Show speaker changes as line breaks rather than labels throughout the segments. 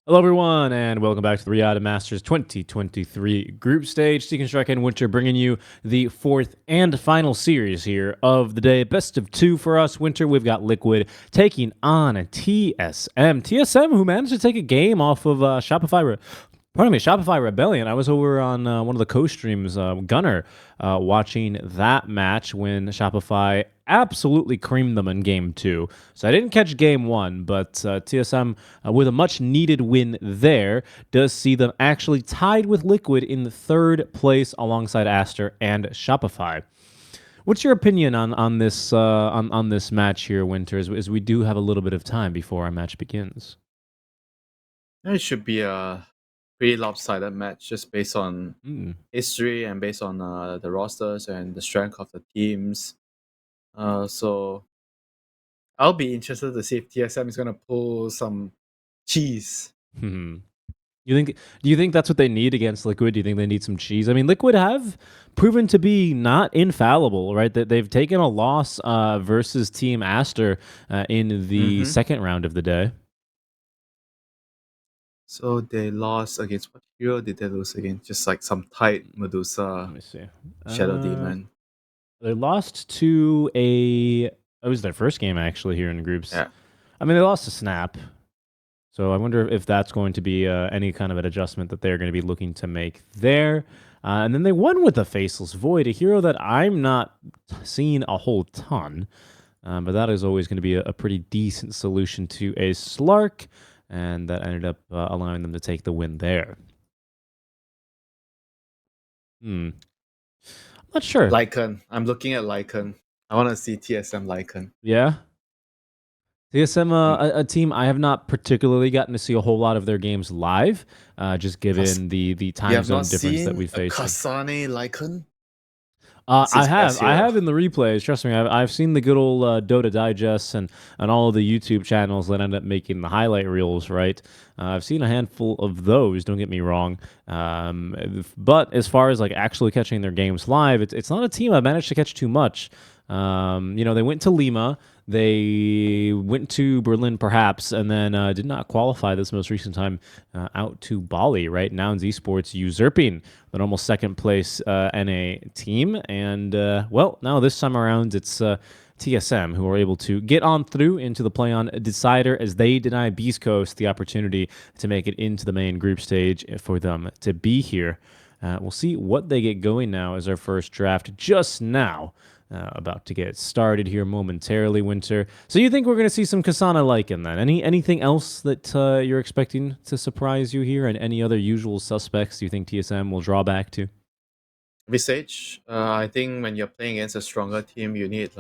Hello, everyone, and welcome back to the Riyadh Masters 2023 group stage. Seeking Strike and Winter bringing you the fourth and final series here of the day. Best of two for us. Winter, we've got Liquid taking on TSM. TSM, who managed to take a game off of Shopify Rebellion. I was over on one of the co-streams, Gunner, watching that match when Shopify absolutely creamed them in game two. So I didn't catch game one, but TSM, with a much needed win there, does see them actually tied with Liquid in the third place alongside Aster and Shopify. What's your opinion on this on this match here, Winter, as we do have a little bit of time before our match begins?
It should be a pretty lopsided match just based on history and based on the rosters and the strength of the teams. So I'll be interested to see if TSM is going to pull some cheese.
Hmm. Do you think that's what they need against Liquid? Do you think they need some cheese? I mean, Liquid have proven to be not infallible, right? That they've taken a loss versus Team Aster in the second round of the day.
So they lost against what hero did they lose against? Just like some tight Medusa.
Let me see.
Shadow Demon.
They lost to it was their first game actually here in groups.
Yeah.
I mean, they lost to Snap. So I wonder if that's going to be any kind of an adjustment that they're going to be looking to make there. And then they won with the Faceless Void, a hero that I'm not seeing a whole ton. But that is always going to be a pretty decent solution to a Slark. And that ended up allowing them to take the win there. I'm not sure.
Lycan. I'm looking at Lycan. I want to see TSM Lycan.
Yeah? TSM, a team I have not particularly gotten to see a whole lot of their games live, just given the time zone difference that we face.
Kasane Lycan?
I have in the replays. Trust me, I've seen the good old Dota digests and all of the YouTube channels that end up making the highlight reels. Right, I've seen a handful of those. Don't get me wrong, but as far as like actually catching their games live, it's not a team I've managed to catch too much. They went to Lima, they went to Berlin perhaps, and then did not qualify this most recent time out to Bali, right? Now in Esports usurping the normal second place NA team. And, now this time around, it's TSM who are able to get on through into the play-on decider as they deny Beast Coast the opportunity to make it into the main group stage for them to be here. We'll see what they get going now as our first draft just now. About to get started here momentarily, Winter. So you think we're going to see some Kasana Lycan then? Anything else that you're expecting to surprise you here, and any other usual suspects you think TSM will draw back to?
Visage, I think when you're playing against a stronger team, you need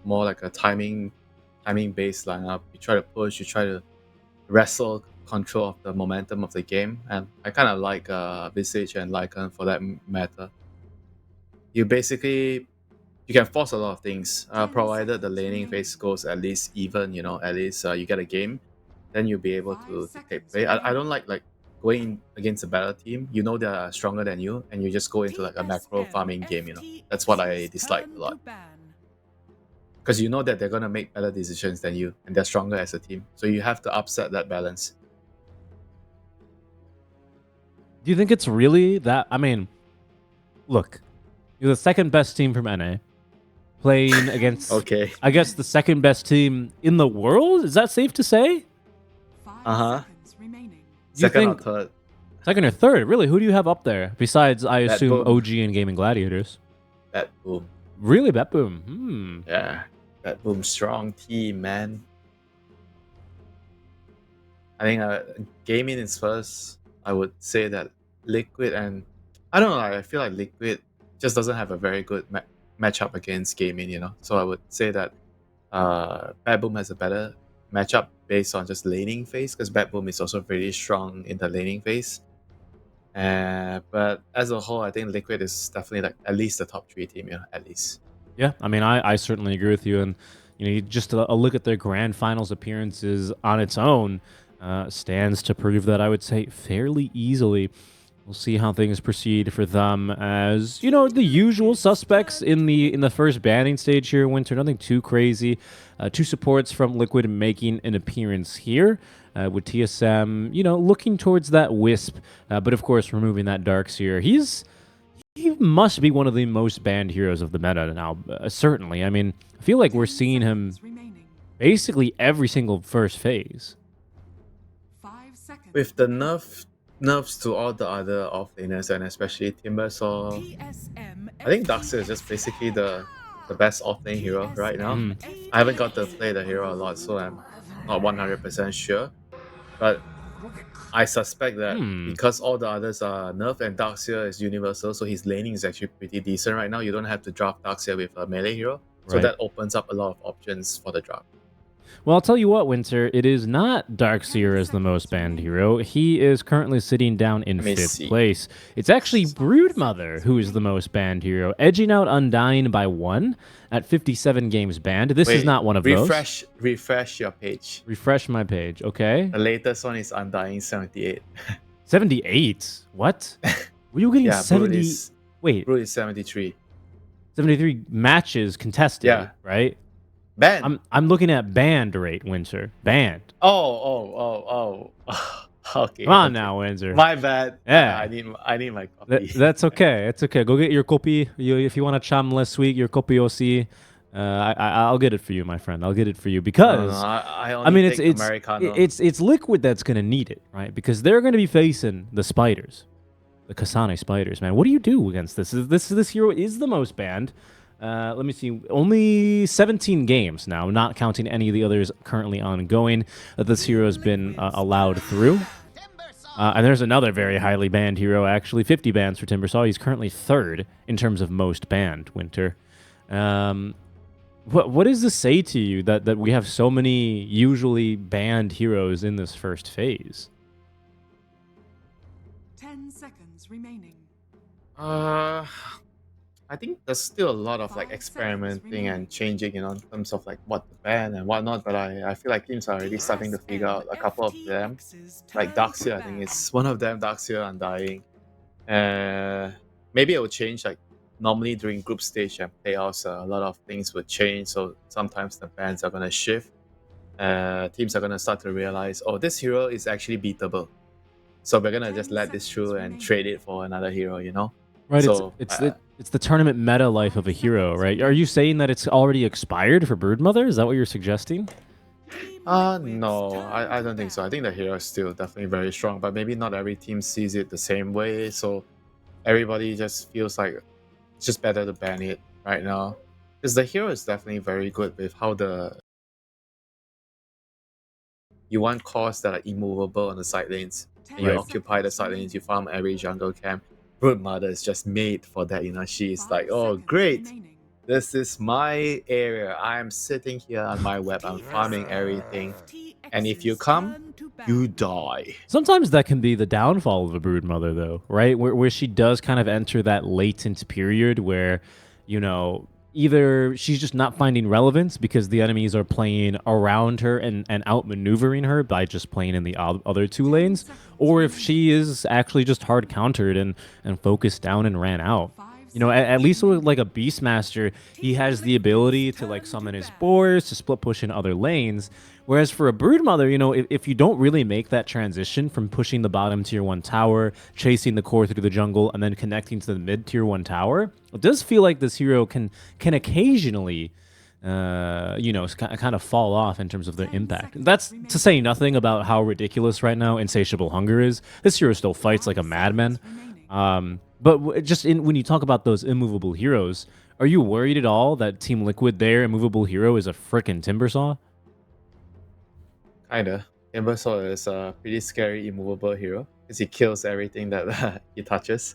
more like a timing based lineup. You try to push, you try to wrestle control of the momentum of the game, and I kind of like Visage and Lycan for that matter. You can force a lot of things, provided the laning phase goes at least even. At least you get a game, then you'll be able to dictate play. I don't like going against a better team. They are stronger than you, and you just go into like a macro farming game. That's what I dislike a lot, because you know that they're gonna make better decisions than you, and they're stronger as a team. So you have to upset that balance.
Do you think it's really that? I mean, look, you're the second best team from NA, playing against,
Okay.
I guess, the second best team in the world? Is that safe to say?
Second or third.
Second or third? Really? Who do you have up there? Besides, I assume
Boom.
OG and Gaming Gladiators.
Bet Boom.
Really? Bet Boom?
Yeah. Bet Boom, strong team, man. I think gaming is first. I would say that Liquid, and I don't know, I feel like Liquid just doesn't have a very good matchup against gaming, So I would say that Bad Boom has a better matchup based on just laning phase, because Bad Boom is also very strong in the laning phase. But as a whole, I think Liquid is definitely like at least the top 3 team, at least.
Yeah, I mean, I certainly agree with you. And, just a look at their grand finals appearances on its own stands to prove that, I would say, fairly easily. We'll see how things proceed for them, as you know, the usual suspects in the first banning stage here. Winter, nothing too crazy. Two supports from Liquid making an appearance here, with TSM, you know, looking towards that Wisp, but of course removing that Darkseer. He must be one of the most banned heroes of the meta now. Certainly, I mean, I feel like we're seeing him basically every single first phase.
With the nerfs to all the other offlaners and especially Timber, so I think Darkseer is just basically the best offlane hero right now. I haven't got to play the hero a lot, so I'm not 100% sure. But I suspect that because all the others are nerfed and Darkseer is universal, so his laning is actually pretty decent right now. You don't have to draft Darkseer with a melee hero, so
Right.
that opens up a lot of options for the draft.
Well, I'll tell you what, Winter, it is not Darkseer as the most banned hero. He is currently sitting down in 5th place. It's actually Broodmother who is the most banned hero, edging out Undying by 1 at 57 games banned. This is not one of those.
Refresh your page.
Refresh my page, okay?
The latest one is Undying 78.
78? What? Were you getting 70? Wait.
Brood is 73.
73 matches contested, right?
Banned.
I'm looking at banned rate, Winter. Banned.
Oh. Okay.
Come on now, Windsor.
My bad.
Yeah.
I need my copy.
That's okay. It's okay. Go get your copy. If you want a cham less sweet, your copy OC. I'll get it for you, my friend. I'll get it for you because
I mean
it's Liquid that's gonna need it, right? Because they're gonna be facing the spiders, the Kasane spiders. Man, what do you do against this? This hero is the most banned. Let me see. Only 17 games now, not counting any of the others currently ongoing that this hero has been allowed through. And there's another very highly banned hero, actually. 50 bans for Timbersaw. He's currently 3rd in terms of most banned, Winter. What does this say to you that we have so many usually banned heroes in this first phase?
10 seconds remaining.
I think there's still a lot of like experimenting and changing, in terms of like what to ban and whatnot. But I feel like teams are already starting to figure out a couple of them. Like Darkseer, I think it's one of them. Darkseer Undying. Maybe it will change. Like normally during group stage and playoffs, a lot of things will change. So sometimes the bans are gonna shift. Teams are gonna start to realize, oh, this hero is actually beatable. So we're gonna just let this through and trade it for another hero.
Right.
So,
it's the tournament meta life of a hero, right? Are you saying that it's already expired for Broodmother? Is that what you're suggesting?
No, I don't think so. I think the hero is still definitely very strong, but maybe not every team sees it the same way. So everybody just feels like it's just better to ban it right now. Because the hero is definitely very good with how you want cores that are immovable on the side lanes. And you occupy the side lanes, you farm every jungle camp. Broodmother is just made for that, she's like, oh great, this is my area, I'm sitting here on my web, I'm farming everything, and if you come, you die.
Sometimes that can be the downfall of a Broodmother, though, right? Where she does kind of enter that latent period where, either she's just not finding relevance because the enemies are playing around her and outmaneuvering her by just playing in the other 2 lanes, or if she is actually just hard countered and focused down and ran out. At least with like a Beastmaster, he has the ability to like summon his boars to split push in other lanes. Whereas for a Broodmother, if you don't really make that transition from pushing the bottom tier 1 tower, chasing the core through the jungle, and then connecting to the mid tier 1 tower, it does feel like this hero can occasionally, kind of fall off in terms of their impact. That's to say nothing about how ridiculous right now Insatiable Hunger is. This hero still fights like a madman. But when you talk about those immovable heroes, are you worried at all that Team Liquid, their immovable hero, is a frickin' Timbersaw?
Kinda. Timbersaw is a pretty scary immovable hero because he kills everything that he touches.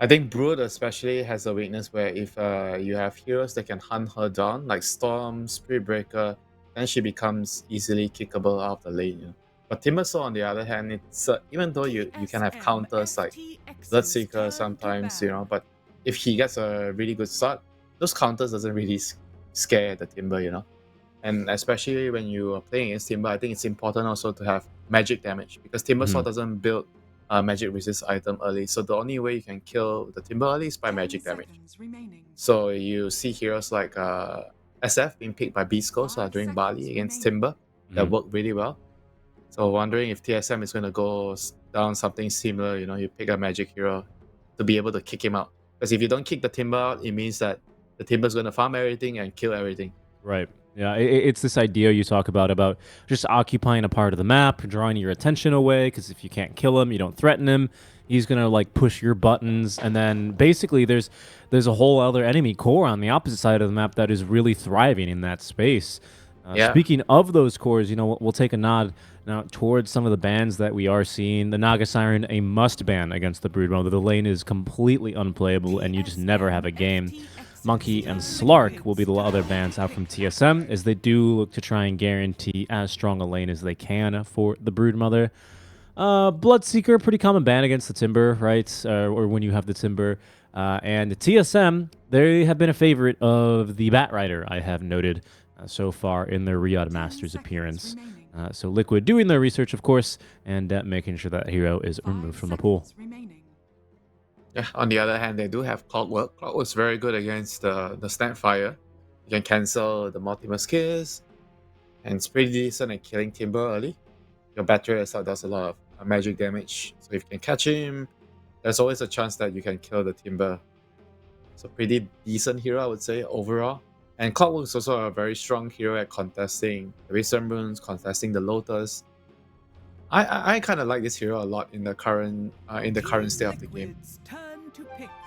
I think Brood especially has a weakness where if you have heroes that can hunt her down, like Storm, Spirit Breaker, then she becomes easily kickable out of the lane. But Timbersaw, on the other hand, it's even though you can have counters like Bloodseeker sometimes, but if he gets a really good start, those counters doesn't really scare the Timber, And especially when you are playing against Timber, I think it's important also to have magic damage because Timbersaw doesn't build magic resist item early. So the only way you can kill the Timber early is by
10
magic damage.
seconds remaining.
So you see heroes like SF being picked by Beastco during Bali against Timber that work really well. So wondering if TSM is going to go down something similar. You pick a magic hero to be able to kick him out. Because if you don't kick the Timber out, it means that the Timber's going to farm everything and kill everything.
Right. Yeah, it's this idea you talk about just occupying a part of the map, drawing your attention away, because if you can't kill him, you don't threaten him, he's going to like push your buttons, and then basically there's a whole other enemy core on the opposite side of the map that is really thriving in that space.
Yeah.
Speaking of those cores, we'll take a nod now towards some of the bans that we are seeing. The Naga Siren, a must ban against the Brood mode. The lane is completely unplayable, and you just never have a game. Monkey and Slark will be the other bans out from TSM, as they do look to try and guarantee as strong a lane as they can for the Broodmother. Bloodseeker, pretty common ban against the Timber, right? Or when you have the Timber. And the TSM, they have been a favorite of the Batrider, I have noted so far in their Riyadh Masters appearance. So Liquid doing their research, of course, and making sure that hero is removed from the pool.
Yeah, on the other hand, they do have Clockwork. Clockwork's very good against the Snapfire. You can cancel the Multimus Kiss, and it's pretty decent at killing Timber early. Your battery assault does a lot of magic damage, so if you can catch him, there's always a chance that you can kill the Timber. So pretty decent hero, I would say, overall. And Clockwork's also a very strong hero at contesting the Wisdom Runes, contesting the Lotus. I kind of like this hero a lot in the current state of the game.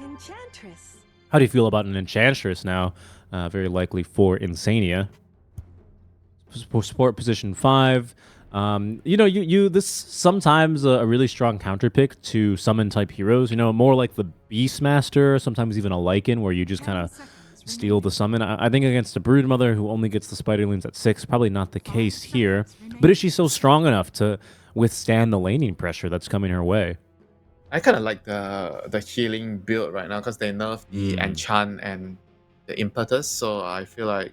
Enchantress.
How do you feel about an Enchantress now? Very likely for Insania. Support position 5. This sometimes a really strong counter pick to summon type heroes. More like the Beastmaster, sometimes even a Lycan, where you just kind of steal the summon. I think against a Broodmother who only gets the Spiderlings at 6, probably not the case here. But is she so strong enough to withstand the laning pressure that's coming her way?
I kind of like the healing build right now because they nerfed the enchant and the impetus, so I feel like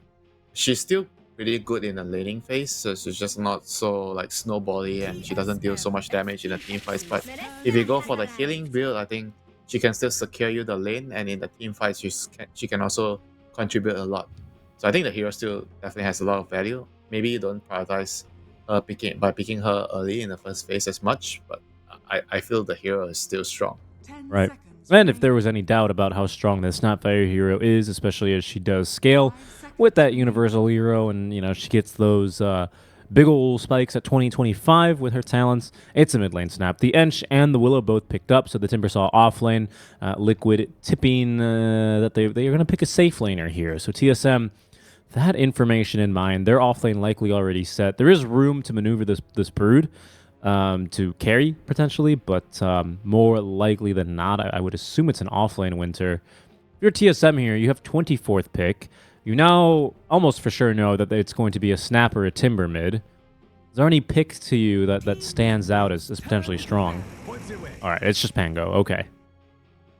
she's still pretty good in the laning phase. So she's just not so like snowbally, and she doesn't deal so much damage in the team fights. But if you go for the healing build, I think she can still secure you the lane, and in the team fights, she can also contribute a lot. So I think the hero still definitely has a lot of value. Maybe you don't prioritize her picking her early in the first phase as much, but I feel the hero is still strong.
Right. And if there was any doubt about how strong this Snapfire hero is, especially as she does scale with that universal hero, and she gets those big ol' spikes at 2025 with her talents, it's a mid lane snap. The Ench and the Willow both picked up, so the Timber saw off lane. Liquid tipping that they are going to pick a safe laner here. So TSM, that information in mind, their off lane likely already set. There is room to maneuver this Brood to carry potentially, but more likely than not, I would assume it's an offlane winter. If you're TSM here, you have 24th pick. You now almost for sure know that it's going to be a snap or a Timber mid. Is there any pick to you that stands out as potentially strong? All right, it's just Pango. Okay,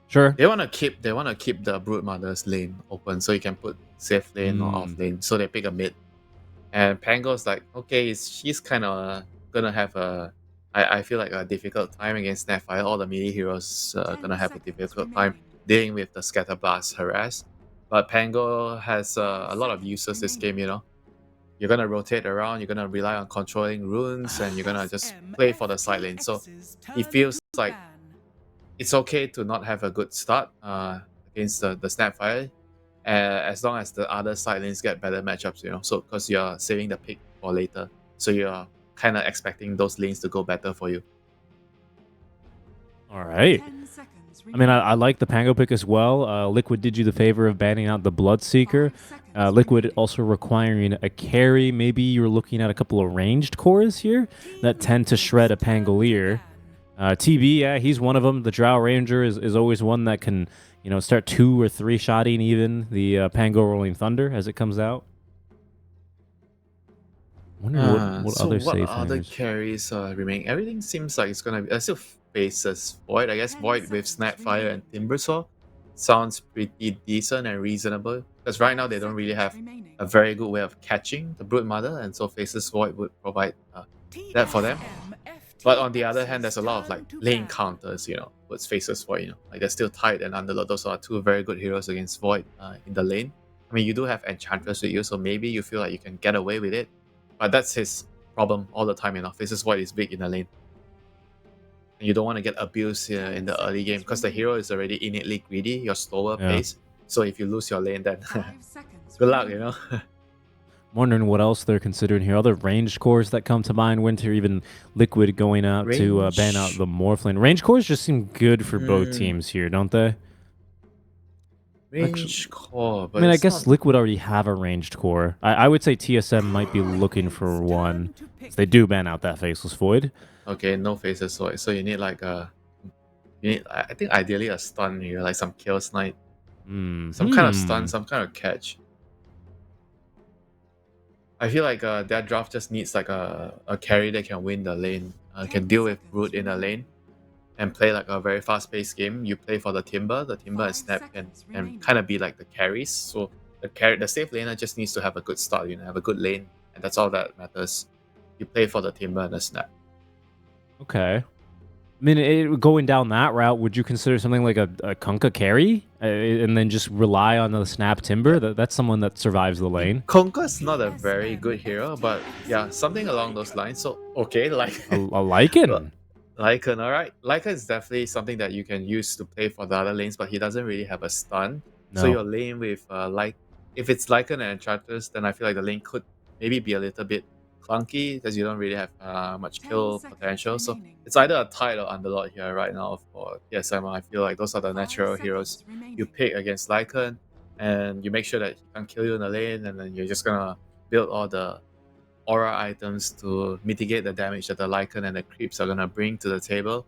sure.
They want to keep the Broodmother's lane open, so you can put safe lane or off lane. So they pick a mid, and Pango's like, okay, she's kind of gonna have I feel like a difficult time against Snapfire. All the melee heroes are gonna have a difficult time dealing with the Scatterblast harass. But Pango has a lot of uses this game, You're gonna rotate around, you're gonna rely on controlling runes, and you're gonna just play for the side lane. So it feels like it's okay to not have a good start against the Snapfire, as long as the other side lanes get better matchups, So because you're saving the pick for later, so you're kind of expecting those lanes to go better for you.
All right. I mean, I like the Pango pick as well. Liquid did you the favor of banning out the Bloodseeker. Liquid also requiring a carry. Maybe you're looking at a couple of ranged cores here that tend to shred a Pangolier. TB, yeah, he's one of them. The Drow Ranger is always one that can, start 2 or 3 shotting even the Pango Rolling Thunder as it comes out. Wonder what other
carries remain. Everything seems like it's gonna be. I still faces Void. I guess Void with Snapfire and Timbersaw sounds pretty decent and reasonable. Because right now they don't really have a very good way of catching the Broodmother, and so faces Void would provide that for them. But on the other hand, there's a lot of like lane counters, with faces Void, like they're still tight and Underlord. Those are two very good heroes against Void in the lane. I mean, you do have Enchantress with you, so maybe you feel like you can get away with it. But that's his problem all the time, Faces Void is big in the lane. And you don't want to get abused here in the early game because the hero is already innately greedy, you're slower pace. So if you lose your lane, then good luck,
I'm wondering what else they're considering here. Other ranged cores that come to mind. Winter, even Liquid going out to ban out the Morph lane. Ranged cores just seem good for both teams here, don't they?
Ranged core, but
I mean, I guess Liquid already have a ranged core. I would say TSM might be looking for one. They do ban out that Faceless Void.
Okay, no Faceless Void. So you need like I think ideally a stun here, like some Kill Snipe. Some kind of stun, some kind of catch. I feel like that draft just needs like a carry that can win the lane, can deal with Root in the lane, and play like a very fast-paced game. You play for the Timber and Snap can kind of be like the carries. So the safe laner just needs to have a good start, have a good lane, and that's all that matters. You play for the Timber and the Snap.
Okay. I mean, going down that route, would you consider something like a Kunkka carry and then just rely on the Snap Timber? That's someone that survives the lane.
Kunkka's not a very good hero, but yeah, something along those lines. So, okay, like...
a Lycan.
Lycan, alright. Lycan is definitely something that you can use to play for the other lanes, but he doesn't really have a stun.
No.
So your lane with, if it's Lycan and Enchantress, then I feel like the lane could maybe be a little bit clunky because you don't really have much kill potential. So it's either a Tide or Underlord here right now for TSM. I feel like those are the natural heroes you pick against Lycan, and you make sure that he can't kill you in the lane, and then you're just gonna build all the aura items to mitigate the damage that the Lycan and the creeps are gonna bring to the table.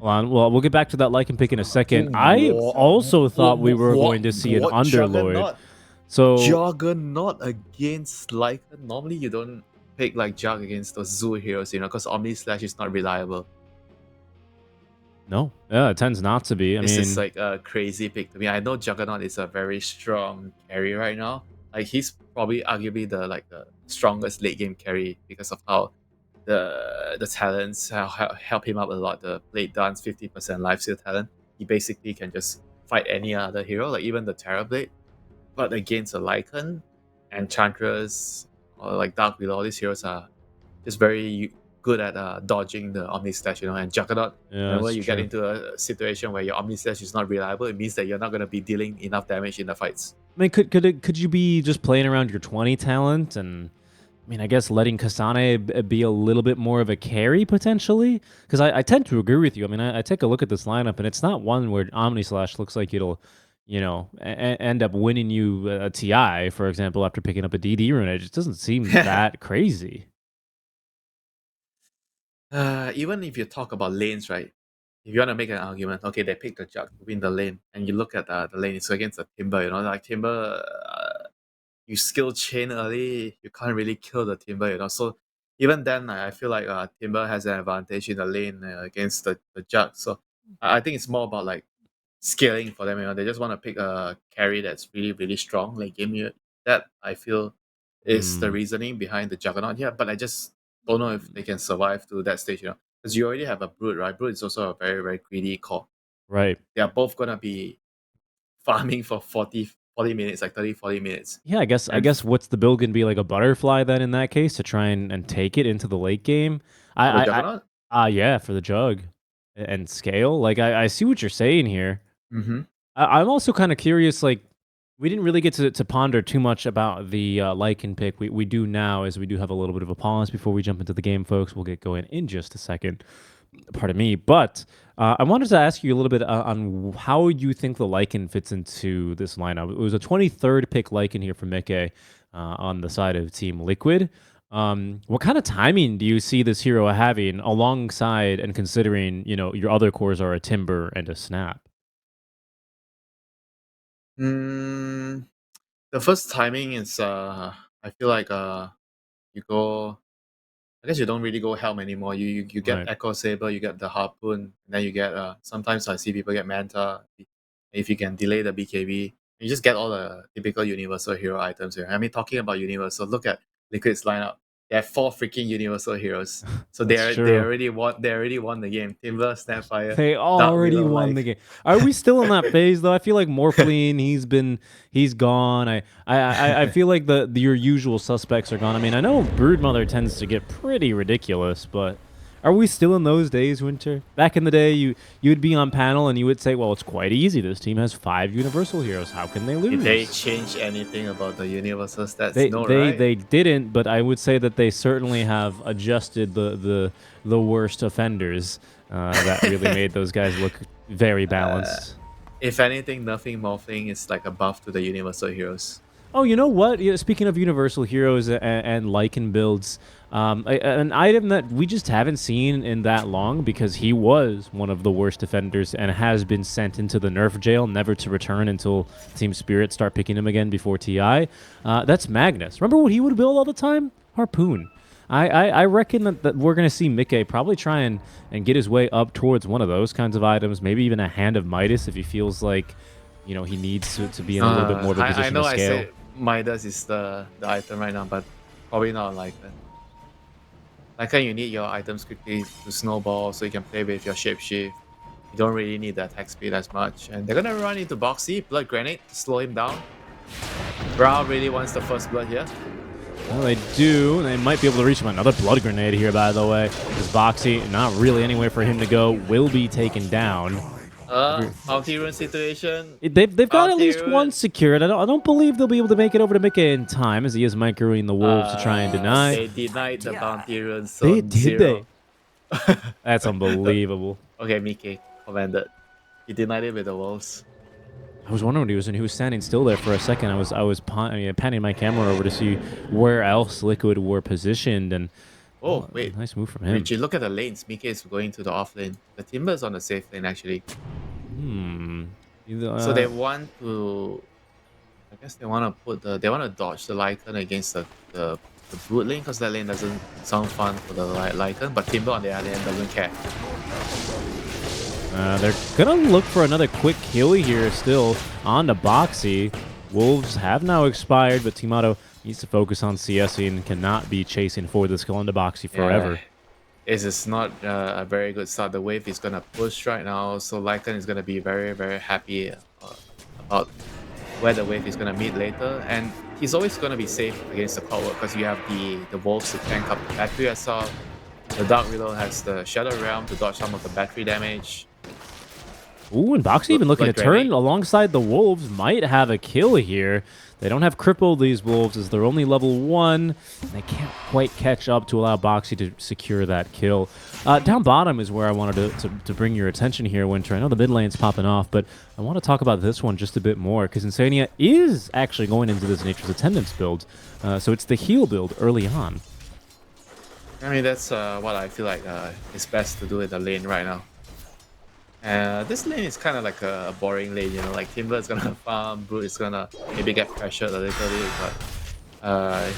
Well, we'll get back to that Lycan pick in a second. I also thought we were going to see an Underlord. So
Juggernaut against Lycan. Normally you don't pick like Jug against those Zoo heroes, because Omni Slash is not reliable.
No, yeah, it tends not to be.
This is like a crazy pick to me. I know Juggernaut is a very strong carry right now. Like he's probably arguably the strongest late game carry because of how the talents help him out a lot. The Blade Dance 50% lifesteal talent. He basically can just fight any other hero, like even the Terrorblade. But against a Lycan, Enchantress, or like Dark Widow, all these heroes are just very good at dodging the Omni Slash, and Juggernaut. Whenever you get into a situation where your Omni Slash is not reliable, it means that you're not going to be dealing enough damage in the fights.
I mean, could you be just playing around your 20 talent and, I guess letting Kasane be a little bit more of a carry potentially? Because I tend to agree with you. I take a look at this lineup and it's not one where Omni Slash looks like it'll, end up winning you a TI, for example, after picking up a DD rune. It just doesn't seem that crazy.
Even if you talk about lanes, right? If you want to make an argument, okay, they pick the Jug to win the lane, and you look at the lane, it's against the Timber, like Timber, you skill chain early, you can't really kill the Timber, So even then, I feel like Timber has an advantage in the lane against the Jug. So I think it's more about like scaling for them. They just want to pick a carry that's really, really strong. Like game, that I feel is the reasoning behind the Juggernaut here. But I just don't know if they can survive to that stage. Because you already have a Brood, right? Brood is also a very, very greedy core.
Right.
They are both gonna be farming for 40 minutes, like 30, 40 minutes.
Yeah, I guess what's the build gonna be, like a butterfly then in that case, to try and take it into the late game?
Juggernaut?
Yeah, for the Jug and scale. Like I see what you're saying here.
Mm-hmm.
I'm also kind of curious. Like we didn't really get to ponder too much about the Lycan pick. We do now, as we do have a little bit of a pause before we jump into the game, folks. We'll get going in just a second. Pardon me, but I wanted to ask you a little bit on how you think the Lycan fits into this lineup. It was a 23rd pick Lycan here from Mikke on the side of Team Liquid. What kind of timing do you see this hero having alongside and considering, your other cores are a Timber and a Snap?
The first timing is I feel like you go, I guess you don't really go Helm anymore. You get
Right.
Echo Saber, you get the Harpoon, and then you get sometimes I see people get Manta. If you can delay the BKB, you just get all the typical universal hero items here. Talking about universal, look at Liquid's lineup. They have 4 freaking universal heroes. So
That's
they
true.
already won the game. Timber, Snapfire,
They
Dark
already
Willow,
won the
like
game. Are we still in that phase though? I feel like Morphline, he's gone. I feel like your usual suspects are gone. I mean, I know Broodmother tends to get pretty ridiculous, but are we still in those days, Winter? Back in the day, you would be on panel and you would say, "Well, it's quite easy. This team has 5 universal heroes. How can they lose?"
did they change anything about the universal stats?
They
No,
they
right?
they didn't, but I would say that they certainly have adjusted the worst offenders that really made those guys look very balanced.
If anything, nothing morphing is like a buff to the universal heroes.
Oh, you know what? Speaking of universal heroes and Lycan builds, an item that we just haven't seen in that long because he was one of the worst defenders and has been sent into the nerf jail, never to return until Team Spirit start picking him again before TI. That's Magnus. Remember what he would build all the time? Harpoon. I reckon that we're going to see Mickey probably try and get his way up towards one of those kinds of items, maybe even a Hand of Midas if he feels like, he needs to be in a little bit more of a position
I know
to
I
scale.
said Midas is the item right now, but probably not Lycan. Lycan, you need your items quickly to snowball so you can play with your shapeshift. You don't really need the attack speed as much. And they're gonna run into Boxy, Blood Grenade to slow him down. Brow really wants the first blood here.
Well, they do. They might be able to reach him. Another Blood Grenade here, by the way. Because Boxy, not really anywhere for him to go, will be taken down.
Bounty Rune situation.
They've got at least
Bounty
one
Rune.
secured. I don't believe they'll be able to make it over to Mickey in time, as he is microing the Wolves to try and deny.
They denied the Bounty Rune, so
They did
0.
That's unbelievable.
Okay, Mickey, commended. He denied it with the Wolves.
I was wondering when he was standing still there for a second. I was panning my camera over to see where else Liquid were positioned, and
Oh, wait.
nice move from him.
Richie, look at the lanes. Mickey is going to the off lane. The Timber's on the safe lane, actually. So they want to... I guess they want to put the... They want to dodge the Lycan against the boot lane, because that lane doesn't sound fun for the Lycan, but Timber on the other end doesn't care.
They're gonna look for another quick kill here still on the Boxy. Wolves have now expired, but Team Auto needs to focus on CSing and cannot be chasing for this kill on the Boxy forever.
Yeah. It is not a very good start. The wave is gonna push right now, so Lycan is gonna be very, very happy about where the wave is gonna meet later, and he's always gonna be safe against the Clockwork because you have the Wolves to tank up the battery assault. The Dark Widow has the Shadow Realm to dodge some of the battery damage.
Ooh, and Boxy even looking to turn alongside the Wolves, might have a kill here. They don't have crippled these Wolves as they're only level 1. They can't quite catch up to allow Boxy to secure that kill. Down bottom is where I wanted to bring your attention here, Winter. I know the mid lane's popping off, but I want to talk about this one just a bit more because Insania is actually going into this Nature's Attendance build. So it's the heal build early on.
I mean, that's what I feel like is best to do in the lane right now. This lane is kind of like a boring lane, like Timber is gonna farm, Brute is gonna maybe get pressured a little bit, but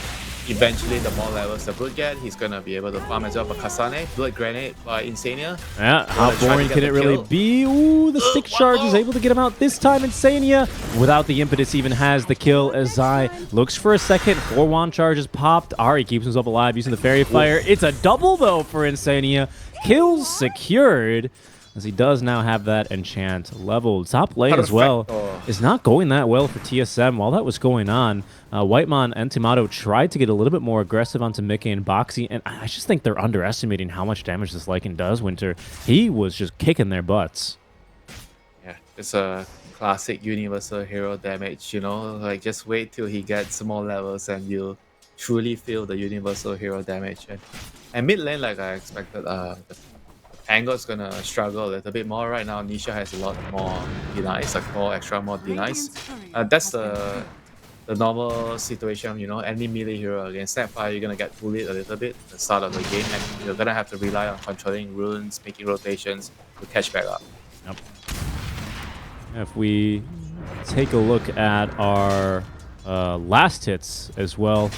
eventually the more levels the Brute get, he's gonna be able to farm as well. But Kasane, Blood Grenade by Insania.
Yeah, how boring can it really be? Ooh, the 6 charge is able to get him out this time. Insania, without the impetus, even has the kill. as Zai looks for a second. 4 wand charges popped. Ari keeps himself alive using the Fairy Fire. It's a double, though, for Insania. Kills secured, as he does now have that enchant leveled. Top lane as well is not going that well for TSM. While that was going on, Whitemon and Timato tried to get a little bit more aggressive onto Mickey and Boxy, and I just think they're underestimating how much damage this Lycan does, Winter. He was just kicking their butts.
Yeah, it's a classic universal hero damage, like just wait till he gets some more levels and you'll truly feel the universal hero damage. And mid lane, like I expected, Angel's gonna struggle a little bit more right now. Nisha has a lot more denies, like more denies. That's the normal situation, any melee hero against Snapfire, you're gonna get bullied a little bit at the start of the game, and you're gonna have to rely on controlling runes, making rotations to catch back up.
Yep. If we take a look at our last hits as well,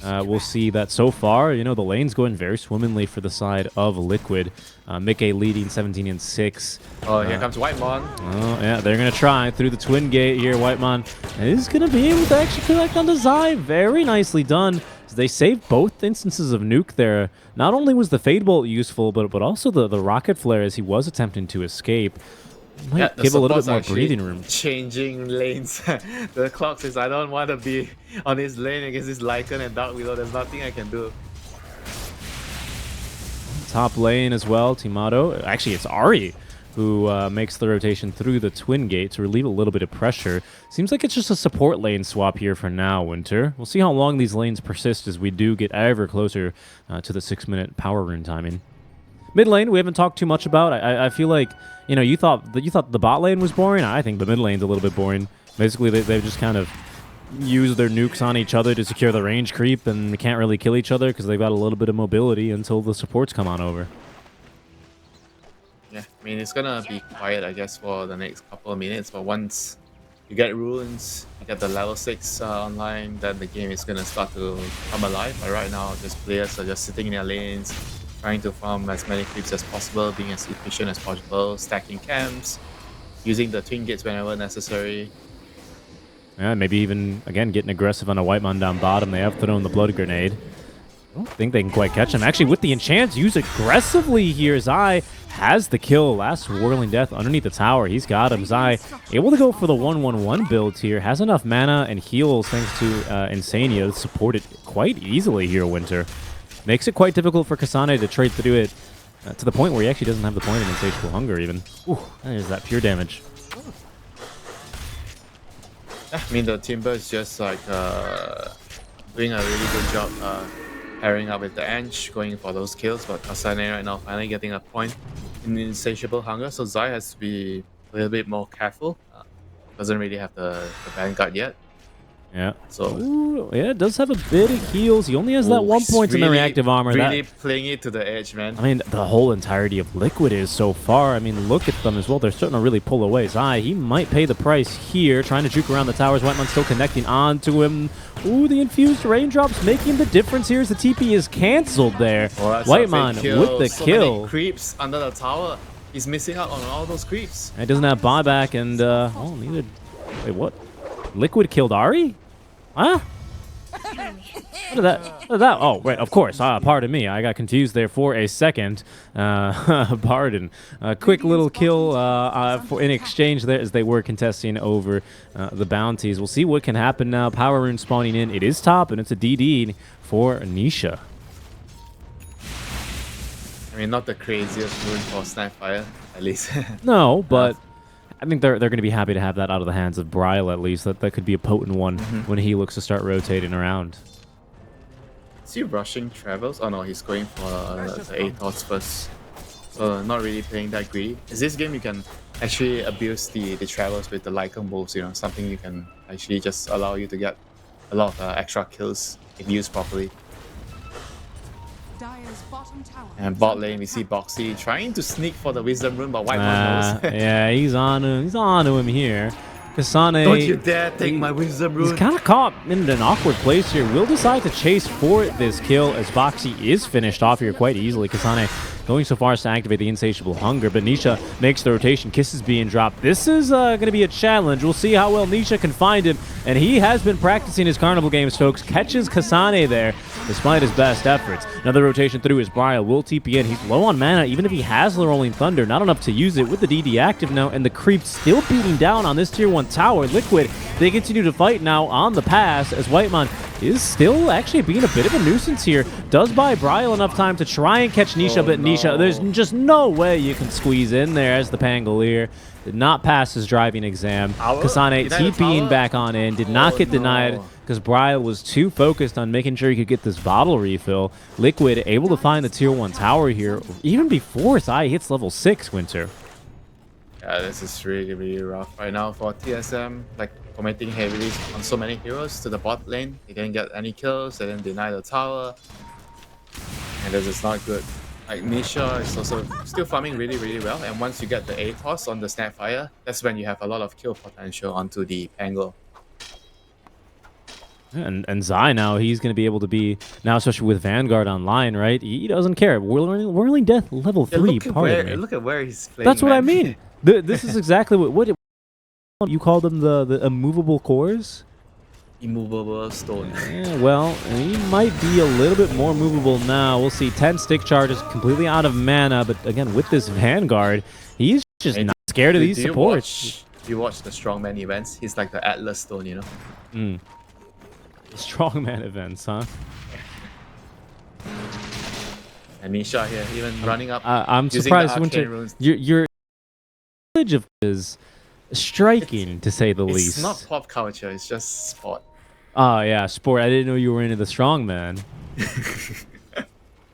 we'll see that so far, the lane's going very swimmingly for the side of Liquid. Mickey leading 17-6.
Oh, here comes Whitemon.
Oh, yeah, they're going to try through the Twin Gate here. Whitemon is going to be able to actually collect onto Zai. Very nicely done. They saved both instances of nuke there. Not only was the Fade Bolt useful, but also the Rocket Flare as he was attempting to escape. Might give a little bit more breathing room.
Changing lanes. The clock says, I don't want to be on this lane against this Lycan and Dark Willow. There's nothing I can do.
Top lane as well, Timado. Actually, it's Ari who makes the rotation through the Twin Gate to relieve a little bit of pressure. Seems like it's just a support lane swap here for now, Winter. We'll see how long these lanes persist as we do get ever closer to the 6-minute power rune timing. Mid lane, we haven't talked too much about. I feel like, you know, you thought the bot lane was boring. I think the mid lane's a little bit boring. Basically, they've just kind of used their nukes on each other to secure the range creep, and they can't really kill each other because they've got a little bit of mobility until the supports come on over.
Yeah, I mean, it's gonna be quiet, I guess, for the next couple of minutes, but once you get runes, you get the level 6 online, then the game is gonna start to come alive. But right now, just players are just sitting in their lanes, trying to farm as many creeps as possible, being as efficient as possible, stacking camps, using the twin gates whenever necessary.
Yeah, maybe even, again, getting aggressive on a white man down bottom. They have thrown the blood grenade. I don't think they can quite catch him. Actually, with the enchants used aggressively here, Zai has the kill. Last Whirling Death underneath the tower. He's got him. Zai able to go for the 1-1-1 build here. Has enough mana and heals thanks to Insania to support it quite easily here, Winter. Makes it quite difficult for Kasane to trade through it to the point where he actually doesn't have the point of Insatiable Hunger even. Ooh, there's that pure damage.
I mean, the Timber is just like doing a really good job pairing up with the Ange, going for those kills, but Kasane right now finally getting a point in Insatiable Hunger, so Zai has to be a little bit more careful. Doesn't really have the Vanguard yet.
Yeah.
So
yeah, it does have a bit of heals. He only has that 1 point in the reactive armor.
Really playing it to the edge, man.
I mean, the whole entirety of Liquid is so far. I mean, look at them as well. They're starting to really pull away. Zai, he might pay the price here, trying to juke around the towers. Whiteman still connecting onto him. Ooh, the infused raindrops making the difference here as the TP is canceled there.
Well,
Whiteman with the
so
kill.
Many creeps under the tower. He's missing out on all those creeps.
He doesn't have buyback, and oh, neither. Wait, what? Liquid killed Ari? Huh? What did that? Oh, right, of course. Pardon me. I got confused there for a second. Pardon. A quick little kill in exchange there as they were contesting over the bounties. We'll see what can happen now. Power rune spawning in. It is top, and it's a DD for Nisha.
I mean, not the craziest rune for Snapfire, at least.
No, but I think they're going to be happy to have that out of the hands of Bryle, at least. That could be a potent one when he looks to start rotating around.
Is he rushing Travels? Oh no, he's going for the Atos first. So not really playing that greedy. Is this game you can actually abuse the Travels with the Lycan moves, you know, something you can actually just allow you to get a lot of extra kills if used properly. And bot lane, we see Boxy trying to sneak for the Wisdom Rune, but Whiteman knows.
Yeah, he's on him. He's on to him here. Kasane.
Don't you dare take my Wisdom Rune.
He's kind of caught in an awkward place here. Will decide to chase for this kill as Boxy is finished off here quite easily. Kasane going so far as to activate the Insatiable Hunger, but Nisha makes the rotation. Kisses being dropped. This is going to be a challenge. We'll see how well Nisha can find him, and he has been practicing his Carnival games, folks. Catches Kasane there despite his best efforts. Another rotation through his Bryle will TP in. He's low on mana, even if he has the Rolling Thunder. Not enough to use it with the DD active now, and the creep still beating down on this tier 1 tower. Liquid, they continue to fight now on the pass as Whiteman is still actually being a bit of a nuisance here. Does buy Bryle enough time to try and catch Nisha, but no. Nisha, there's just no way you can squeeze in there as the Pangolier. Did not pass his driving exam. Kasane TPing back on in, did not get denied because Bryle was too focused on making sure he could get this bottle refill. Liquid able to find the tier 1 tower here even before Zai hits level 6, Winter.
Yeah, this is really, really rough right now for TSM. Like, committing heavily on so many heroes to the bot lane. They didn't get any kills, they didn't deny the tower. And this is not good. Like, Nisha is also still farming really, really well. And once you get the Atos on the Snapfire, that's when you have a lot of kill potential onto the Pango.
And Zai now, he's going to be able to be, now especially with Vanguard online, right? He doesn't care. Whirling Death level 3.
Look at where he's playing.
That's what I mean. This is exactly what you call them, the immovable cores?
immovable stone.
Yeah, well, he might be a little bit more movable now. We'll see. 10 stick charges, completely out of mana, but again, with this Vanguard, he's just
And
not scared of these supports.
You watch the strongman events, he's like the Atlas stone, you know?
Strongman events, huh?
And Nisha here, even running up.
I'm
using
surprised,
the arcane
Winter.
runes.
Your knowledge of is striking, to say the least.
It's not pop culture, it's just sport.
Oh, yeah, sport. I didn't know you were into the strongman.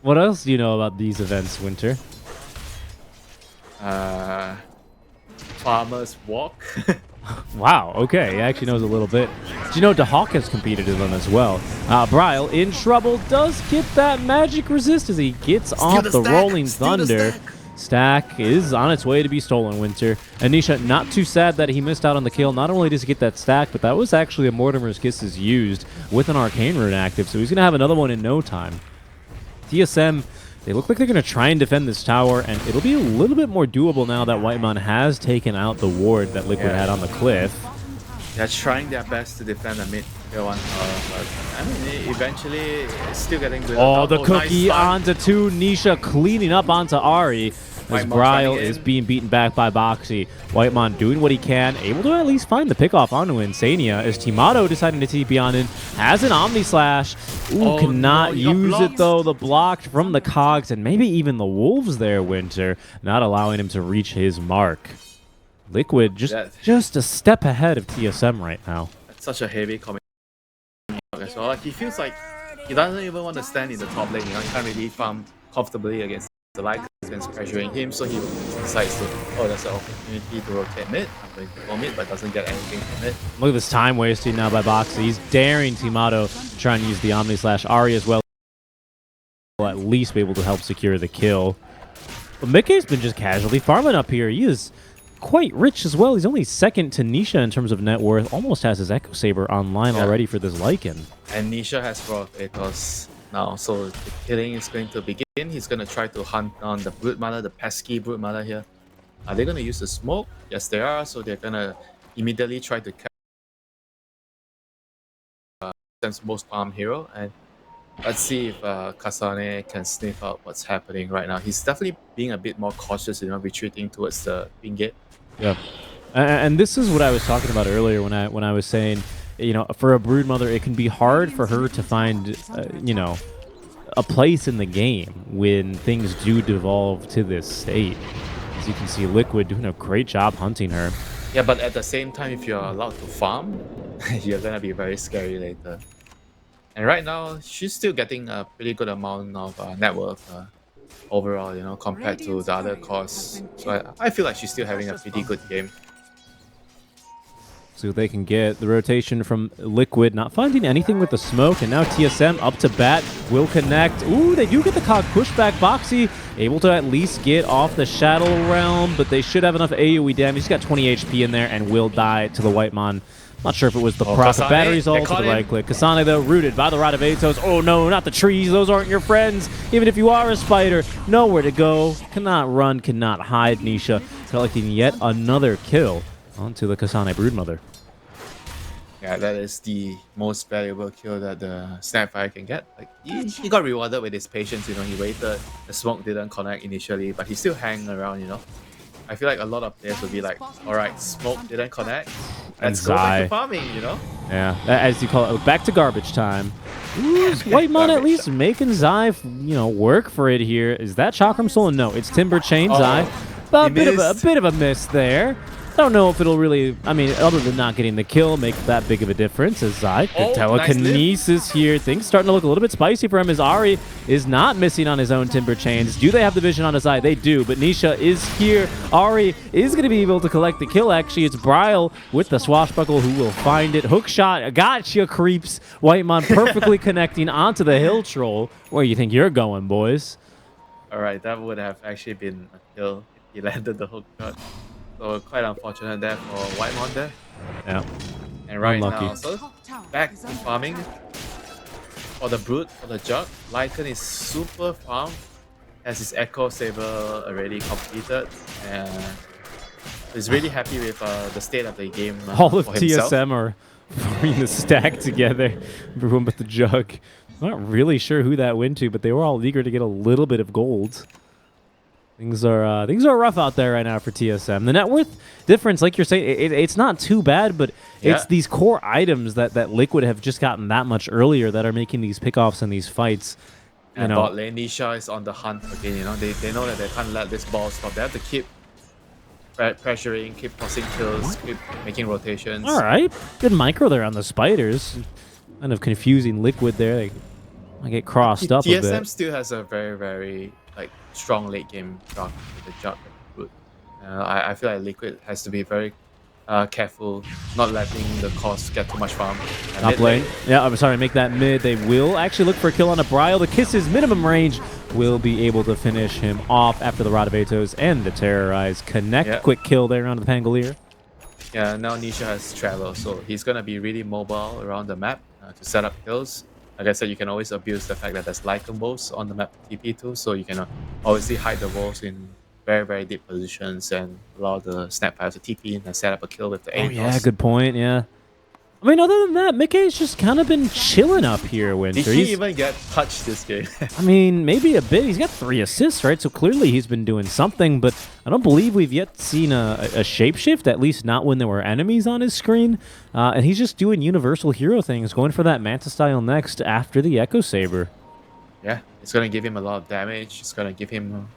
What else do you know about these events, Winter?
Farmer's Walk.
Wow, okay, he actually knows a little bit. Do you know DeHawk has competed in them as well? Bryle, in trouble, does get that magic resist as he gets off the Rolling Thunder. Stack is on its way to be stolen, Winter. Anisha, not too sad that he missed out on the kill. Not only does he get that stack, but that was actually a Mortimer's Kisses used with an Arcane Rune active, so he's going to have another one in no time. TSM, they look like they're going to try and defend this tower, and it'll be a little bit more doable now that Whitemon has taken out the ward that Liquid had on the cliff.
They're trying their best to defend the mid tier 1 tower, but I mean, eventually it's still getting good.
Oh, the cookie onto 2. Nisha cleaning up onto Ari. As Bryle is being beaten back by Boxy. Whitemon doing what he can, able to at least find the pickoff onto Insania as Timado deciding to TP on in, has an Omni Slash. Ooh, cannot use it though. The blocked from the cogs and maybe even the wolves there, Winter, not allowing him to reach his mark. Liquid just a step ahead of TSM right now.
That's such a heavy comment as well. Like, he feels like he doesn't even want to stand in the top lane. You know, he can't really farm comfortably against the Lycans pressuring him, so he decides to, oh, there's an opportunity to rotate mid. I'm going to go mid, but doesn't get anything from it.
Look at this time wasted now by Boxy. He's daring Timado to try and use the Omni Slash. Ari as well will at least be able to help secure the kill. But Mickey's been just casually farming up here. He is quite rich as well. He's only second to Nisha in terms of net worth. Almost has his Echo Saber online already for this Lycan.
And Nisha has brought Athos now, so the killing is going to begin. He's going to try to hunt down the Brood Mother, the pesky Brood Mother here. Are they going to use the smoke? Yes, they are. So they're going to immediately try to catch Sam's most farm hero. And let's see if Kasane can sniff out what's happening right now. He's definitely being a bit more cautious, you know, retreating towards the ping gate.
Yeah, and this is what I was talking about earlier when I was saying, you know, for a Brood Mother, it can be hard for her to find, you know, a place in the game when things do devolve to this state. As you can see, Liquid doing a great job hunting her.
Yeah, but at the same time, if you're allowed to farm, you're gonna be very scary later. And right now, she's still getting a pretty good amount of net worth overall, you know, compared to the other cores. So I feel like she's still having a pretty good game.
See what they can get. The rotation from Liquid, not finding anything with the smoke, and now TSM up to bat, will connect. Ooh, they do get the cog pushback. Boxy able to at least get off the Shadow Realm, but they should have enough AoE damage. He's got 20 HP in there and will die to the Whitemon. Not sure if it was the Prophet Batteries all to the right click. Kasane, though, rooted by the Rod of Athos. Oh, no, not the trees. Those aren't your friends. Even if you are a spider, nowhere to go. Cannot run, cannot hide. Nisha collecting yet another kill onto the Kasane Broodmother.
Yeah, that is the most valuable kill that the Snapfire can get. Like, he got rewarded with his patience, you know. He waited, the smoke didn't connect initially, but he still hang around, you know. I feel like a lot of players would be like, alright, smoke didn't connect, let's go back to farming, you know?
Yeah, as you call it, back to garbage time. Ooh, Whitemon at least making Zai, you know, work for it here. Is that Chakram Soul? No, it's Timber Chain Zai. But a bit of a miss there. I don't know if it'll really, I mean, other than not getting the kill, make that big of a difference as Zai. Good telekinesis here. Things starting to look a little bit spicy for him as Ari is not missing on his own Timber Chains. Do they have the vision on his eye? They do, but Nisha is here. Ari is going to be able to collect the kill, actually. It's Bryle with the swashbuckle who will find it. Hook shot. Gotcha, creeps. Whitemon perfectly connecting onto the Hill Troll. Where you think you're going, boys?
Alright, that would have actually been a kill if he landed the hook shot. So quite unfortunate there for Whitemon there.
Yeah.
And right
Unlucky.
now, so back to farming for the Brood, for the Jug. Lycan is super farmed, has his Echo Saber already completed, and is really happy with the state of the game
All of
for himself.
TSM are Bring the stack together. Everyone but the Jug. Not really sure who that went to, but they were all eager to get a little bit of gold. Things are rough out there right now for TSM. The net worth difference, like you're saying, it's not too bad, but it's these core items that Liquid have just gotten that much earlier that are making these pickoffs and these fights.
And bot lane, Nisha is on the hunt again. You know, they know that they can't let this ball stop. They have to keep pressuring, keep tossing kills, keep making rotations.
All right, good micro there on the spiders. Kind of confusing Liquid there. They get crossed up a bit.
TSM still has a very like strong late game drop with the Jug. I feel like Liquid has to be very careful, not letting the cost get too much farm.
Top lane. Yeah, I'm sorry, make that mid. They will actually look for a kill on a Brile. The Kisses minimum range will be able to finish him off after the Rod of Atos and the Terrorize connect.
Yep.
Quick kill there onto the Pangolier.
Yeah, now Nisha has travel, so he's gonna be really mobile around the map to set up kills. Like I said, you can always abuse the fact that there's Lycan walls on the map TP too, so you can obviously hide the walls in very deep positions and allow the Snapfire to TP in and set up a kill with the Atos.
Oh yeah, good point, yeah. I mean, other than that, Mickey's just kind of been chilling up here, Winter.
Did he even get touched this game?
I mean, maybe a bit. He's got 3 assists, right? So clearly he's been doing something, but I don't believe we've yet seen a shapeshift, at least not when there were enemies on his screen. And he's just doing universal hero things, going for that Manta style next after the Echo Saber.
Yeah, it's going to give him a lot of damage. It's going to give him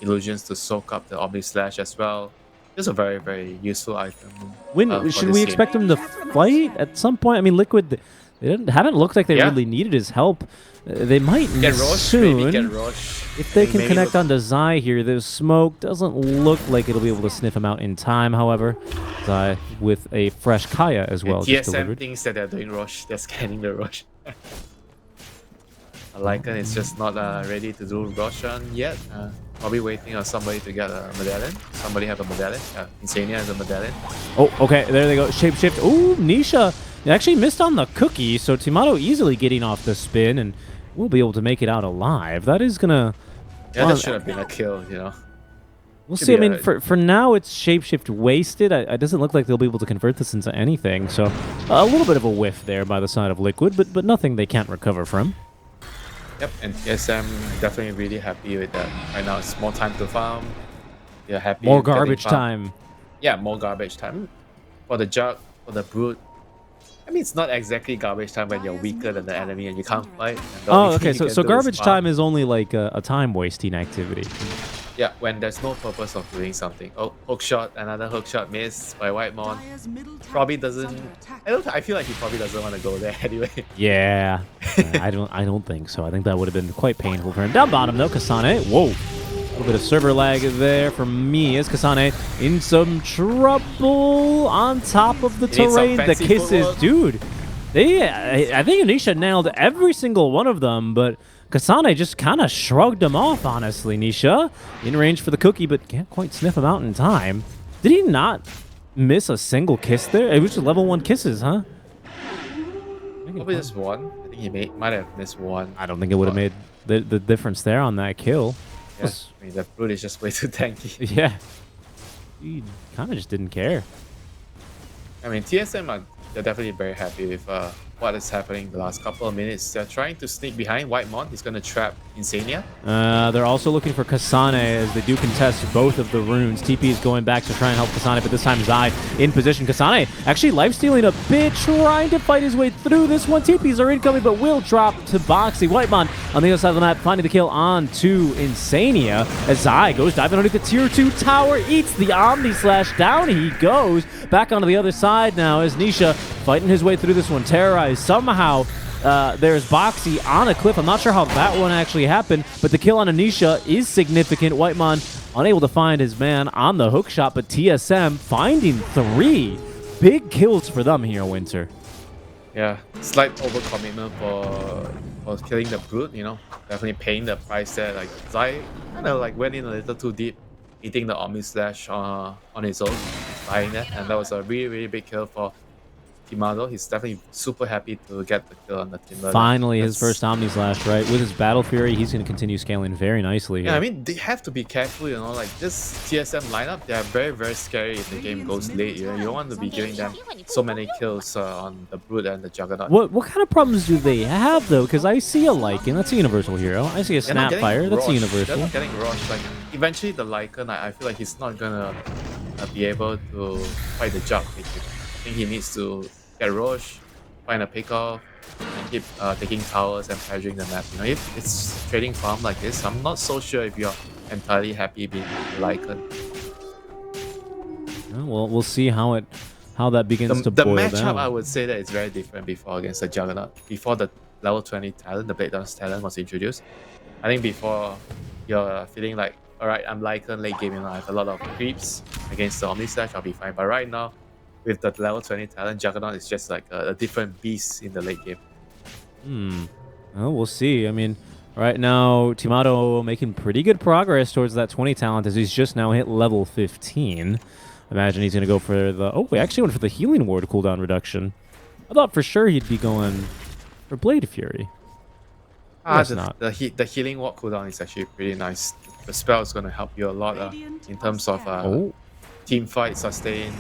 illusions to soak up the Omni Slash as well. It's a very useful item.
When should we expect him to fight at some point? I mean, Liquid, they haven't looked like they really needed his help. They might
get
soon.
Maybe get Roche.
If they can connect onto Zai here, the smoke doesn't look like it'll be able to sniff him out in time, however. Zai with a fresh Kaya as well.
TSM thinks that they're doing Roche. They're scanning the Roche. Lycan is just not ready to do Roshan yet. Probably waiting on somebody to get a medallion. Somebody have a medallion. Insania has a medallion.
Oh, okay. There they go. Shapeshift. Ooh, Nisha actually missed on the cookie, so Timato easily getting off the spin and will be able to make it out alive. That is gonna...
Yeah, that should have been a kill, you know.
We'll see. I mean, for now, it's Shapeshift wasted. It doesn't look like they'll be able to convert this into anything, so a little bit of a whiff there by the side of Liquid, but nothing they can't recover from.
Yep, and TSM definitely really happy with that. Right now, it's more time to farm. They're happy.
More garbage time.
Yeah, more garbage time. For the Jug, for the Brute. I mean, it's not exactly garbage time when you're weaker than the enemy and you can't fight.
Oh, okay. So garbage time is only like a time-wasting activity.
Yeah, when there's no purpose of doing something. Oh, hook shot, another hook shot missed by Whitemon. Probably doesn't. I feel like he probably doesn't want to go there anyway.
Yeah, I don't think so. I think that would have been quite painful for him. Down bottom though, Kasane. Whoa, a little bit of server lag there for me as Kasane in some trouble on top of the terrain. The kisses, dude. I think Anisha nailed every single one of them, but Kasane just kind of shrugged him off, honestly. Nisha in range for the cookie, but can't quite sniff him out in time. Did he not miss a single kiss there? It was just level 1 kisses, huh?
Probably just one. I think he might have missed one.
I don't think it would have made the difference there on that kill.
Yeah, I mean, the Brute is just way too tanky.
Yeah. He kind of just didn't care.
I mean, TSM, they're definitely very happy with what is happening the last couple of minutes. They're trying to sneak behind Whitemon. He's going to trap Insania.
They're also looking for Kasane as they do contest both of the runes. TP is going back to try and help Kasane, but this time Zai in position. Kasane actually lifestealing a bit, trying to fight his way through this one. TPs are incoming, but will drop to Boxy. Whitemon on the other side of the map, finding the kill on to Insania as Zai goes diving underneath the tier 2 tower, eats the Omni Slash. Down he goes. Back onto the other side now as Nisha fighting his way through this one. Terrorized somehow. There's Boxy on a cliff. I'm not sure how that one actually happened, but the kill on Anisha is significant. Whitemon unable to find his man on the hook shot, but TSM finding 3 big kills for them here, Winter.
Yeah, slight overcommitment for killing the Brute, you know. Definitely paying the price there. Like, Zai kind of like went in a little too deep, eating the Omni Slash on his own, dying there, and that was a really big kill for Timado. He's definitely super happy to get the kill on the Timber.
Finally, his first Omni Slash, right? With his Battle Fury, he's going to continue scaling very nicely here.
Yeah, I mean, they have to be careful, you know, like this TSM lineup, they are very, very scary if the game goes late. You know, you don't want to be giving them so many kills on the Brute and the Juggernaut.
What kind of problems do they have, though? Because I see a Lycan, that's a universal hero. I see a Snapfire, that's a universal.
They're not getting rushed. Like, eventually the Lycan, I feel like he's not gonna be able to fight the Jug. I think he needs to get rushed, find a pickoff, and keep taking towers and pressuring the map. You know, if it's trading farm like this, I'm not so sure if you're entirely happy being Lycan.
Well, we'll see how that begins to boil down.
The matchup, I would say that it's very different before against the Juggernaut. Before the level 20 talent, the Blade Dance talent was introduced. I think before you're feeling like, alright, I'm Lycan late game, you know, I have a lot of creeps against the Omni Slash, I'll be fine. But right now, with the level 20 talent, Juggernaut is just like a different beast in the late game.
Well, we'll see. I mean, right now, Timado making pretty good progress towards that 20 talent as he's just now hit level 15. Imagine he's going to go for the... Oh, he actually went for the Healing Ward cooldown reduction. I thought for sure he'd be going for Blade Fury.
The Healing Ward cooldown is actually pretty nice. The spell is going to help you a lot in terms of team fight, sustain.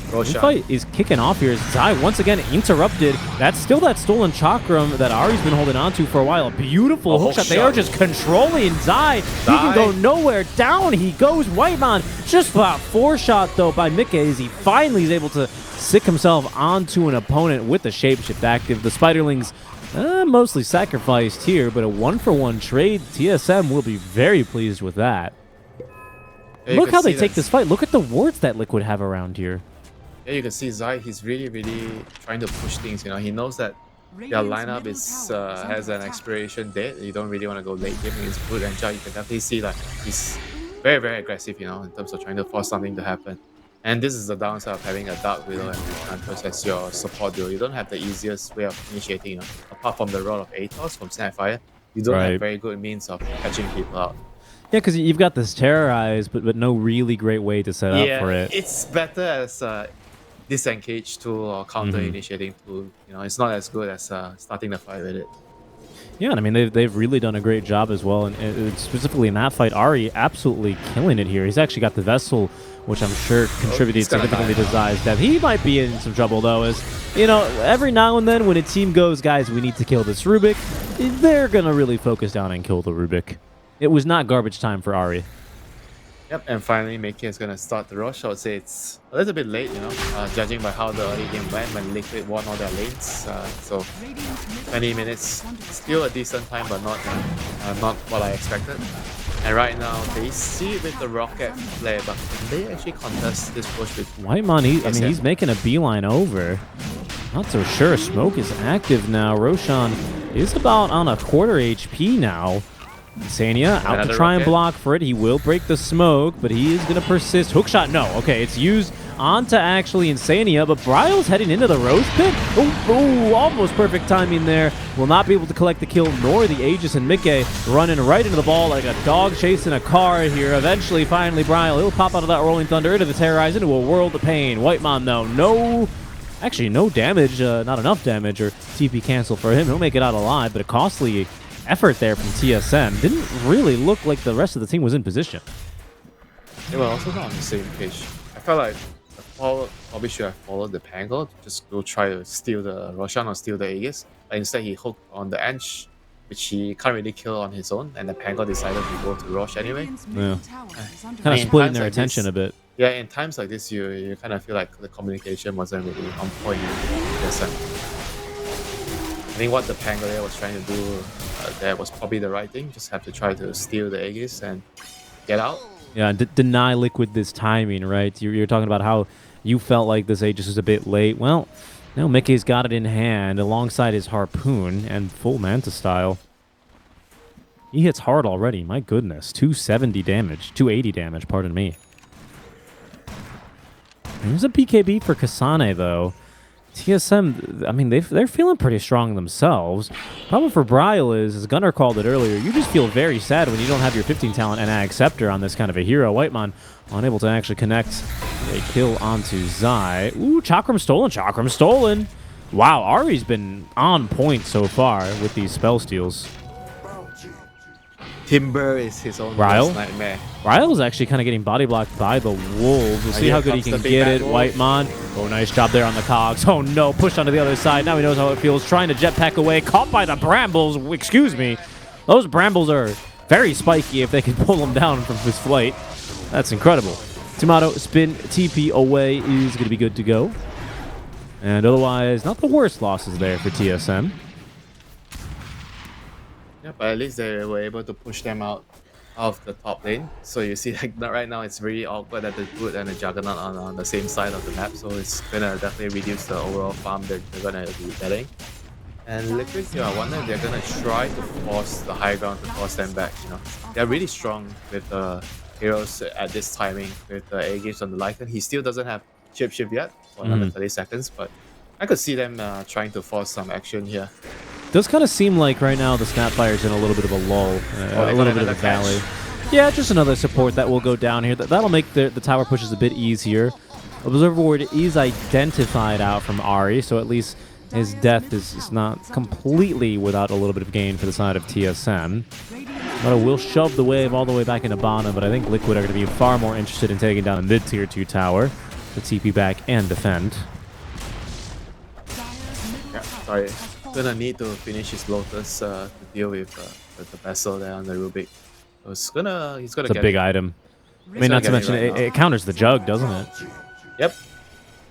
The fight is kicking off here as Zai once again interrupted. That's still that stolen chakram that Ari's been holding on to for a while. A beautiful hookshot. They are just controlling Zai. He can go nowhere. Down he goes. Whitemon just about 4-shot though by Mikke as he finally is able to sick himself onto an opponent with the shapeshift active. The Spiderlings mostly sacrificed here, but a 1-for-1 trade. TSM will be very pleased with that. Yeah, look how they take this fight. Look at the wards that Liquid have around here.
Yeah, you can see Zai, he's really, really trying to push things, you know. He knows that their lineup has an expiration date. You don't really want to go late game against Brute and Jug. You can definitely see that he's very, very aggressive, you know, in terms of trying to force something to happen. And this is the downside of having a Dark Widow and Huntress as your support duo. You don't have the easiest way of initiating, you know, apart from the role of Atos from Snapfire. You don't have very good means of catching people out.
Yeah, because you've got this Terrorize, but no really great way to set up for it.
It's better as disengage tool or counter initiating tool. You know, it's not as good as starting the fight with it.
Yeah, and I mean they've really done a great job as well, and specifically in that fight, Ari absolutely killing it here. He's actually got the Vessel, which I'm sure contributed significantly to Zai's death. He might be in some trouble though, as you know, every now and then when a team goes, guys, we need to kill this Rubik, they're gonna really focus down and kill the Rubik. It was not garbage time for Ari.
Yep, and finally Mikke is going to start the rush. I would say it's a little bit late, you know, judging by how the early game went when Liquid won all their lanes. So 20 minutes, still a decent time, but not what I expected. And right now, they see it with the Rocket play, but can they actually contest this push with
Whitemon? He's making a beeline over. Not so sure. Smoke is active now. Roshan is about on a quarter HP now. Insania out to try and block for it. He will break the smoke, but he is going to persist. Hookshot, no. Okay, it's used onto actually Insania, but Bryle's heading into the Rose Pit. Oh, almost perfect timing there. Will not be able to collect the kill, nor the Aegis, and Mikke running right into the ball like a dog chasing a car here. Eventually, finally, Bryle, he'll pop out of that Rolling Thunder into the Terrorize, into a world of pain. Whitemon, though, actually no damage, not enough damage, or TP cancel for him. He'll make it out alive, but a costly effort there from TSM. Didn't really look like the rest of the team was in position.
They were also not on the same page. I felt like the Paul probably should have followed the Pango to just go try to steal the Roshan or steal the Aegis. But instead he hooked on the Ange, which he can't really kill on his own, and the Pango decided to go to Rosh anyway.
Yeah. Kind of splitting their attention a bit.
Yeah, in times like this, you kind of feel like the communication wasn't really on point in TSM. I think what the Pangolier was trying to do there was probably the right thing. Just have to try to steal the Aegis and get out.
Yeah, deny Liquid this timing, right? You're talking about how you felt like this Aegis was a bit late. Well, now Mikke's got it in hand alongside his Harpoon and full Manta style. He hits hard already. My goodness. 270 damage. 280 damage, pardon me. There's a BKB for Kasane, though. TSM, I mean, they're feeling pretty strong themselves. Problem for Bryle is, as Gunnar called it earlier, you just feel very sad when you don't have your 15 talent and Ag Scepter on this kind of a hero. Whitemon unable to actually connect a kill onto Zai. Ooh, Chakram stolen, Chakram stolen. Wow, Ari's been on point so far with these spell steals.
Timber is his own
Ryle?
worst nightmare.
Ryle is actually kind of getting body blocked by the Wolves. We'll see how good he can get it. Whitemon. Oh, nice job there on the cogs. Oh, no. Pushed onto the other side. Now he knows how it feels. Trying to jetpack away. Caught by the brambles. Excuse me. Those brambles are very spiky if they can pull him down from his flight. That's incredible. Tomato spin TP away is going to be good to go. And otherwise, not the worst losses there for TSM.
Yeah, but at least they were able to push them out of the top lane. So you see, like right now, it's really awkward that the Brute and the Juggernaut are on the same side of the map. So it's gonna definitely reduce the overall farm that they're gonna be getting. And Liquid, I wonder if they're gonna try to force the high ground to force them back. They're really strong with the heroes at this timing with the A-Games on the Lycan. He still doesn't have Shift yet for another 30 seconds, but I could see them trying to force some action here.
Does kind of seem like right now the Snapfire's in a little bit of a lull, a little bit of a valley. Yeah, just another support that will go down here. That'll make the tower pushes a bit easier. Observer Ward is identified out from Ari, so at least his death is not completely without a little bit of gain for the side of TSM. But will shove the wave all the way back into bottom, but I think Liquid are going to be far more interested in taking down a mid-tier 2 tower to TP back and defend.
Yeah, sorry. Gonna need to finish his Lotus to deal with the vessel there on the Rubik. So he's gonna
It's
get
a big
it.
item. I mean, not to mention it counters the jug, doesn't it?
Yep.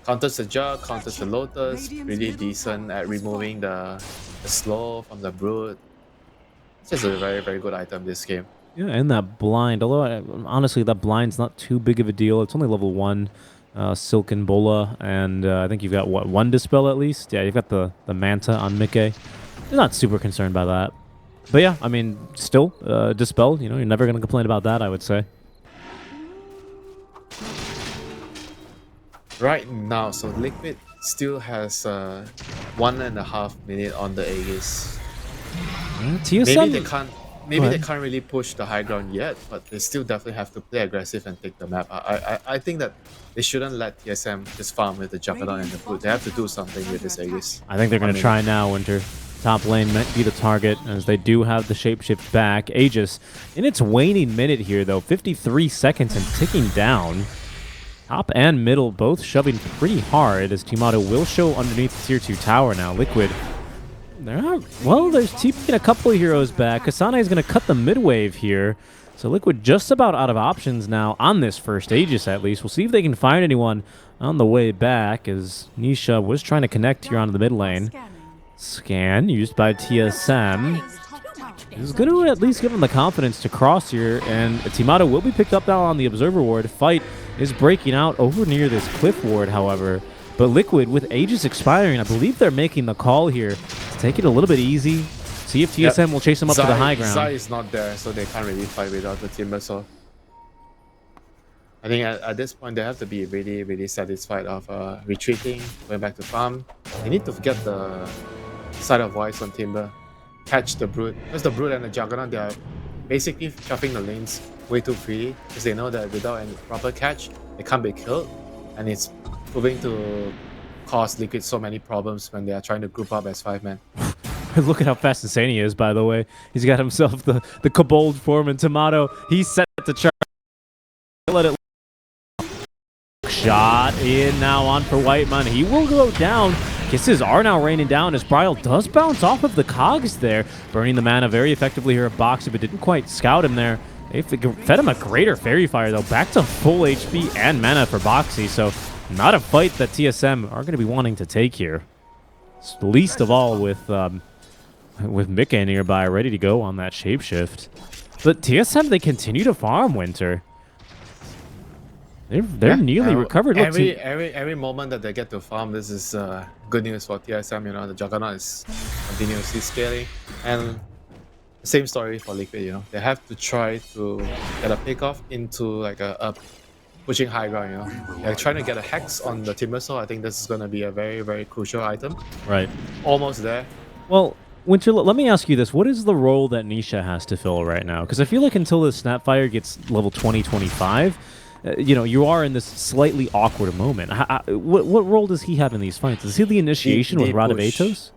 Counters the jug, counters the Lotus. Really decent at removing the slow from the Brute. It's just a very, very good item this game.
Yeah, and that blind. Although, honestly, that blind's not too big of a deal. It's only level 1. Silken Bola, and I think you've got, what, 1 Dispel at least? Yeah, you've got the Manta on Mickey. You're not super concerned by that. But yeah, I mean, still, Dispel, you're never going to complain about that, I would say.
Right now, so Liquid still has 1.5 minutes on the Aegis.
TSM...
Maybe they can't really push the high ground yet, but they still definitely have to play aggressive and take the map. I think that they shouldn't let TSM just farm with the Juggernaut and the Brute. They have to do something with this Aegis.
I think they're going to try now, Winter. Top lane might be the target, as they do have the shapeshift back. Aegis, in its waning minute here, though, 53 seconds and ticking down. Top and middle both shoving pretty hard, as Timato will show underneath the tier 2 tower now. Liquid... Well, there's TPing a couple of heroes back. Kasane is going to cut the mid-wave here. So Liquid just about out of options now on this first Aegis, at least. We'll see if they can find anyone on the way back, as Nisha was trying to connect here onto the mid lane. Scan used by TSM. Is going to at least give them the confidence to cross here, and Timato will be picked up now on the Observer Ward. Fight is breaking out over near this Cliff Ward, however. But Liquid, with Aegis expiring, I believe they're making the call here to take it a little bit easy. See if TSM will chase them up to the high ground.
Zai is not there, so they can't really fight without the Timber Saw. I think at this point, they have to be really, really satisfied of retreating, going back to farm. They need to get the side of Voice on Timber, catch the Brute. Because the Brute and the Juggernaut, they are basically chopping the lanes way too freely, because they know that without any proper catch, they can't be killed. And it's proving to cause Liquid so many problems when they are trying to group up as 5-men.
Look at how fast Insane he is, by the way. He's got himself the Kobold form, and Tomato, he's set to charge. Let it... Shot in now on for Whitemon. He will go down. Kisses are now raining down as Bryle does bounce off of the cogs there. Burning the mana very effectively here at Boxy, but didn't quite scout him there. They fed him a greater Fairy Fire, though. Back to full HP and mana for Boxy, so not a fight that TSM are going to be wanting to take here. Least of all with Mika nearby, ready to go on that shapeshift. But TSM, they continue to farm, Winter. They're nearly recovered. Look,
every moment that they get to farm, this is good news for TSM. The Juggernaut is continuously scaling, and same story for Liquid. They have to try to get a pick off into like a pushing high ground, you know. They're trying to get a hex on the Timber, so I think this is going to be a very, very crucial item.
Right.
Almost there.
Well, Winter, let me ask you this. What is the role that Nisha has to fill right now? Because I feel like until this Snapfire gets level 20, 25, you know, you are in this slightly awkward moment. What role does he have in these fights? Is he the initiation with Rod of Atos?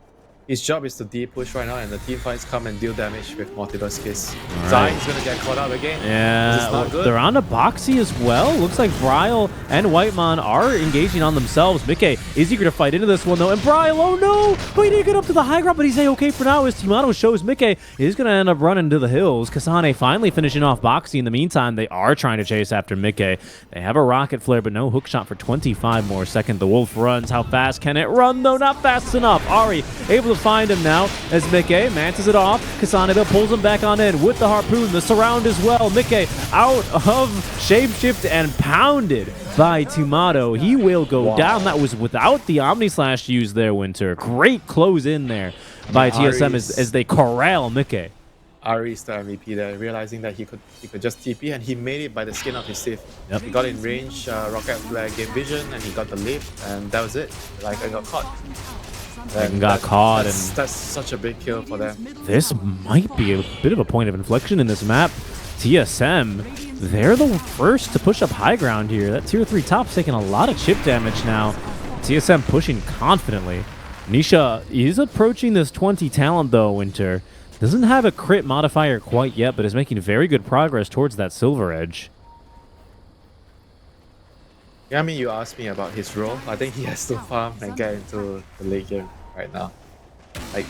His job is to deep push right now, and the team fights come and deal damage with multiple skills.
Right.
Zai's gonna get caught up again.
Yeah,
this is not good.
They're on a boxy as well. Looks like Bryle and Whitemon are engaging on themselves. Mickey is eager to fight into this one though, and Bryle, oh no! Oh, he didn't get up to the high ground, but he's okay for now as Timado shows Mickey is gonna end up running to the hills. Kasane finally finishing off boxy. In the meantime, they are trying to chase after Mickey. They have a rocket flare, but no hook shot for 25 more seconds. The Wolf runs. How fast can it run though? Not fast enough. Ari able to find him now as Mickey mantis it off. Kasane though pulls him back on in with the harpoon, the surround as well. Mickey out of shapeshift and pounded by Timado. He will go down. That was without the Omni Slash used there, Winter. Great close in there by TSM as they corral Mickey.
Ari's the MVP there, realizing that he could just TP, and he made it by the skin of his teeth.
Yep.
He got in range, rocket flare, game vision, and he got the leap, and that was it. Like, I got caught.
And got caught, and
that's such a big kill for them.
This might be a bit of a point of inflection in this map. TSM, they're the first to push up high ground here. That tier 3 top's taking a lot of chip damage now. TSM pushing confidently. Nisha is approaching this 20 talent though, Winter. Doesn't have a crit modifier quite yet, but is making very good progress towards that silver edge.
Yeah, I mean, you asked me about his role. I think he has to farm and get into the late game right now. Like,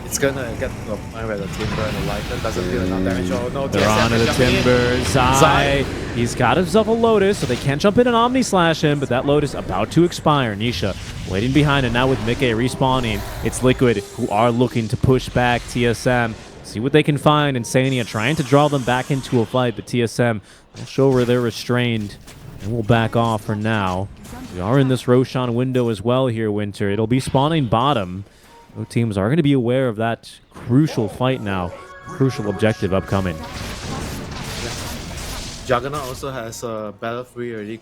it's gonna get to a point where the Timber and the Lycan doesn't deal enough damage. Oh no,
They're
TSM
on to the Timber. Zai, he's got himself a Lotus, so they can't jump in and Omni Slash him, but that Lotus about to expire. Nisha waiting behind it now with Mickey respawning. It's Liquid who are looking to push back TSM. See what they can find. Insania trying to draw them back into a fight, but TSM will show where they're restrained. And we'll back off for now. We are in this Roshan window as well here, Winter. It'll be spawning bottom. Both teams are going to be aware of that crucial fight now. Crucial objective upcoming.
Juggernaut also has Butterfly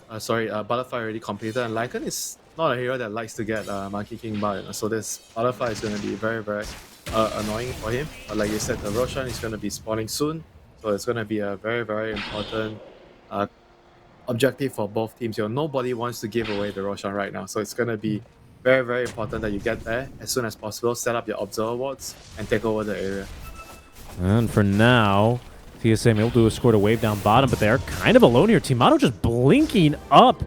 already completed, and Lycan is not a hero that likes to get Monkey King by. So this Butterfly is going to be very, very annoying for him. But like you said, the Roshan is going to be spawning soon. So it's going to be a very, very important objective for both teams. Nobody wants to give away the Roshan right now, so it's going to be very, very important that you get there as soon as possible, set up your observer wards, and take over the area.
And for now, TSM able to escort a wave down bottom, but they're kind of alone here. Timado just blinking up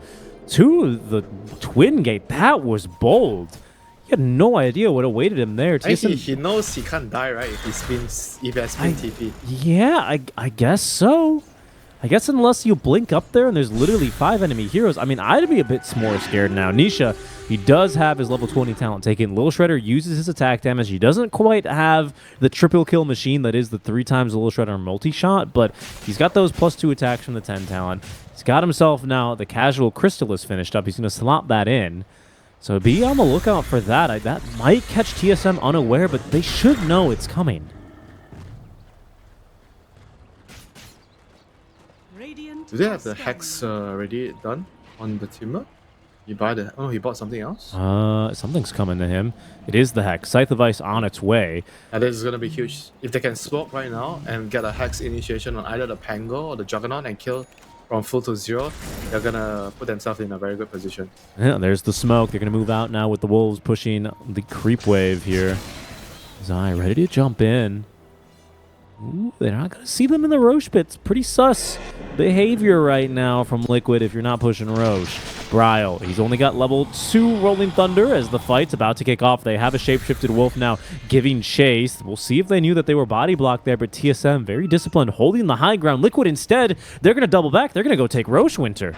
to the twin gate. That was bold. He had no idea what awaited him there.
He knows he can't die, right, if he has spin TP.
Yeah, I guess so. I guess unless you blink up there and there's literally 5 enemy heroes. I mean, I'd be a bit more scared now. Nisha, he does have his level 20 talent taken. Lil Shredder uses his attack damage. He doesn't quite have the triple kill machine that is the 3 times Lil Shredder multi-shot, but he's got those +2 attacks from the 10 talent. He's got himself now the casual Crystallis finished up. He's going to slot that in. So be on the lookout for that. That might catch TSM unaware, but they should know it's coming.
Do they have the hex already done on the Timber? He bought something else?
Something's coming to him. It is the hex. Scythe of Ice on its way.
And this is going to be huge. If they can smoke right now and get a hex initiation on either the Pango or the Juggernaut and kill from full to 0, they're going to put themselves in a very good position.
Yeah, there's the smoke. They're going to move out now with the Wolves pushing the creep wave here. Zai ready to jump in. Ooh, they're not going to see them in the Roche pits. Pretty sus behavior right now from Liquid if you're not pushing Roche. Bryle, he's only got level 2 Rolling Thunder as the fight's about to kick off. They have a shapeshifted Wolf now giving chase. We'll see if they knew that they were body blocked there, but TSM very disciplined, holding the high ground. Liquid instead, they're going to double back. They're going to go take Roche, Winter.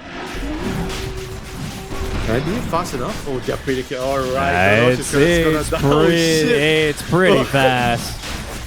Can I do it fast enough? Oh, they're pretty cute. All right.
It's pretty fast.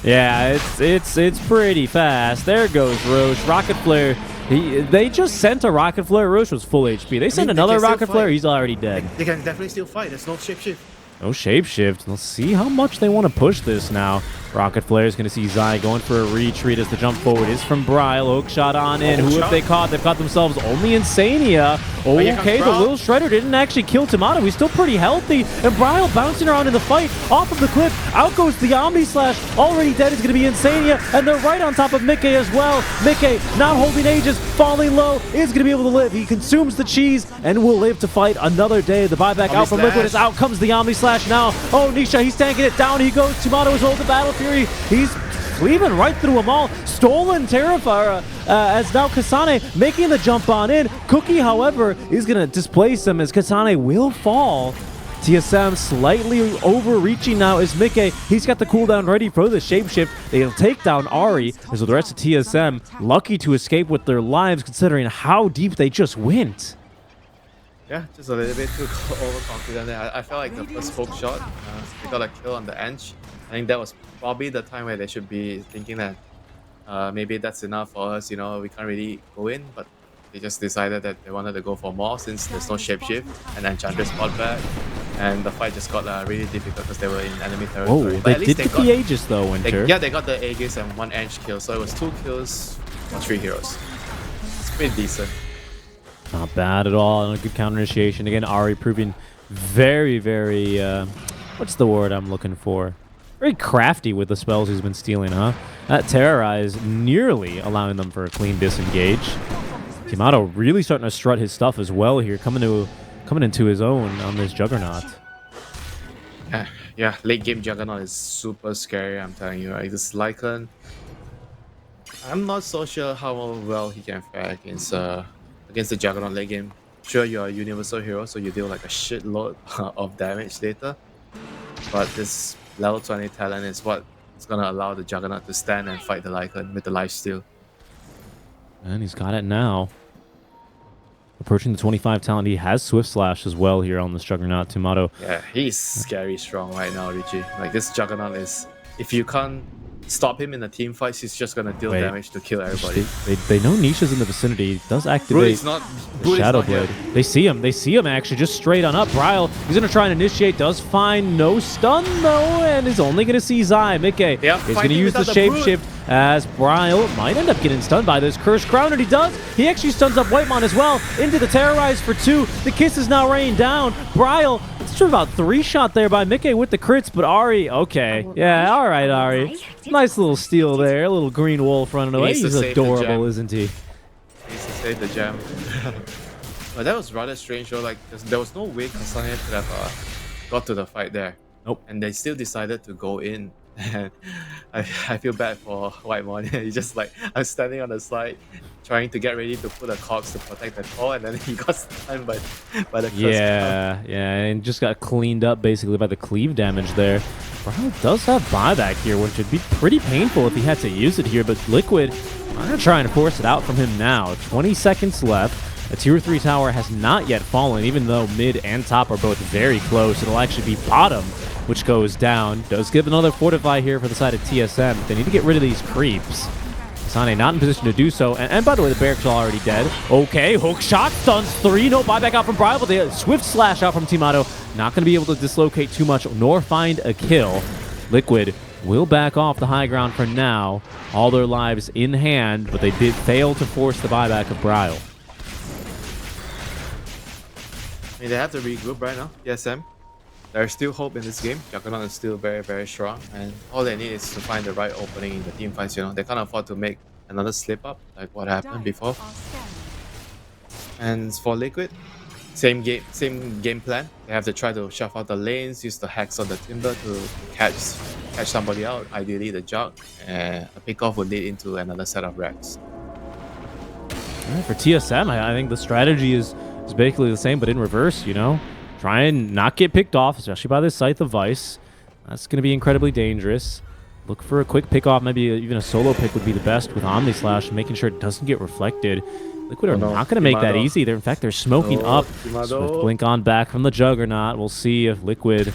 Yeah, it's pretty fast. There goes Roche. Rocket Flare. They just sent a Rocket Flare. Roche was full HP. They sent another Rocket Flare. He's already dead.
They can definitely still fight. There's no shapeshift.
No shapeshift. Let's see how much they want to push this now. Rocket Flare is going to see Zai going for a retreat as the jump forward is from Bryle. Hook shot on in. Who have they caught? They've caught themselves only Insania. Okay, the little Shredder didn't actually kill Tomato. He's still pretty healthy. And Bryle bouncing around in the fight. Off of the cliff. Out goes the Omni Slash. Already dead is going to be Insania. And they're right on top of Mickey as well. Mickey, not holding ages, falling low, is going to be able to live. He consumes the cheese and will live to fight another day. The buyback out from Liquid is out comes the Omni Slash now. Oh, Nisha, he's tanking it. Down he goes. Tomato is holding the Battle Fury. He's cleaving right through them all. Stolen Terrafire as now Kasane making the jump on in. Cookie, however, is going to displace him as Kasane will fall. TSM slightly overreaching now is Mickey. He's got the cooldown ready for the shapeshift. They'll take down Ari. So the rest of TSM lucky to escape with their lives considering how deep they just went.
Yeah, just a little bit too overconfident there. I felt like the first hook shot, they got a kill on the edge. I think that was probably the time where they should be thinking that maybe that's enough for us, you know, we can't really go in, but they just decided that they wanted to go for more since there's no shapeshift, and then Chandra spot back, and the fight just got really difficult because they were in enemy territory.
Oh, they did get the Aegis though, Winter.
Yeah, they got the Aegis and 1 edge kill, so it was 2 kills for 3 heroes. It's pretty decent.
Not bad at all, and a good counter initiation. Again, Ari proving very, very, what's the word I'm looking for? Very crafty with the spells he's been stealing, huh? That Terrorize nearly allowing them for a clean disengage. Timato really starting to strut his stuff as well here, coming into his own on this Juggernaut.
Yeah, late game Juggernaut is super scary, I'm telling you, right? This Lycan, I'm not so sure how well he can fare against the Juggernaut late game. Sure, you're a universal hero, so you deal like a shitload of damage later. But this level 20 talent is what is going to allow the Juggernaut to stand and fight the Lycan with the lifesteal.
And he's got it now. Approaching the 25 talent, he has Swift Slash as well here on this Juggernaut. Tomato.
Yeah, he's scary strong right now, Richie. Like, this Juggernaut is, if you can't stop him in the team fights, he's just gonna deal damage to kill everybody.
They know Nisha's in the vicinity. He does activate Shadow Blade. They see him actually just straight on up. Bryle, he's gonna try and initiate, does find no stun though, and is only gonna see Zai. Mickey is gonna use the shapeshift as Bryle might end up getting stunned by this Cursed Crown, and he does. He actually stuns up Whitemon as well into the Terrorize for 2. The kiss is now raining down. Bryle, it's about 3 shot there by Mickey with the crits, but Ari, okay. Yeah, all right, Ari. Nice little steal there. A little green wolf running away. He's adorable, isn't he?
He needs to save the gem. But that was rather strange though. Like, there was no way Kasane could have got to the fight there.
Nope.
And they still decided to go in. And I feel bad for Whitemon. He's just like, I'm standing on the side trying to get ready to put a cogs to protect the core, and then he got stunned by the curse. Yeah,
and just got cleaned up basically by the cleave damage there. Bryle does have buyback here, which would be pretty painful if he had to use it here, but Liquid are trying to force it out from him now. 20 seconds left. A tier 3 tower has not yet fallen, even though mid and top are both very close. It'll actually be bottom which goes down. Does give another fortify here for the side of TSM. They need to get rid of these creeps. Sane not in position to do so. And by the way, the barracks are already dead. Okay, hook shot, stuns 3. No buyback out from Bryle, but the Swift Slash out from Timato. Not going to be able to dislocate too much nor find a kill. Liquid will back off the high ground for now. All their lives in hand, but they did fail to force the buyback of Bryle.
I mean, they have to regroup right now, TSM. There's still hope in this game. Juggernaut is still very, very strong, and all they need is to find the right opening in the team fights. You know, they can't afford to make another slip up like what happened before. And for Liquid, same game plan. They have to try to shove out the lanes, use the hacks on the Timber to catch somebody out. Ideally, the Jug, and a pickoff would lead into another set of wrecks.
For TSM, I think the strategy is basically the same, but in reverse. You know. Try and not get picked off, especially by this Scythe of Vice. That's going to be incredibly dangerous. Look for a quick pick off. Maybe even a solo pick would be the best with Omni Slash, making sure it doesn't get reflected. Liquid are not going to make that easy. In fact, they're smoking up. Swift blink on back from the Juggernaut. We'll see if Liquid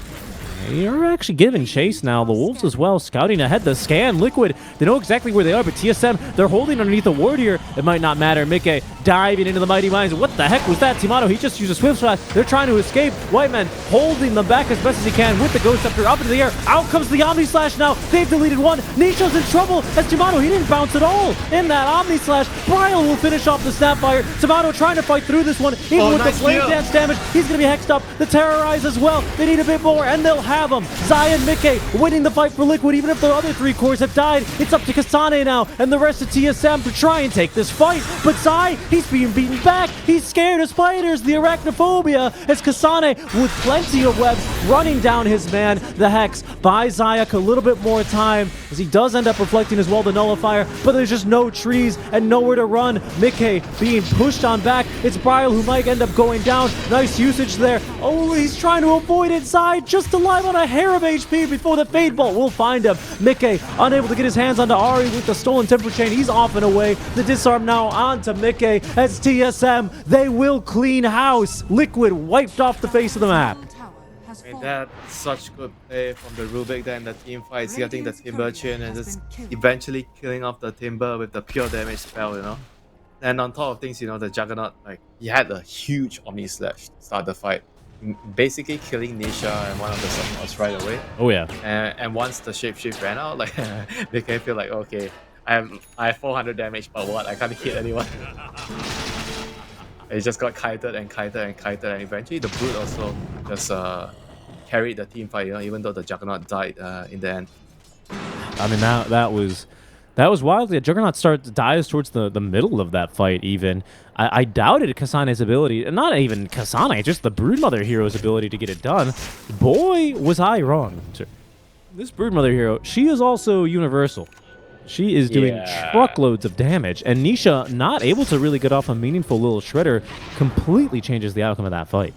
You're actually giving chase now. The Wolves as well, scouting ahead. The scan, Liquid, they know exactly where they are, but TSM, they're holding underneath the ward here. It might not matter. Mickey diving into the Mighty Mines. What the heck was that? Timano, he just used a swift shot. They're trying to escape. Whiteman holding them back as best as he can with the Ghost Scepter up into the air. Out comes the Omni Slash now. They've deleted one. Nisha's in trouble as Timano, he didn't bounce at all in that Omni Slash. Bryle will finish off the Snapfire. Timano trying to fight through this one. Even with the Flame Dance damage, he's going to be hexed up. The Terrorize as well. They need a bit more, and they'll have him. Zion Mickey winning the fight for Liquid. Even if the other 3 cores have died, it's up to Kasane now and the rest of TSM to try and take this fight. But Zai, he's being beaten back. He's scared of spiders, the arachnophobia, as Kasane, with plenty of webs, running down his man. The Hex buys Zayak a little bit more time, as he does end up reflecting as well the Nullifier, but there's just no trees and nowhere to run. Mickey being pushed on back. It's Bryle who might end up going down. Nice usage there. Oh, he's trying to avoid it. Zai just alive on a hair of HP before the Fade Bolt will find him. Mickey unable to get his hands onto Ari with the stolen Temper Chain. He's off and away. The disarm now onto Mickey as TSM. They will clean house. Liquid wiped off the face of the map.
That's such good play from the Rubik there in the team fights, getting the Timber Chain and just eventually killing off the Timber with the pure damage spell, you know. And on top of things, you know, the Juggernaut, like, he had a huge Omni Slash to start the fight, basically killing Nisha and one of the supports right away.
Oh yeah.
And once the Shapeshift ran out, like, they can feel like, okay, I have 400 damage, but what? I can't hit anyone. It just got kited and kited and kited, and eventually the Brute also just carried the team fight, you know, even though the Juggernaut died in the end.
I mean, that was wild. The Juggernaut dies towards the middle of that fight even. I doubted Kasane's ability, and not even Kasane, just the Broodmother hero's ability to get it done. Boy, was I wrong. This Broodmother hero, she is also universal. She is doing truckloads of damage, and Nisha, not able to really get off a meaningful little shredder, completely changes the outcome of that fight.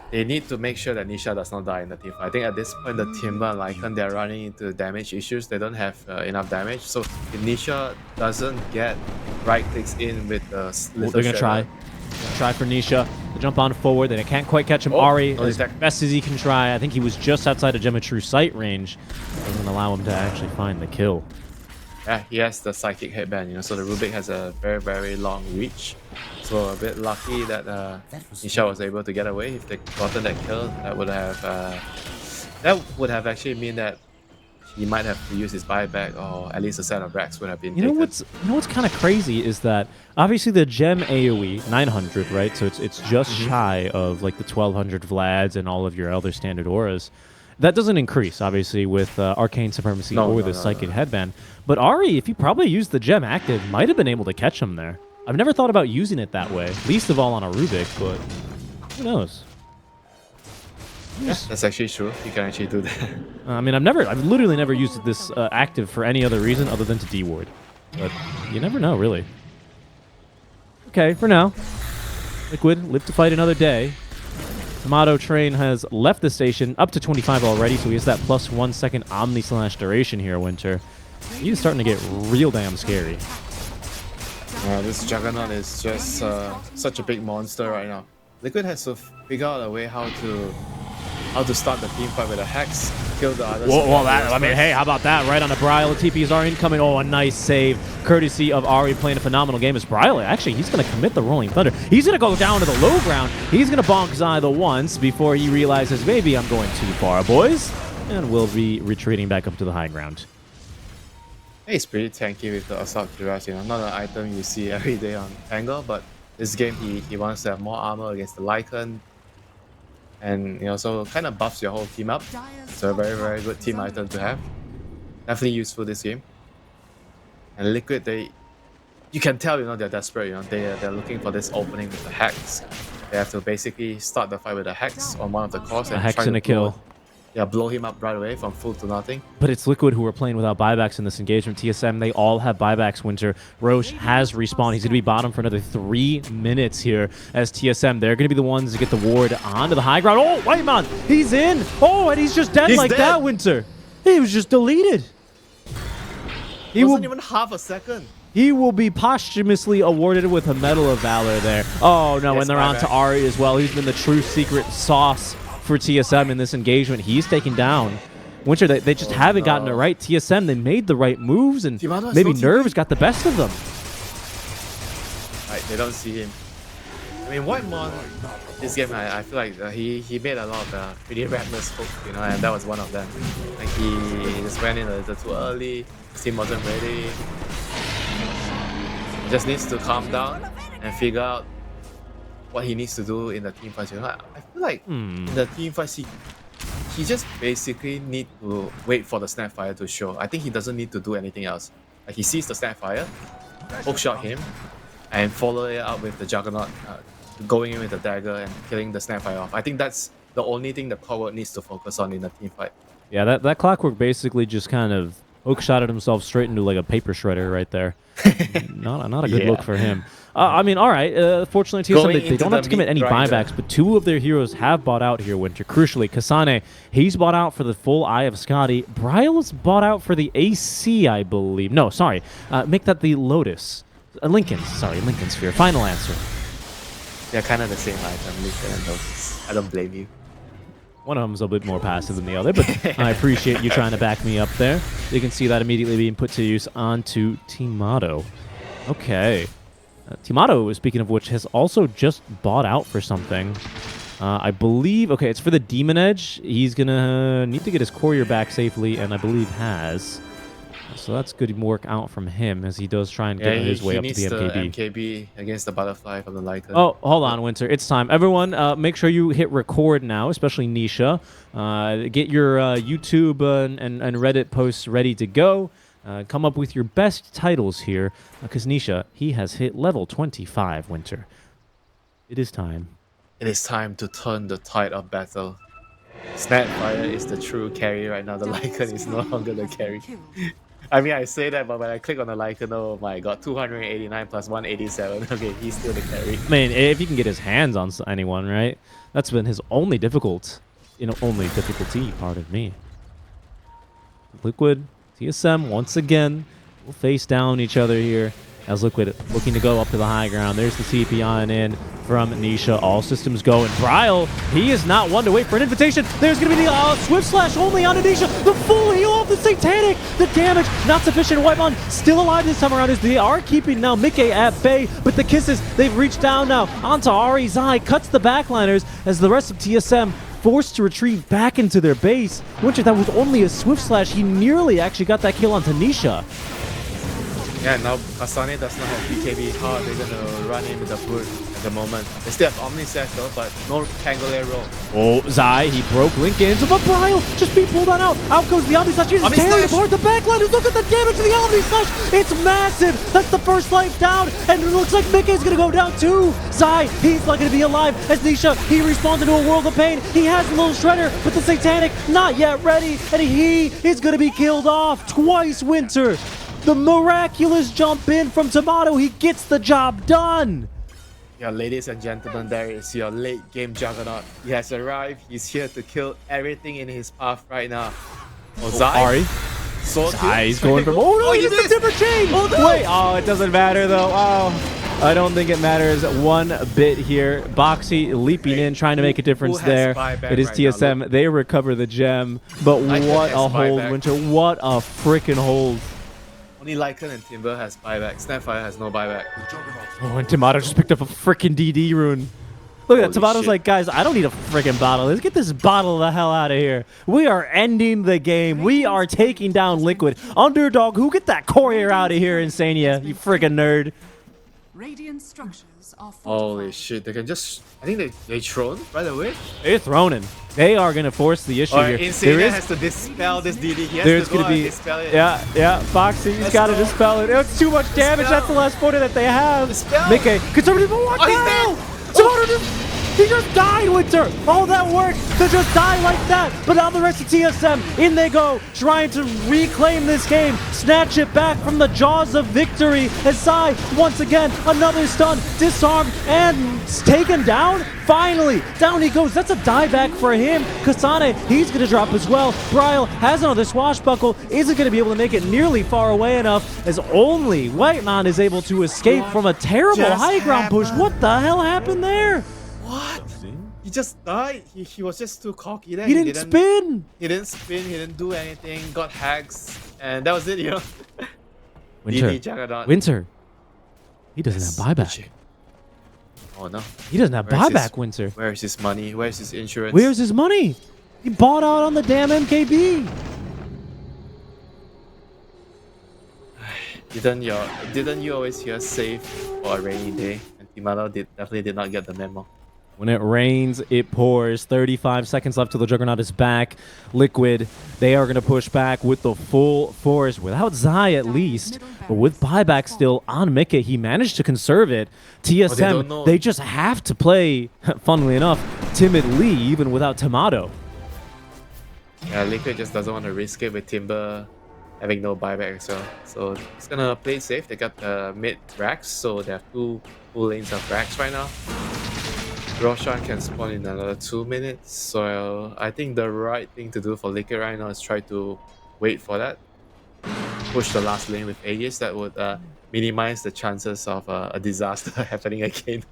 They need to make sure that Nisha does not die in the team fight. I think at this point, the Timber and Lycan, they're running into damage issues. They don't have enough damage. So if Nisha doesn't get right clicks in with the little
they're going to try. Try for Nisha to jump on forward. They can't quite catch him. Ari, as best as he can try. I think he was just outside of Geometry sight range. Doesn't allow him to actually find the kill.
Yeah, he has the Psychic Headband, you know, so the Rubik has a very, very long reach. So a bit lucky that Nisha was able to get away. If they gotten that kill, that would have actually mean that he might have to use his buyback, or at least a set of racks would have been taken.
What's kind of crazy is that obviously the gem AoE 900, right? So it's just shy of like the 1200 Vlads and all of your other standard auras. That doesn't increase, obviously, with Arcane Supremacy or the Psychic Headband. But Ari, if he probably used the gem active, might have been able to catch him there. I've never thought about using it that way, least of all on a Rubik, but who knows?
Yeah, that's actually true. You can actually do that.
I mean, I've literally never used this active for any other reason other than to deward. But you never know, really. Okay, for now, Liquid live to fight another day. Tomato Train has left the station up to 25 already, so he has that +1 second Omni Slash duration here, Winter. He's starting to get real damn scary.
This Juggernaut is just such a big monster right now. Liquid has to figure out a way how to start the team fight with a Hex, kill the others.
I mean, hey, how about that? Right on the Bryle. TPs are incoming. Oh, a nice save. Courtesy of Ari playing a phenomenal game as Bryle. Actually, he's going to commit the Rolling Thunder. He's going to go down to the low ground. He's going to bonk Zai the once before he realizes, maybe I'm going too far, boys. And we'll be retreating back up to the high ground.
He's pretty tanky with the Assault Cuirass, you know, not an item you see every day on Tangle, but this game he wants to have more armor against the Lycan. And, you know, so kind of buffs your whole team up. It's a very, very good team item to have. Definitely useful this game. And Liquid, you can tell, you know, they're desperate, you know, they're looking for this opening with the Hex. They have to basically start the fight with a Hex on one of the cores and
a Hex and a kill.
Yeah, blow him up right away from full to nothing.
But it's Liquid who are playing without buybacks in this engagement. TSM, they all have buybacks, Winter. Roche has respawned. He's going to be bottom for another 3 minutes here as TSM. They're going to be the ones to get the ward onto the high ground. Oh, Whiteman, he's in. Oh, and he's just dead that, Winter. He was just deleted.
It wasn't even half a second.
He will be posthumously awarded with a Medal of Valor there. Oh, no, and they're on to Ari as well. He's been the true secret sauce for TSM in this engagement. He's taken down. Winter, they just haven't gotten it right. TSM, they made the right moves, and maybe nerves got the best of them.
Right, they don't see him. I mean, Whitemon, this game, I feel like he made a lot of pretty reckless hooks, you know, and that was one of them. Like he just went in a little too early, his team wasn't ready. He just needs to calm down and figure out what he needs to do in the team fight. You know, I feel like in the team fight, he just basically need to wait for the Snapfire to show. I think he doesn't need to do anything else. Like he sees the Snapfire, hookshot him, and follow it up with the Juggernaut, going in with the dagger and killing the Snapfire off. I think that's the only thing that Clockwork needs to focus on in the team fight.
Yeah, that Clockwork basically just kind of hookshotted himself straight into like a paper shredder right there. not a good look for him. I mean, all right. Fortunately, TSM, they don't have to commit any buybacks, but two of their heroes have bought out here, Winter. Crucially, Kasane, he's bought out for the full Eye of Scotty. Bryle is bought out for the AC, I believe. No, sorry. Make that the Lotus. Lincoln Sphere. Final answer.
They're kind of the same item, Lincoln and Lotus. I don't blame you.
One of them's a bit more passive than the other, but I appreciate you trying to back me up there. You can see that immediately being put to use onto Timado. Okay. Timado, speaking of which, has also just bought out for something. I believe, okay, it's for the Demon Edge. He's going to need to get his courier back safely, and I believe has. So that's good work out from him as he does try and get his way up to the MKB.
MKB against the butterfly from the Lycan.
Oh, hold on, Winter. It's time. Everyone, make sure you hit record now, especially Nisha. Get your YouTube and Reddit posts ready to go. Come up with your best titles here, because Nisha, he has hit level 25, Winter. It is time.
It is time to turn the tide of battle. Snapfire is the true carry right now. The Lycan is no longer the carry. I mean, I say that, but when I click on the Lycan, oh my god, 289 plus 187. Okay, he's still the carry.
I mean, if he can get his hands on anyone, right? That's been his only difficulty, pardon me. Liquid, TSM, once again, will face down each other here as Liquid looking to go up to the high ground. There's the TP on in from Nisha. All systems go. And Bryle, he is not one to wait for an invitation. There's going to be the Swift Slash only on Nisha. The full heal of the Satanic. The damage not sufficient. Whitemon still alive this time around as they are keeping now Mickey at bay. But the kisses, they've reached down now onto Ari. Zai cuts the backliners as the rest of TSM forced to retreat back into their base. Winter, that was only a Swift Slash. He nearly actually got that kill on Tanisha.
Yeah, now Kasane does not have BKB. How are they going to run in with the Brute at the moment? They still have Omnisect though, but no Tangler roll.
Oh, Zai, he broke Lincoln. But Bryle just being pulled on out. Out goes the Omnislash. He's tearing apart the backliners. Look at the damage to the Omnislash. It's massive. That's the first life down. And it looks like Mickey's going to go down too. Zai, he's not going to be alive. As Nisha, he responds into a world of pain. He has a little shredder, but the Satanic not yet ready. And he is going to be killed off twice, Winter. The miraculous jump in from Tomato. He gets the job done.
Yeah, ladies and gentlemen, there is your late game Juggernaut. He has arrived. He's here to kill everything in his path right now. Oh, Zai.
Ari. Zai's going for... Oh, no, he just a different chain. Oh, no. Wait. Oh, it doesn't matter, though. Oh, I don't think it matters one bit here. Boxy leaping in, trying to make a difference there. It is TSM. Right, they recover the gem. But what a hold, Winter. What a freaking hold.
Only Lycan and Timber has buyback. Snapfire has no buyback.
Oh, and Tomato just picked up a freaking DD rune. Look at that. Tomato's like, guys, I don't need a freaking bottle. Let's get this bottle the hell out of here. We are ending the game. We are taking down Liquid. Underdog, who get that courier out of here, Insania, you freaking nerd.
Radiant structures are fortified.
Holy shit, they can just... I think they thrown right away.
They're throning. They are going to force the issue here.
Insania has to dispel this DD. He has to go and dispel it.
Yeah, Foxy's got to dispel it. It's too much damage. That's the last photo that they have. Mickey, conservative, what the hell? He just died, Winter! All that work to just die like that! But now the rest of TSM, in they go, trying to reclaim this game, snatch it back from the jaws of victory. As Zai, once again, another stun, disarmed, and taken down. Finally, down he goes. That's a dieback for him. Kasane, he's going to drop as well. Bryle has another swashbuckle, isn't going to be able to make it nearly far away enough, as only Whitemon is able to escape from a terrible high ground push. What the hell happened there?
What? He just died. He was just too cocky there.
He didn't spin.
He didn't spin. He didn't do anything. Got hacks, and that was it. You know.
Winter.
DD Juggernaut.
Winter. He doesn't have buyback.
GG. Oh no.
He doesn't have buyback, Winter.
Where is his money? Where's his insurance?
Where's his money? He bought out on the damn MKB.
Didn't you always hear save for a rainy day? And Timalo definitely did not get the memo.
When it rains, it pours. 35 seconds left till the Juggernaut is back. Liquid, they are going to push back with the full force, without Zai at least. But with buyback still on Mika, he managed to conserve it. TSM, they just have to play, funnily enough, timidly, even without Tomato.
Yeah, Liquid just doesn't want to risk it with Timber having no buyback as well. So he's going to play it safe. They got the mid racks, so they have two full lanes of racks right now. Roshan can spawn in another 2 minutes, so I think the right thing to do for Liquid right now is try to wait for that. Push the last lane with Aegis. That would minimize the chances of a disaster happening again.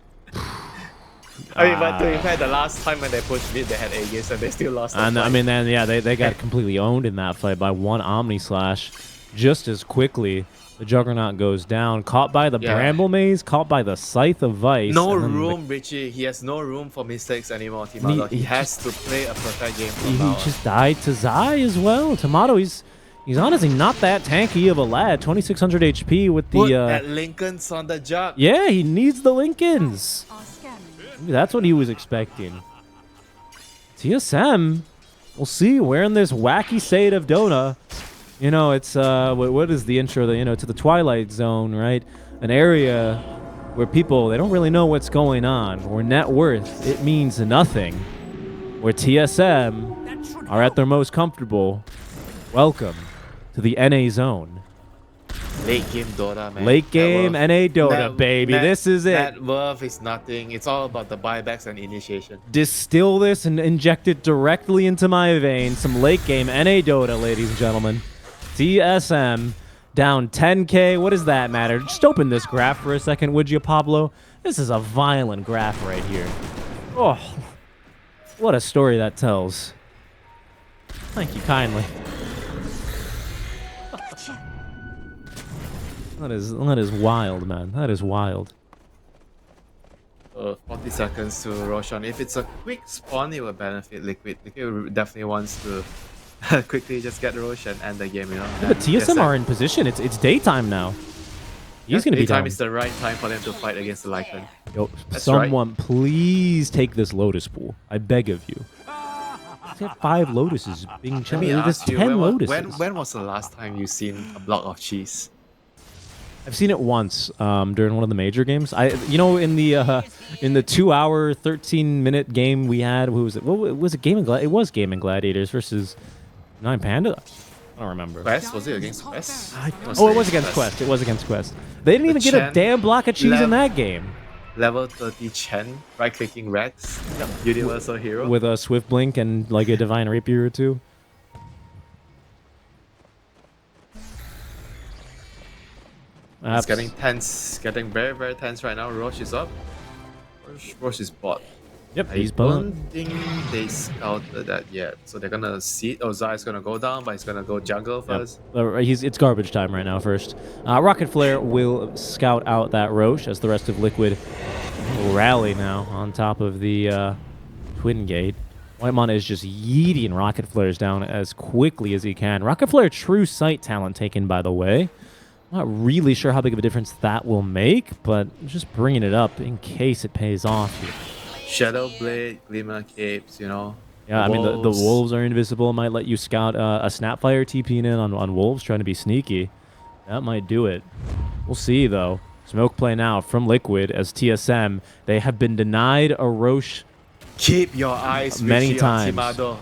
I mean, but to be fair, the last time when they pushed mid, they had Aegis and they still lost.
And I mean, then yeah, they got completely owned in that fight by one Omni Slash. Just as quickly, the Juggernaut goes down, caught by the Bramble Maze, caught by the Scythe of Vice.
No room, Richie. He has no room for mistakes anymore, Tomato. He has to play a perfect game from now on.
He just died to Zai as well. Tomato, he's honestly not that tanky of a lad. 2600 HP with the...
Put that Lincolns on the jug.
Yeah, he needs the Lincolns. Maybe that's what he was expecting. TSM, we'll see. We're in this wacky state of Dota. You know, it's what is the intro? To the Twilight Zone, right? An area where people, they don't really know what's going on. Where net worth, it means nothing. Where TSM are at their most comfortable. Welcome to the NA zone.
Late game Dota, man.
Late game NA Dota, baby. This is it.
Net worth is nothing. It's all about the buybacks and initiation.
Distill this and inject it directly into my veins. Some late game NA Dota, ladies and gentlemen. TSM down 10k. What does that matter? Just open this graph for a second, would you, Pablo? This is a violent graph right here. Oh, what a story that tells. Thank you kindly. That is wild, man. That is wild.
40 seconds to Roshan. If it's a quick spawn, it will benefit Liquid. Liquid definitely wants to quickly just get Roshan and the game, you know.
Yeah, but TSM are in position. It's daytime now. He's gonna be down.
Daytime is the right time for them to fight against the Lycan.
Yo, someone please take this Lotus pool. I beg of you. Let's get 5 Lotuses being
Let me ask you,
10 Lotuses.
when was the last time you seen a block of cheese?
I've seen it once during one of the major games. In the 2-hour, 13-minute game we had. Who was it? What was it? It was Gaming Gladiators versus Nine Panda. I don't remember.
Quest? Was it against Quest?
It was against Quest. It was against Quest. They didn't even get a damn block of cheese in that game.
Level 30 Chen, right-clicking Rex, Universal Hero.
With a Swift Blink and like a Divine Rapier or two.
It's getting tense, getting very, very tense right now. Roche is up. Roche is bot.
Yep,
I
he's bot.
don't think they scouted that yet. So they're gonna see it. Zai's gonna go down, but he's gonna go jungle first.
It's garbage time right now first. Rocket Flare will scout out that Roche as the rest of Liquid will rally now on top of the Twin Gate. Whitemon is just yeeting Rocket Flares down as quickly as he can. Rocket Flare, true sight talent taken, by the way. Not really sure how big of a difference that will make, but just bringing it up in case it pays off here.
Shadow Blade, Glimmer Capes, you know.
Yeah, I mean, the Wolves are invisible. Might let you scout a Snapfire TPing in on Wolves, trying to be sneaky. That might do it. We'll see, though. Smoke play now from Liquid as TSM. They have been denied a Roche
Keep your eyes
many
Richie,
times.
on Timado.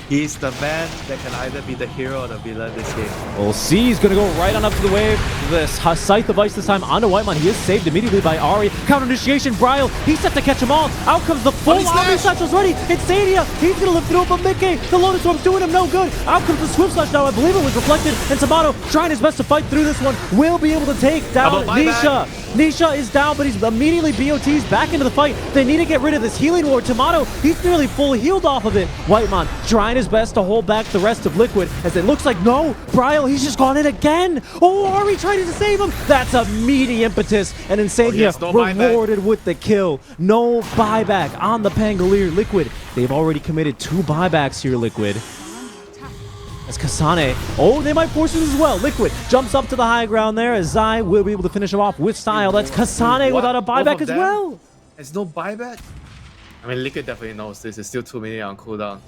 He's the man that can either be the hero or the villain this game.
Well, C is going to go right on up to the wave. This Scythe device this time onto Whitemon. He is saved immediately by Ari. Counter initiation, Bryle. He's set to catch them all. Out comes the full Omni Slash was ready. It's Sadia. He's going to lift it up, but Mickey, the Lotus Swarm's doing him no good. Out comes the Swift Slash now. I believe it was reflected. And Tomato trying his best to fight through this one. Will be able to take down Nisha. Nisha is down, but he's immediately BOTs back into the fight. They need to get rid of this healing ward. Tomato, he's nearly full healed off of it. Whitemon trying his best to hold back the rest of Liquid as it looks like no, Bryle, he's just gone in again. Oh, Ari trying to save him. That's a meaty impetus, and Insania rewarded with the kill. No buyback on the Pangolier. Liquid, they've already committed 2 buybacks here, Liquid. As Kasane, oh, they might force it as well. Liquid jumps up to the high ground there as Zai will be able to finish him off with style. That's Kasane without a buyback as well.
There's no buyback? I mean, Liquid definitely knows this. It's still 2 minutes on cooldown.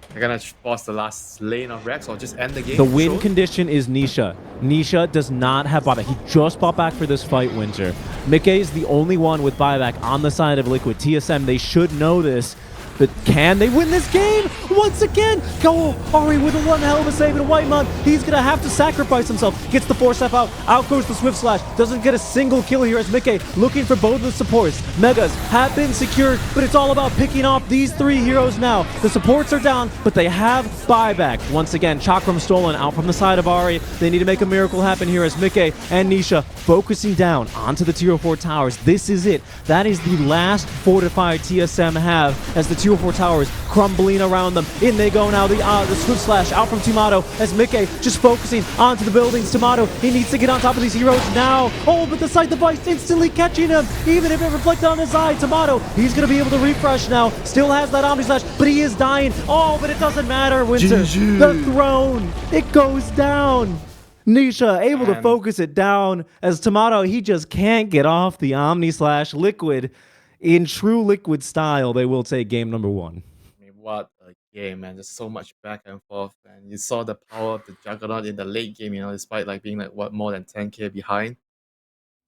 They're gonna force the last lane of Rex or just end the game.
The win condition is Nisha. Nisha does not have buyback. He just bought back for this fight, Winter. Mickey is the only one with buyback on the side of Liquid. TSM, they should know this. But can they win this game? Once again, go Ari with a one hell of a save and Whitemon. He's going to have to sacrifice himself. Gets the 4-step out. Out goes the Swift Slash. Doesn't get a single kill here as Mickey looking for both the supports. Megas have been secured, but it's all about picking off these 3 heroes now. The supports are down, but they have buyback. Once again, Chakram stolen out from the side of Ari. They need to make a miracle happen here as Mickey and Nisha focusing down onto the Tier 4 towers. This is it. That is the last fortified TSM have as the Tier 4 towers crumbling around them. In they go now. The Swift Slash out from Tomato as Mickey just focusing onto the buildings. Tomato, he needs to get on top of these heroes now. Oh, but the Scythe device instantly catching him. Even if it reflected on his eye, Tomato, he's going to be able to refresh now. Still has that Omni Slash, but he is dying. Oh, but it doesn't matter, Winter. The throne, it goes down. Nisha able to focus it down as Tomato, he just can't get off the Omni Slash. Liquid, in true Liquid style, they will take game number 1.
I mean, what a game, man. There's so much back and forth, and you saw the power of the Juggernaut in the late game, you know, despite like being like what more than 10k behind.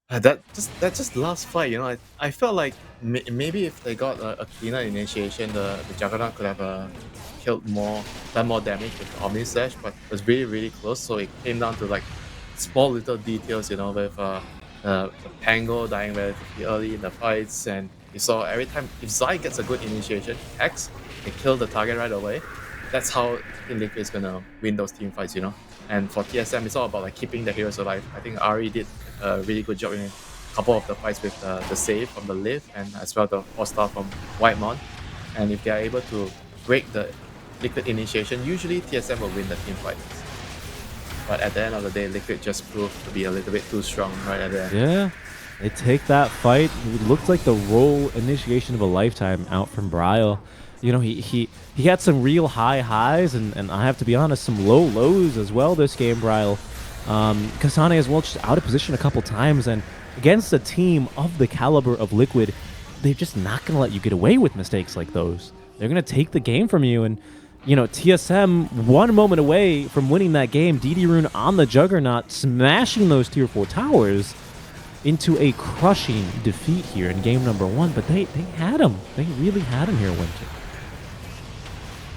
That just last fight, you know, I felt like maybe if they got a cleaner initiation, the Juggernaut could have done more damage with the Omni Slash, but it was really close. So it came down to like small little details, you know, with the Pango dying relatively early in the fights, and you saw every time if Zai gets a good initiation, Hex, they kill the target right away. That's how Team Liquid is gonna win those team fights, you know. And for TSM, it's all about like keeping the heroes alive. I think Ari did a really good job in a couple of the fights with the save from the lift and as well the 4-star from Whitemon. And if they are able to break the Liquid initiation, usually TSM will win the team fights. But at the end of the day, Liquid just proved to be a little bit too strong right at the end.
Yeah, they take that fight. It looked like the roll initiation of a lifetime out from Bryle. You know, he had some real high highs and I have to be honest, some low lows as well this game, Bryle. Kasane as well just out of position a couple times, and against a team of the caliber of Liquid, they're just not going to let you get away with mistakes like those. They're going to take the game from you, and you know, TSM 1 moment away from winning that game. DD Rune on the Juggernaut, smashing those Tier 4 towers into a crushing defeat here in game number 1. But they had him. They really had him here, Winter.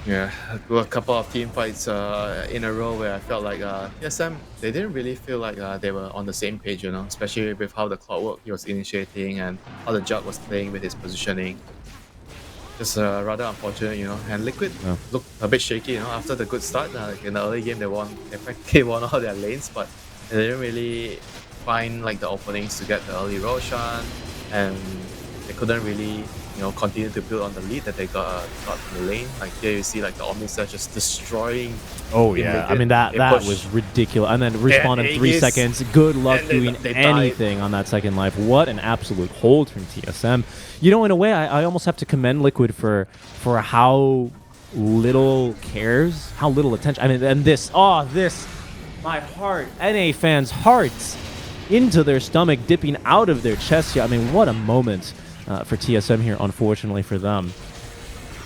Yeah, a couple of team fights in a row where I felt like TSM, they didn't really feel like they were on the same page, you know, especially with how the Clockwork he was initiating and how the Jug was playing with his positioning. Just rather unfortunate, you know. And Liquid looked a bit shaky, you know, after the good start. In the early game, they practically won all their lanes, but they didn't really find like the openings to get the early Roshan, and they couldn't really, you know, continue to build on the lead that they got from the lane. Like here, you see like the Omni Slash just destroying.
Oh yeah, Liquid. I mean that was ridiculous. And then respawn in 3 seconds. Good luck doing anything on that second life. What an absolute hold from TSM. You know, in a way, I almost have to commend Liquid for how little cares, how little attention. I mean, and this, my heart, NA fans' hearts into their stomach, dipping out of their chest here. I mean, what a moment for TSM here, unfortunately for them.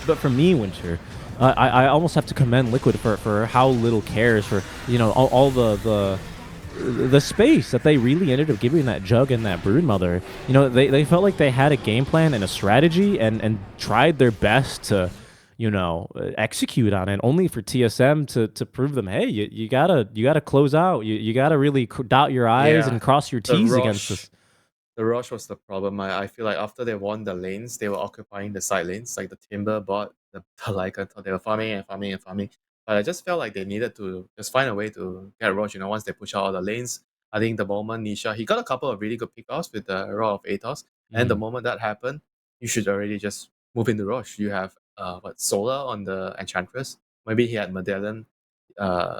But for me, Winter, I almost have to commend Liquid for how little cares, for, you know, all the space that they really ended up giving that Jug and that Broodmother. You know, they felt like they had a game plan and a strategy and tried their best to, execute on it. Only for TSM to prove them, hey, you gotta close out. You gotta really dot your I's
Yeah,
and cross your
the
T's against
rush,
this.
the rush was the problem. I feel like after they won the lanes, they were occupying the side lanes, like the Timber bot, the like I thought they were farming and farming and farming. But I just felt like they needed to just find a way to get rush. Once they push out all the lanes, I think the moment Nisha he got a couple of really good pickoffs with the Raw of Atos, and the
Mhm.
moment that happened, you should already just move into rush. You have Solar on the Enchantress. Maybe he had Medallion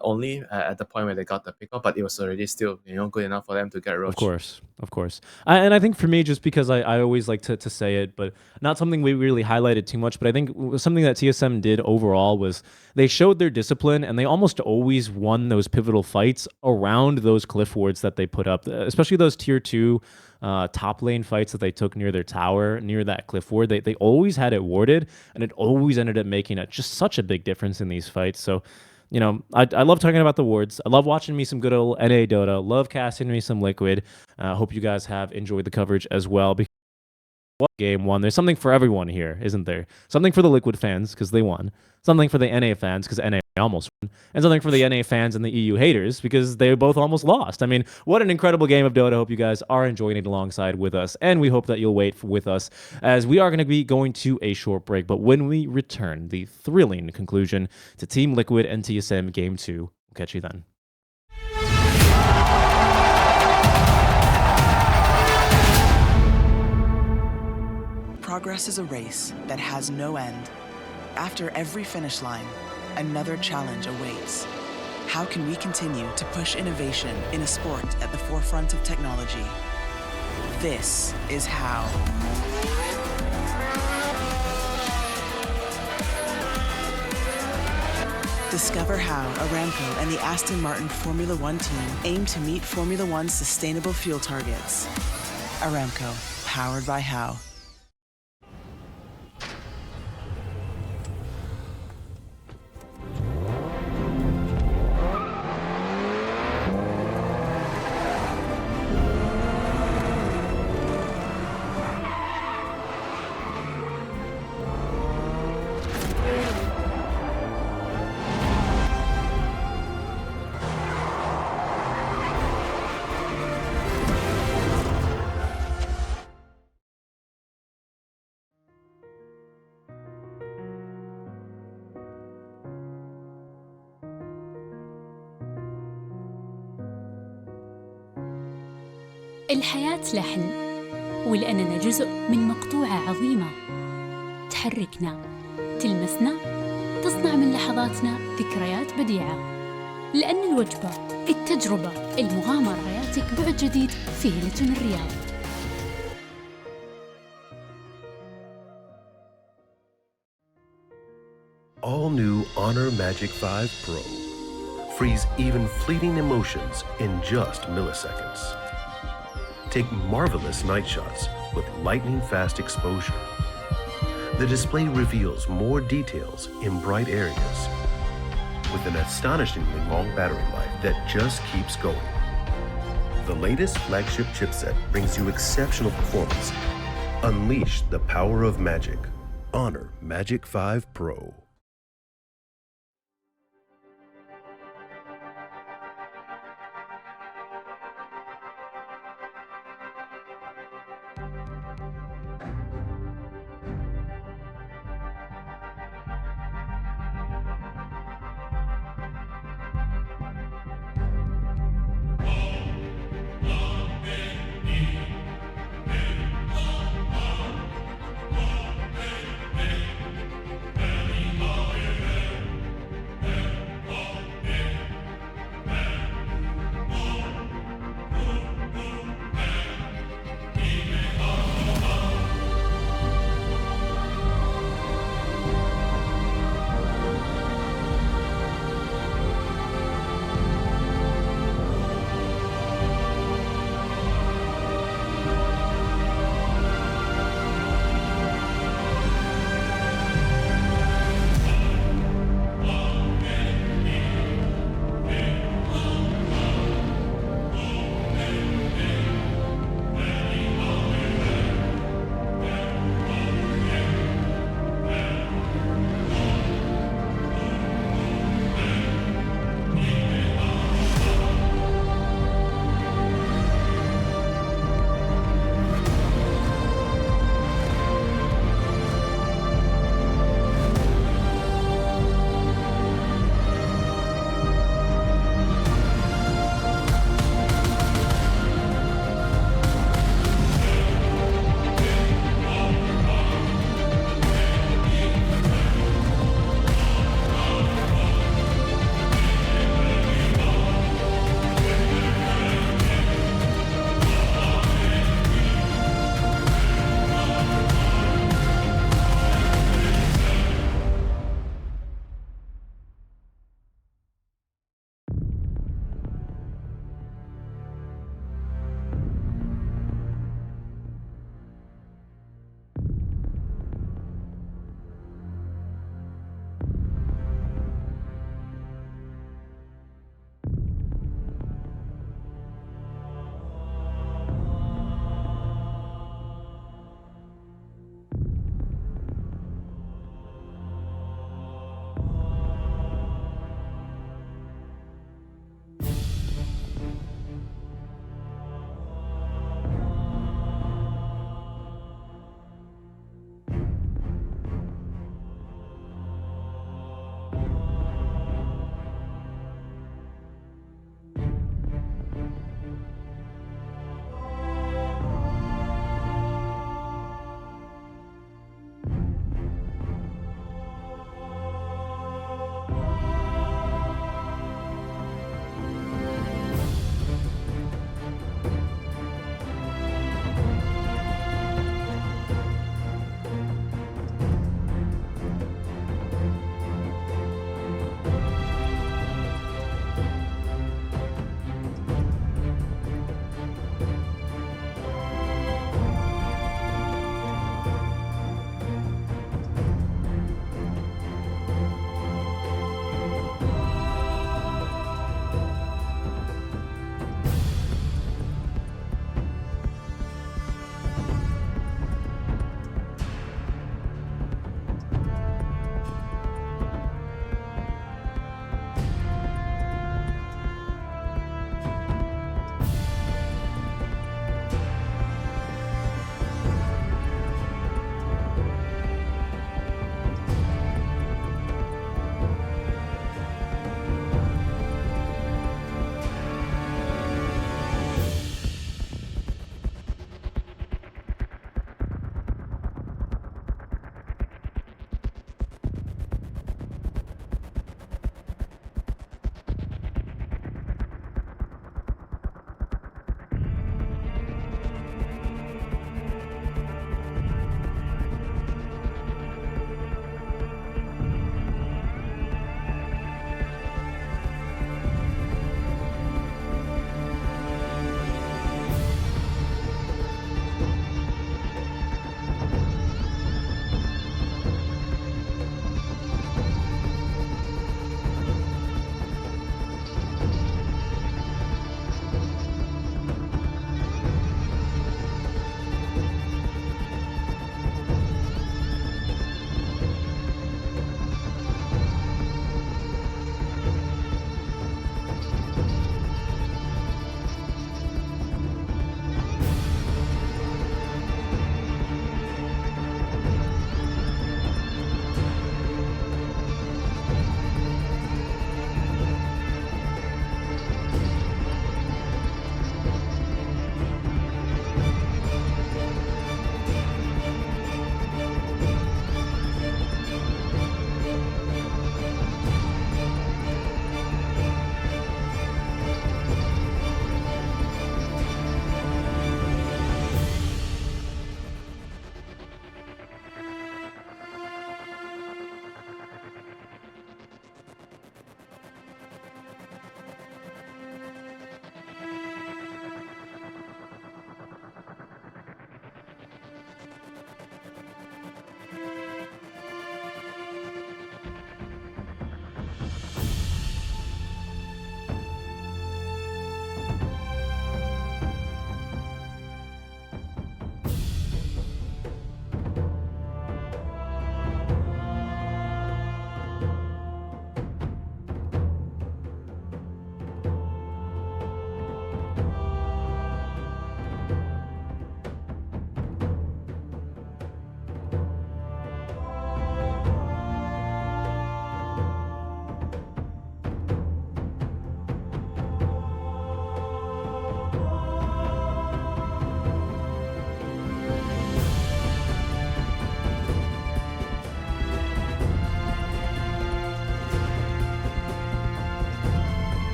only at the point where they got the pickoff, but it was already still good enough for them to get
Of
rush.
course, of course. And I think for me, just because I always like to say it, but not something we really highlighted too much, but I think something that TSM did overall was they showed their discipline and they almost always won those pivotal fights around those cliff wards that they put up, especially those tier 2 top lane fights that they took near their tower, near that cliff ward. They always had it warded and it always ended up making just such a big difference in these fights. So I love talking about the wards. I love watching me some good old NA Dota. Love casting me some Liquid. Hope you guys have enjoyed the coverage as well. Because game one, there's something for everyone here, isn't there? Something for the Liquid fans because they won. Something for the NA fans because NA almost won. And something for the NA fans and the EU haters because they both almost lost. I mean, what an incredible game of Dota. Hope you guys are enjoying it alongside with us. And we hope that you'll wait with us as we are going to be going to a short break. But when we return, the thrilling conclusion to Team Liquid and TSM Game 2. We'll catch you then.
Progress is a race that has no end. After every finish line, another challenge awaits. How can we continue to push innovation in a sport at the forefront of technology? This is how. Discover how Aramco and the Aston Martin Formula One team aim to meet Formula One's sustainable fuel targets. Aramco, powered by How.
الحياة لحن، ولأننا جزء من مقطوعة عظيمة تحركنا، تلمسنا، تصنع من لحظاتنا ذكريات بديعة. لأن الوجبة، التجربة، المغامرة يعطيك بعد جديد في هيلتون الرياض.
All new Honor Magic 5 Pro. Freeze even fleeting emotions in just milliseconds. Take marvelous night shots with lightning-fast exposure. The display reveals more details in bright areas with an astonishingly long battery life that just keeps going. The latest flagship chipset brings you exceptional performance. Unleash the power of magic. Honor Magic 5 Pro.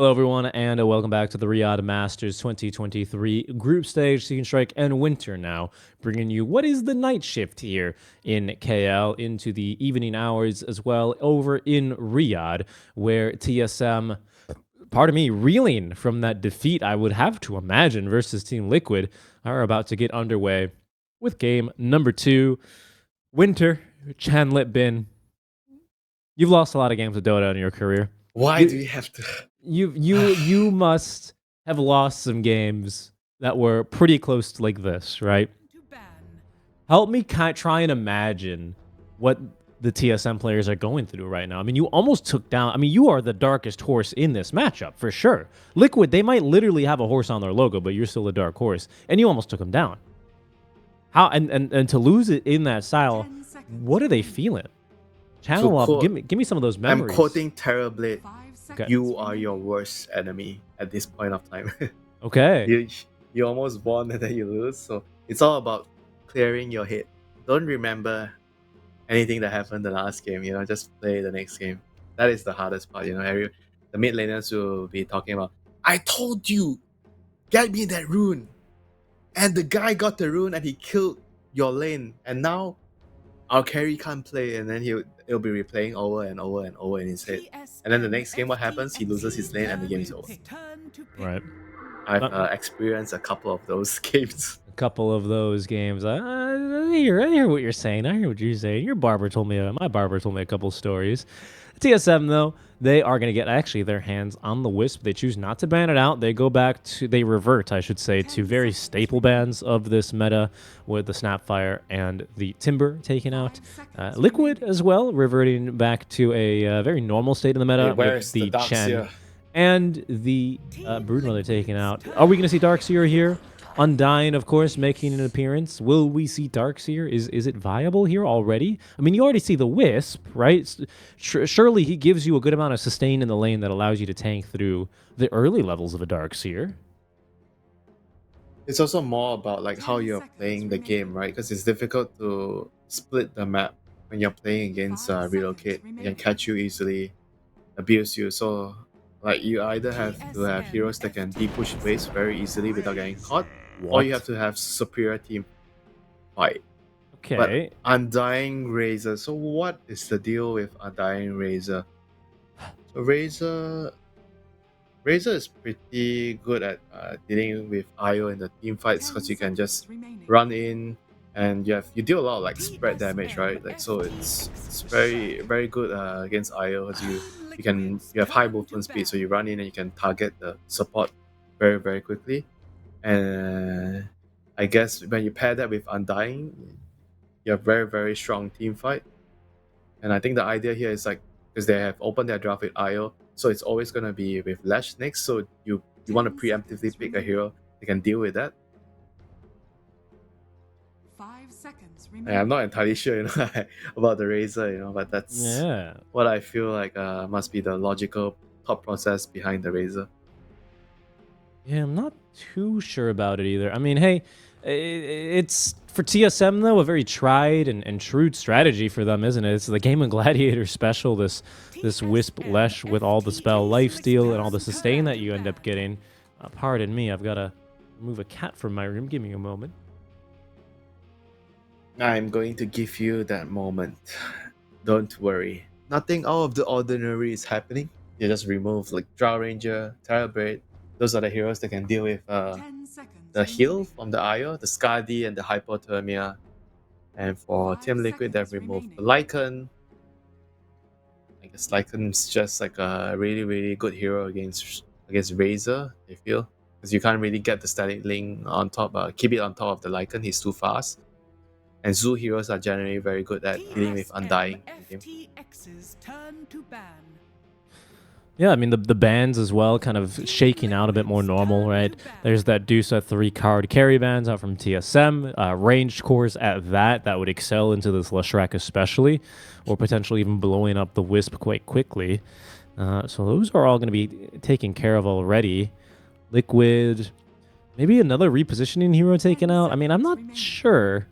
Hello, everyone, and welcome back to the Riyadh Masters 2023 group stage, Seeking Strike, and Winter now, bringing you what is the night shift here in KL into the evening hours as well over in Riyadh, where TSM, pardon me, reeling from that defeat, I would have to imagine, versus Team Liquid, are about to get underway with game number 2. Winter, Chanlit Bin, you've lost a lot of games of Dota in your career.
Why do you have to?
You must have lost some games that were pretty close to like this, right? Help me try and imagine what the TSM players are going through right now. I mean, you almost took down. I mean, you are the darkest horse in this matchup for sure. Liquid, they might literally have a horse on their logo, but you're still a dark horse, and you almost took them down. How and to lose it in that style, what are they feeling? Channel up. Give me some of those memories.
I'm quoting Terrorblade.
Okay.
You are your worst enemy at this point of time.
Okay.
You almost won and then you lose. So it's all about clearing your head. Don't remember anything that happened the last game. Just play the next game. That is the hardest part. The mid laners will be talking about, I told you, get me that rune. And the guy got the rune and he killed your lane. And now our carry can't play, and then it'll be replaying over and over and over in his head. And then the next game, what happens? He loses his lane and the game is over.
Right.
I've experienced a couple of those games.
A couple of those games. I hear what you're saying. I hear what you're saying. My barber told me a couple stories. TSM, though, they are going to get actually their hands on the Wisp. They choose not to ban it out. They revert, I should say, to very staple bans of this meta with the Snapfire and the Timber taken out. Liquid as well, reverting back to a very normal state in the meta with the Chen and the Broodmother taken out. Are we going to see Darkseer here? Undying, of course, making an appearance. Will we see Darkseer? Is it viable here already? I mean, you already see the Wisp, right? Surely he gives you a good amount of sustain in the lane that allows you to tank through the early levels of a Darkseer.
It's also more about like how you're playing the game, right? Because it's difficult to split the map when you're playing against Relocate. It can catch you easily, abuse you. So like you either have to have heroes that can de-push base very easily without getting caught, or you have to have superior team fight.
Okay.
But Undying Razor. So what is the deal with Undying Razor? So Razor is pretty good at dealing with IO in the team fights because you can just run in and you deal a lot of like spread damage, right? Like so it's very very good against IO because you have high movement speed, so you run in and you can target the support very very quickly. And I guess when you pair that with Undying, you have very very strong team fight. And I think the idea here is like because they have opened their draft with IO, so it's always gonna be with Lash next. So you want to preemptively pick a hero that can deal with that.
5 seconds
And
remaining.
I'm not entirely sure, about the Razor, but that's what I feel like must be the logical thought process behind the Razor.
Yeah, I'm not too sure about it either. I mean, hey, it's for TSM though a very tried and true strategy for them, isn't it? It's the Game and Gladiator special. This Wisp Lesh with all the spell lifesteal and all the sustain that you end up getting. Pardon me, I've got to remove a cat from my room. Give me a moment.
I'm going to give you that moment. Don't worry. Nothing out of the ordinary is happening. You just remove like Drow Ranger, Terrorblade. Those are the heroes that can deal with
10 seconds
the heal
remaining.
from the IO, the Skadi, and the Hypothermia. And for
5
Team Liquid, they've
seconds
removed the
remaining.
Lycan. I guess Lycan's just like a really, really good hero against Razor, I feel. Because you can't really get the static link on top, keep it on top of the Lycan, he's too fast. And Zoo heroes are generally very good at dealing with Undying in game.
FTX's turn to ban.
Yeah, I mean, the bans as well, kind of shaking out a bit more normal, right? There's that Deuce at 3 card carry bans out from TSM, ranged cores at that would excel into this Leshrac especially, or potentially even blowing up the Wisp quite quickly. So those are all going to be taken care of already. Liquid, maybe another repositioning hero taken out. I mean, I'm not sure.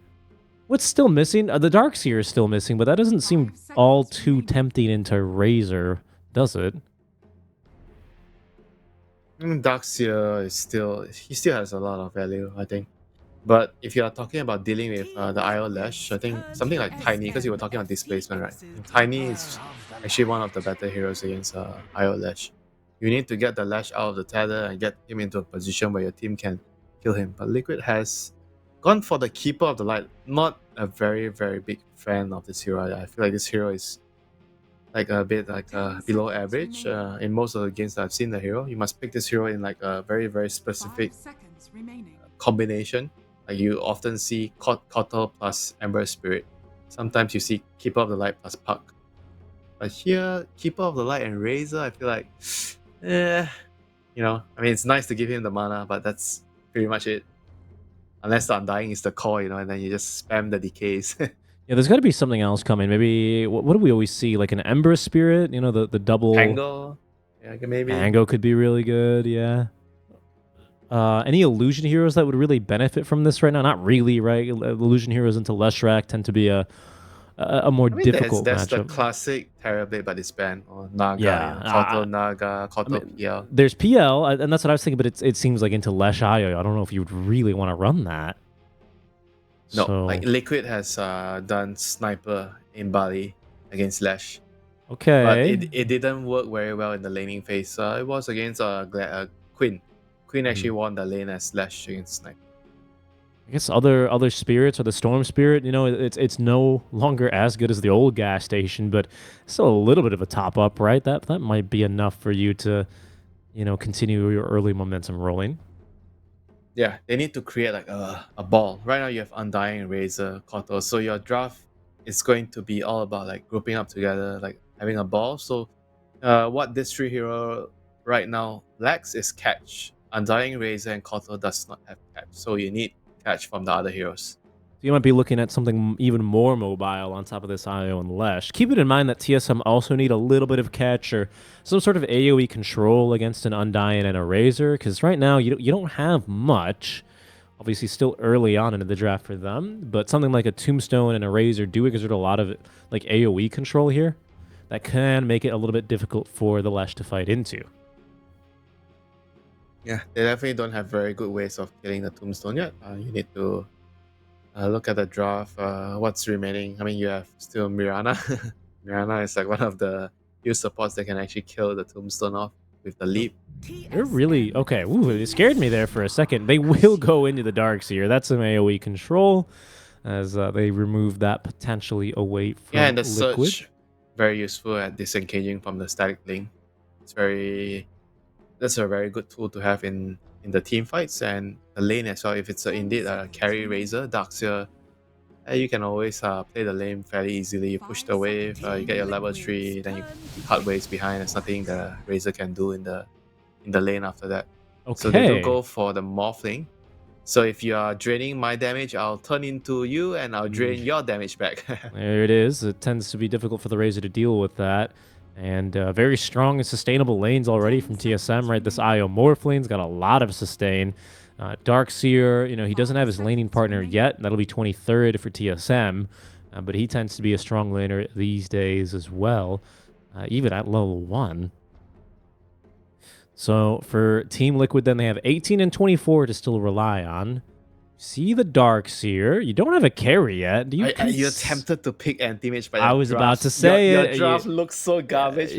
What's still missing? The Darkseer is still missing, but that doesn't seem all too tempting into Razor, does it?
Darkseer is he still has a lot of value, I think. But if you are talking about dealing with the IO Lash, I think something like Tiny, because you were talking about displacement, right? Tiny is actually one of the better heroes against IO Lash. You need to get the Lash out of the tether and get him into a position where your team can kill him. But Liquid has gone for the Keeper of the Light. Not a very, very big fan of this hero. I feel like this hero is like a bit like below average in most of the games that I've seen the hero. You must pick this hero in like a very, very specific
5 seconds remaining.
combination. Like you often see Kotal plus Ember Spirit. Sometimes you see Keeper of the Light plus Puck. But here, Keeper of the Light and Razor, I feel like, I mean, it's nice to give him the mana, but that's pretty much it. Unless the Undying is the core, and then you just spam the decays.
Yeah, there's got to be something else coming. Maybe what do we always see? Like an Ember Spirit, the double.
Tango, yeah, maybe.
Tango could be really good. Yeah. Any illusion heroes that would really benefit from this right now? Not really, right? Illusion heroes into Leshrac tend to be a more difficult
that's
matchup.
the classic Terrorblade by this band, or Naga,
Yeah,
Kotal Naga, Kotal PL.
There's PL, and that's what I was thinking, but it seems like into Lesh IO. I don't know if you would really want to run that.
No,
So,
like Liquid has done Sniper in Bali against Lash.
okay.
But it didn't work very well in the laning phase. It was against Quinn. Quinn actually won the lane as Lash against Sniper.
I guess other spirits or the Storm Spirit, it's no longer as good as the old gas station, but still a little bit of a top up, right? That might be enough for you to, continue your early momentum rolling.
Yeah, they need to create like a ball. Right now you have Undying, Razor, Kotal. So your draft is going to be all about like grouping up together, like having a ball. So what this three hero right now lacks is catch. Undying, Razor, and Kotal does not have catch. So you need catch from the other heroes.
So you might be looking at something even more mobile on top of this IO and Lesh. Keep it in mind that TSM also need a little bit of catch or some sort of AoE control against an Undying and a Razor, because right now you don't have much. Obviously, still early on into the draft for them, but something like a Tombstone and a Razor do exert a lot of like AoE control here. That can make it a little bit difficult for the Lesh to fight into.
Yeah, they definitely don't have very good ways of killing the Tombstone yet. You need to look at the draft. What's remaining? I mean, you have still Mirana. Mirana is like one of the few supports that can actually kill the Tombstone off with the leap.
They're really okay. Ooh, it scared me there for a second. They will go into the Darkseer. That's some AoE control as they remove that potentially away from
Yeah, and the
Liquid.
Surge, very useful at disengaging from the static link. That's a very good tool to have in the team fights and the lane as well. If it's indeed a carry Razor, Darkseer, you can always play the lane fairly easily. You push the wave, you get your level 3, then you cut waves behind. There's nothing the Razor can do in the lane after that.
Okay.
So they do go for the Morphling. So if you are draining my damage, I'll turn into you and I'll drain your damage back.
There it is. It tends to be difficult for the Razor to deal with that. And very strong and sustainable lanes already from TSM, right? This IO Morphling's got a lot of sustain. Darkseer, he doesn't have his laning partner yet. That'll be 23rd for TSM. But he tends to be a strong laner these days as well, even at level 1. So for Team Liquid, then they have 18 and 24 to still rely on. See the Darkseer. You don't have a carry yet.
You're tempted to pick anti-mage, but
I was about to say
your
it.
draft looks so garbage.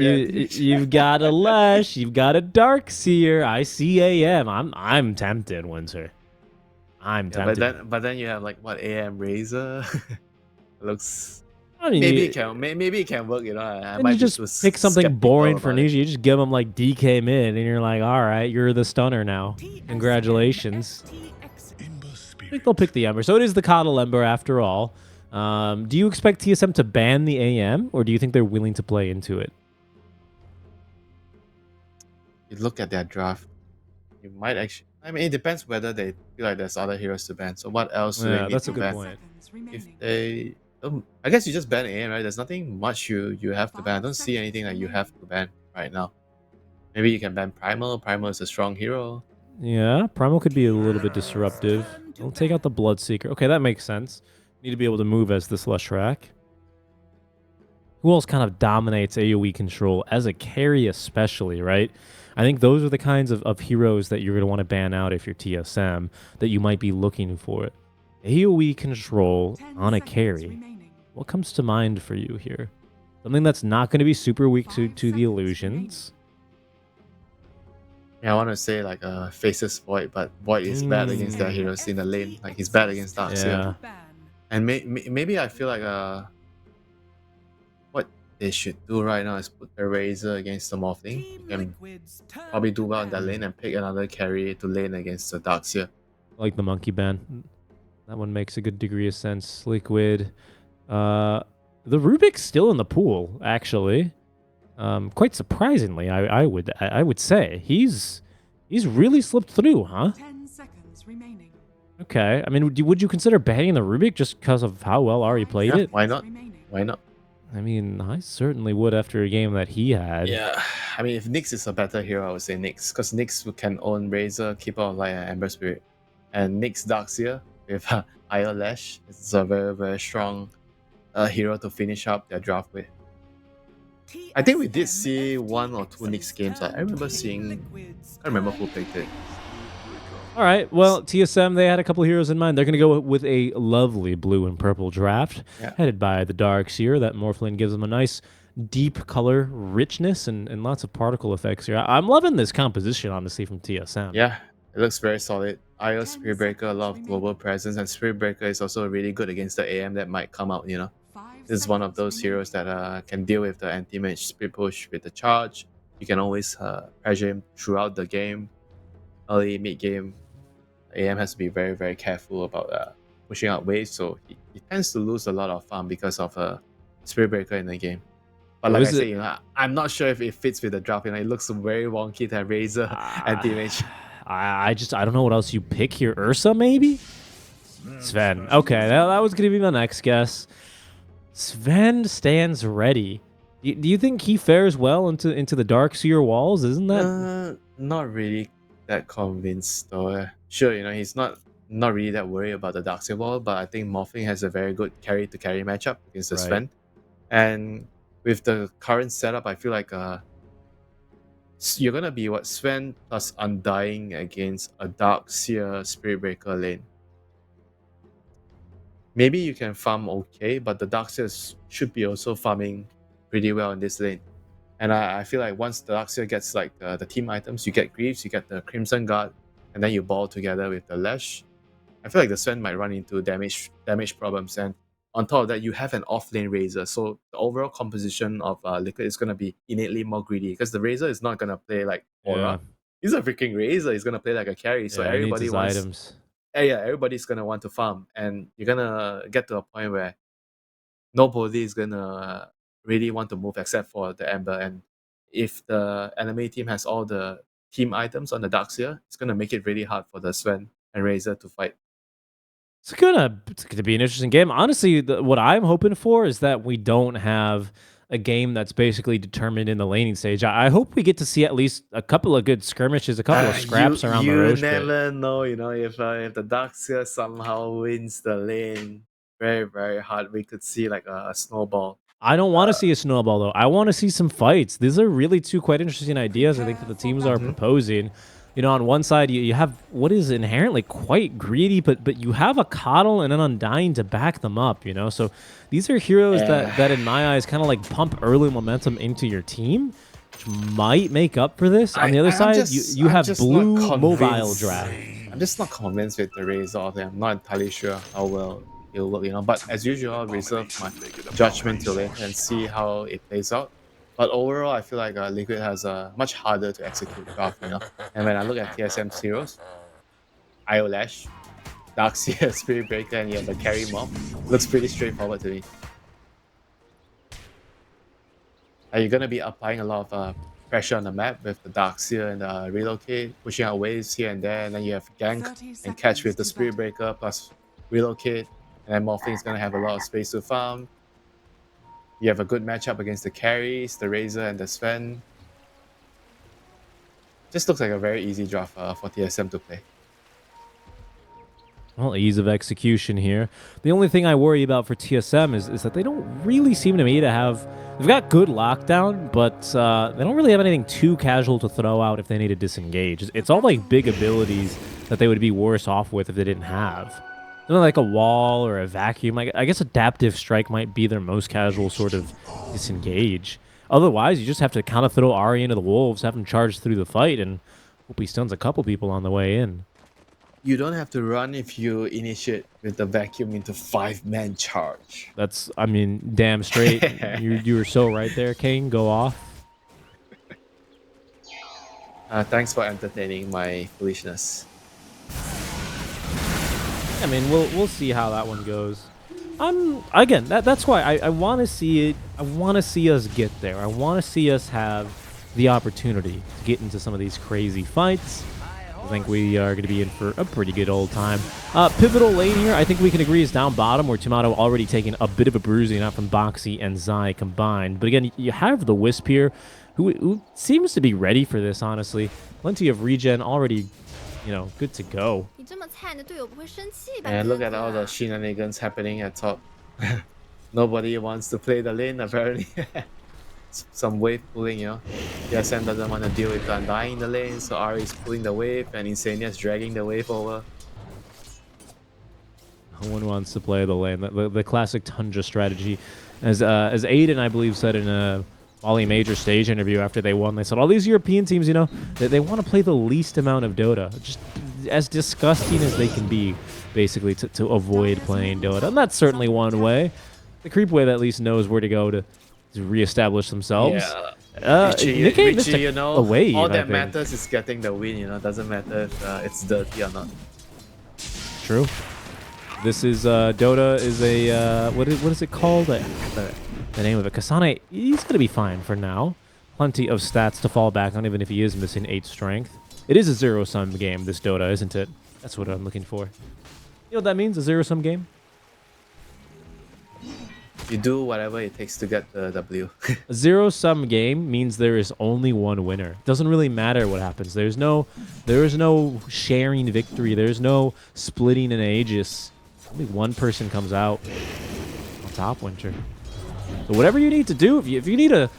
You've got a Lesh. You've got a Darkseer. I see AM. I'm tempted, Winter. I'm tempted.
But then you have like what AM Razor. Looks.
I mean,
maybe it can work. I
and
might
you just pick something boring for Nisha. You just give them like DK mid, and you're like, all right, you're the stunner now. Congratulations. I think they'll pick the Ember. So it is the Coddle Ember after all. Do you expect TSM to ban the AM, or do you think they're willing to play into it?
You look at their draft, you might actually. I mean, it depends whether they feel like there's other heroes to ban. So what else do they need
that's
to
a good
ban?
point.
If they, I guess you just ban AM, right? There's nothing much you have to ban. I don't see anything that you have to ban right now. Maybe you can ban Primal. Primal is a strong hero.
Yeah, Primal could be a little bit disruptive. Don't take out the Bloodseeker. Okay, that makes sense. Need to be able to move as this Leshrac. Who else kind of dominates AoE control as a carry especially, right? I think those are the kinds of heroes that you're going to want to ban out if you're TSM, that you might be looking for. AoE control
10
on a
seconds
carry.
remaining.
What comes to mind for you here? Something that's not going to be super weak to
5
the
seconds
illusions.
Yeah, I want to say like Faces Void, but Void is bad against their heroes in the lane. Like he's bad against Darkseer.
Yeah.
And maybe I feel like what they should do right now is put the Razor against the Morphling. You can probably do well in that lane and pick another carry to lane against the Darkseer.
Like the monkey ban. That one makes a good degree of sense. Liquid. The Rubik's still in the pool, actually. Quite surprisingly, I would say. He's really slipped through, huh?
10 seconds remaining.
Okay. I mean, would you consider banning the Rubik just because of how well Ari played
Yeah,
it?
why not?
Remaining.
Why not?
I mean, I certainly would after a game that he had.
Yeah, I mean, if Nyx is a better hero, I would say Nyx, because Nyx can own Razor, Keeper of Light, and Ember Spirit. And Nyx Darkseer with Ire Lash is a very, very strong hero to finish up their draft with. I think we did see one or two Nyx games. I remember seeing, I can't remember who picked it.
All right. Well, TSM, they had a couple heroes in mind. They're going to go with a lovely blue and purple draft, headed by the Darkseer. That Morphling gives them a nice deep color richness and lots of particle effects here. I'm loving this composition, honestly, from TSM.
Yeah, it looks very solid. Io Spirit Breaker, a lot of global presence, and Spirit Breaker is also really good against the AM that might come out, you know.
5
This is one of
seconds
those
remaining.
heroes that can deal with the anti-mage speed push with the charge. You can always pressure him throughout the game, early, mid-game. AM has to be very, very careful about pushing out waves, so he tends to lose a lot of farm because of Spirit Breaker in the game. But like I said, you know, I'm not sure if it fits with the draft. You know, it looks very wonky to have Razor anti-mage.
I don't know what else you pick here. Ursa, maybe? Sven. Okay, that was going to be my next guess. Sven stands ready. Do you think he fares well into the Darkseer walls? Isn't that?
Not really that convinced though. Sure, you know, he's not really that worried about the Darkseer wall, but I think Morphling has a very good carry to carry matchup against the
Right.
Sven. And with the current setup, I feel like you're gonna be what, Sven plus Undying against a Darkseer Spirit Breaker lane. Maybe you can farm okay, but the Darkseer should be also farming pretty well in this lane. And I feel like once the Darkseer gets like the team items, you get Greaves, you get the Crimson Guard, and then you ball together with the Lash. I feel like the Sven might run into damage problems, and on top of that, you have an off-lane Razor, so the overall composition of Liquid is gonna be innately more greedy because the Razor is not gonna play like Aura.
Yeah.
He's a freaking Razor. He's gonna play like a carry, so
Yeah, he needs
everybody
his
wants.
items.
Yeah, everybody's gonna want to farm, and you're gonna get to a point where nobody is gonna really want to move except for the Ember. And if the enemy team has all the team items on the Darkseer, it's gonna make it really hard for the Sven and Razor to fight.
It's gonna be an interesting game. Honestly, what I'm hoping for is that we don't have a game that's basically determined in the laning stage. I hope we get to see at least a couple of good skirmishes, a couple of scraps around the Roche pit.
You never know, you know, if the Darkseer somehow wins the lane, very, very hard. We could see like a snowball.
I don't want to see a snowball, though. I want to see some fights. These are really two quite interesting ideas, I think, that the teams are proposing. You know, on one side, you have what is inherently quite greedy, but you have a Coddle and an Undying to back them up, you know? So these are heroes that in my eyes, kind of like pump early momentum into your team, which might make up for this. On the other side, you have blue mobile draft.
I'm just not convinced with the Razor. I'm not entirely sure how well it'll work, you know. But as usual, I'll reserve my judgment till later and see how it plays out. But overall, I feel like Liquid has a much harder to execute draft, you know. And when I look at TSM's heroes, Io Lash, Darkseer, Spirit Breaker, and you have the carry mob, looks pretty straightforward to me. You're gonna be applying a lot of pressure on the map with the Darkseer and the Relocate, pushing out waves here and there, and then you have Gank
30
and catch with the
seconds to
Spirit Breaker plus Relocate, and then Morphling's gonna have a lot of space to farm. You have a good matchup against the carries, the Razor and the Sven. Just looks like a very easy draft for TSM to play.
Well, ease of execution here. The only thing I worry about for TSM is that they don't really seem to me to have They've got good lockdown, but they don't really have anything too casual to throw out if they need to disengage. It's all like big abilities that they would be worse off with if they didn't have. Something like a wall or a vacuum. I guess adaptive strike might be their most casual sort of disengage. Otherwise, you just have to kind of throw Ari into the wolves, have him charge through the fight, and hope he stuns a couple people on the way in.
You don't have to run if you initiate with the vacuum into 5-man charge.
That's, I mean, damn straight. you were so right there, King. Go off.
Thanks for entertaining my foolishness.
I mean, we'll see how that one goes. Again, that's why I want to see it. I want to see us get there. I want to see us have the opportunity to get into some of these crazy fights. I think we are going to be in for a pretty good old time. Pivotal lane here, I think we can agree is down bottom, where Tomato already taking a bit of a bruising out from Boxy and Zai combined. But again, you have the Wisp here, who seems to be ready for this, honestly. Plenty of regen already, you know, good to go.
And look at all the shenanigans happening at top. Nobody wants to play the lane, apparently. Some wave pulling, you know. TSM doesn't want to deal with the Undying in the lane, so Ari is pulling the wave, and Insania's dragging the wave over.
No one wants to play the lane. The classic Tundra strategy. As Aiden, I believe, said in a Bali Major stage interview after they won, they said all these European teams, you know, they want to play the least amount of Dota. Just as disgusting as they can be, basically, to avoid playing Dota. And that's certainly one way. The creep wave at least knows where to go to reestablish themselves.
Yeah. Richie, you know,
a wave,
all that matters is getting the win, you know. Doesn't matter if it's dirty or not.
True. This is Dota is a what is it called? The name of it. Kasane, he's gonna be fine for now. Plenty of stats to fall back on, even if he is missing 8 strength. It is a zero-sum game, this Dota, isn't it? That's what I'm looking for. You know what that means? A zero-sum game?
You do whatever it takes to get the W.
A zero-sum game means there is only one winner. Doesn't really matter what happens. There is no sharing victory. There's no splitting an Aegis. Only one person comes out on top, Winter. So whatever you need to do, if you need to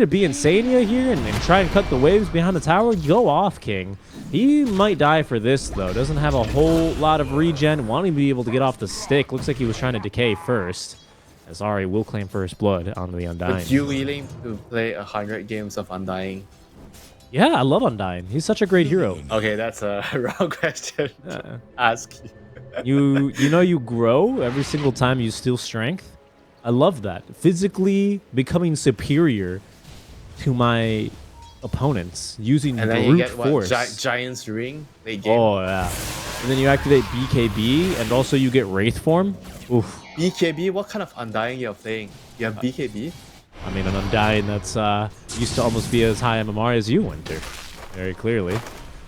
be Insania here and try and cut the waves behind the tower, go off, King. He might die for this, though. Doesn't have a whole lot of regen. Wanting to be able to get off the stick. Looks like he was trying to decay first. As Ari will claim first blood on the Undying.
Would you willing to play 100 games of Undying?
Yeah, I love Undying. He's such a great hero.
Okay, that's a wrong question to ask
you. You know you grow every single time you steal strength. I love that. Physically becoming superior to my opponents using
and then
brute
you get
force.
What, Giant's Ring late game?
Oh, yeah. And then you activate BKB, and also you get Wraith Form. Oof.
BKB? What kind of Undying you're playing? You have BKB?
I mean, an Undying that's used to almost be as high MMR as you, Winter. Very clearly.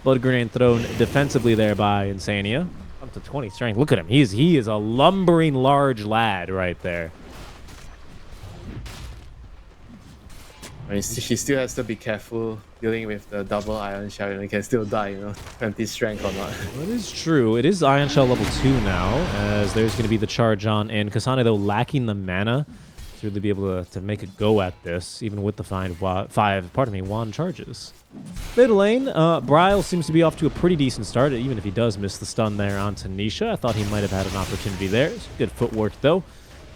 Blood Grenade thrown defensively there by Insania. Up to 20 strength. Look at him. He is a lumbering large lad right there.
I mean, he still has to be careful dealing with the double Iron Shell, and he can still die, you know, 20 strength or not.
That is true. It is Iron Shell level 2 now, as there's going to be the charge on. And Kasane, though, lacking the mana to really be able to make a go at this, even with the 5 wand charges. Mid lane, Bryle seems to be off to a pretty decent start, even if he does miss the stun there onto Nisha. I thought he might have had an opportunity there. It's good footwork, though.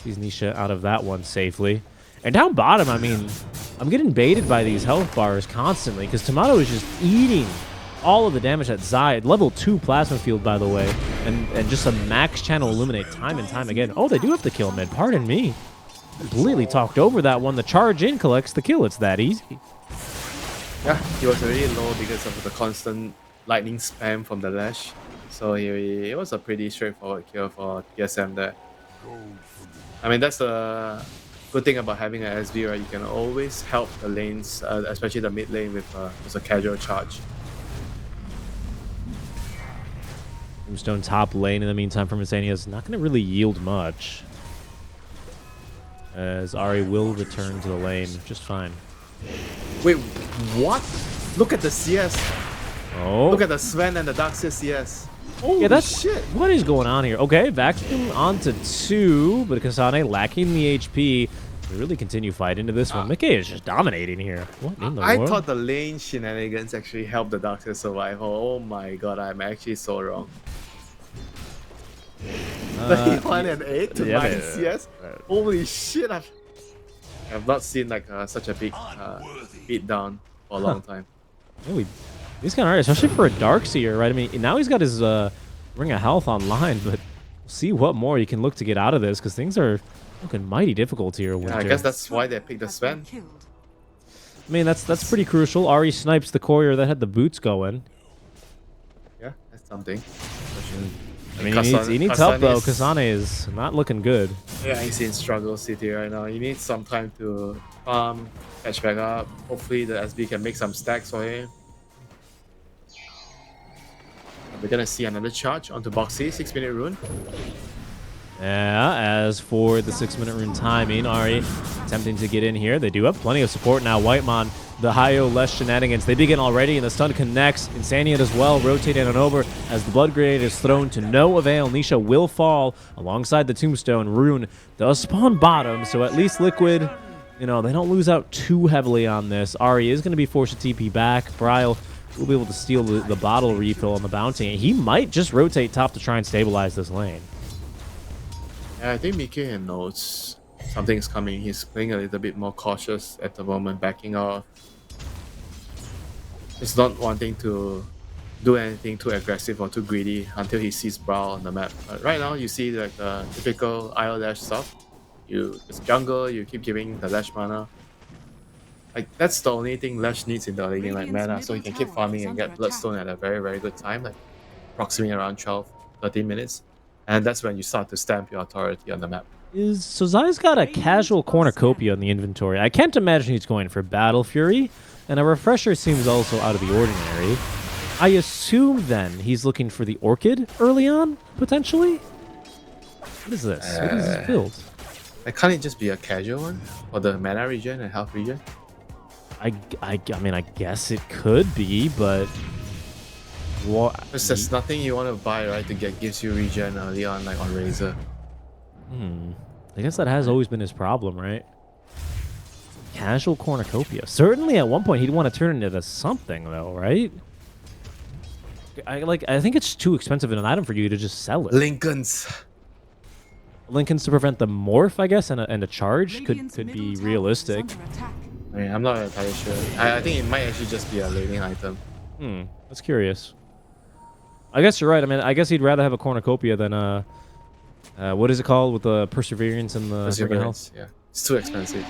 Sees Nisha out of that one safely. And down bottom, I mean, I'm getting baited by these health bars constantly because Tomato is just eating all of the damage at Zai. Level 2 plasma field, by the way, and just a max channel eliminate time and time again. Oh, they do have the kill mid. Pardon me. Completely talked over that one. The charge in collects the kill. It's that easy.
Yeah, he was already low because of the constant lightning spam from the Lash. So it was a pretty straightforward kill for TSM there. I mean, that's a good thing about having an SV, right? You can always help the lanes, especially the mid lane, with a casual charge.
Tombstone top lane in the meantime from Insania is not going to really yield much, as Ari will return to the lane just fine.
Wait, what? Look at the CS.
Oh.
Look at the Sven and the Darkseid CS.
Yeah, that's shit. What is going on here? Okay, vacuum onto 2, but Kasane lacking the HP. We really continue fight into this one. Mickey is just dominating here. What in the
I
world?
thought the lane shenanigans actually helped the Doctor survive. Oh my god, I'm actually so wrong. 31 and 8 to 9 CS. Holy shit! I've not seen like such a big beat down for a long time.
Oh, he's kind of hard, especially for a Darkseer, right? I mean, now he's got his Ring of Health online, but we'll see what more he can look to get out of this, because things are looking mighty difficult here.
Yeah, I guess that's why they picked the Sven.
I mean, that's pretty crucial. Ari snipes the courier that had the boots going.
Yeah, that's something.
I mean, he needs help, though. Kasane is not looking good.
Yeah, he's in struggle city right now. He needs some time to catch back up. Hopefully the SB can make some stacks for him. We're gonna see another charge onto Boxy, 6-minute rune.
Yeah, as for the 6-minute rune timing, Ari attempting to get in here. They do have plenty of support now. Whitemon, the Hio less shenanigans. They begin already, and the stun connects. Insaniate as well, rotating on over as the Blood Grenade is thrown to no avail. Nisha will fall alongside the Tombstone. Rune does spawn bottom, so at least Liquid, you know, they don't lose out too heavily on this. Ari is going to be forced to TP back. Bryle will be able to steal the bottle refill on the bounty. He might just rotate top to try and stabilize this lane.
Yeah, I think Mickey knows something's coming. He's playing a little bit more cautious at the moment, backing off. He's not wanting to do anything too aggressive or too greedy until he sees Brawl on the map. But right now, you see like the typical IO dash stuff. You just jungle, you keep giving the dash mana. Like, that's the only thing Lash needs in the early game, like mana, so he can keep farming and get Bloodstone at a very, very good time, like approximately around 12, 13 minutes. And that's when you start to stamp your authority on the map.
So Zai's got a casual cornucopia in the inventory. I can't imagine he's going for Battle Fury, and a Refresher seems also out of the ordinary. I assume then he's looking for the Orchid early on, potentially? What is this? What is this build?
Like, can't it just be a casual one? Or the mana regen and health regen?
I mean, I guess it could be, but... What?
Because there's nothing you want to buy, right, to gives you regen early on, like on Razor.
I guess that has always been his problem, right? Casual cornucopia. Certainly at one point he'd want to turn it into something, though, right? I think it's too expensive an item for you to just sell it.
Lincolns
To prevent the morph, I guess, and a charge could be realistic.
I mean, I'm not entirely sure. I think it might actually just be a laning item.
That's curious. I guess you're right. I mean, I guess he'd rather have a cornucopia than what is it called with the perseverance and the health?
Yeah, it's too expensive.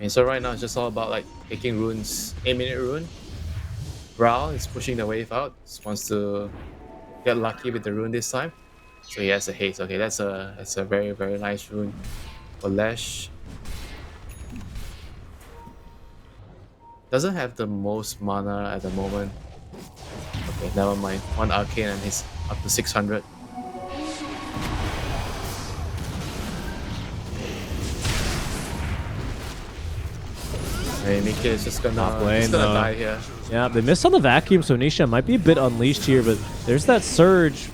And so right now it's just all about like taking runes, 8-minute rune. Brawl is pushing the wave out. Just wants to get lucky with the rune this time. So he has a haste. Okay, that's a very, very nice rune for Lash. Doesn't have the most mana at the moment. Okay, never mind. One arcane and he's up to 600. Hey, Mickey is just gonna die here.
Yeah, they missed on the vacuum, so Nisha might be a bit unleashed here, but there's that surge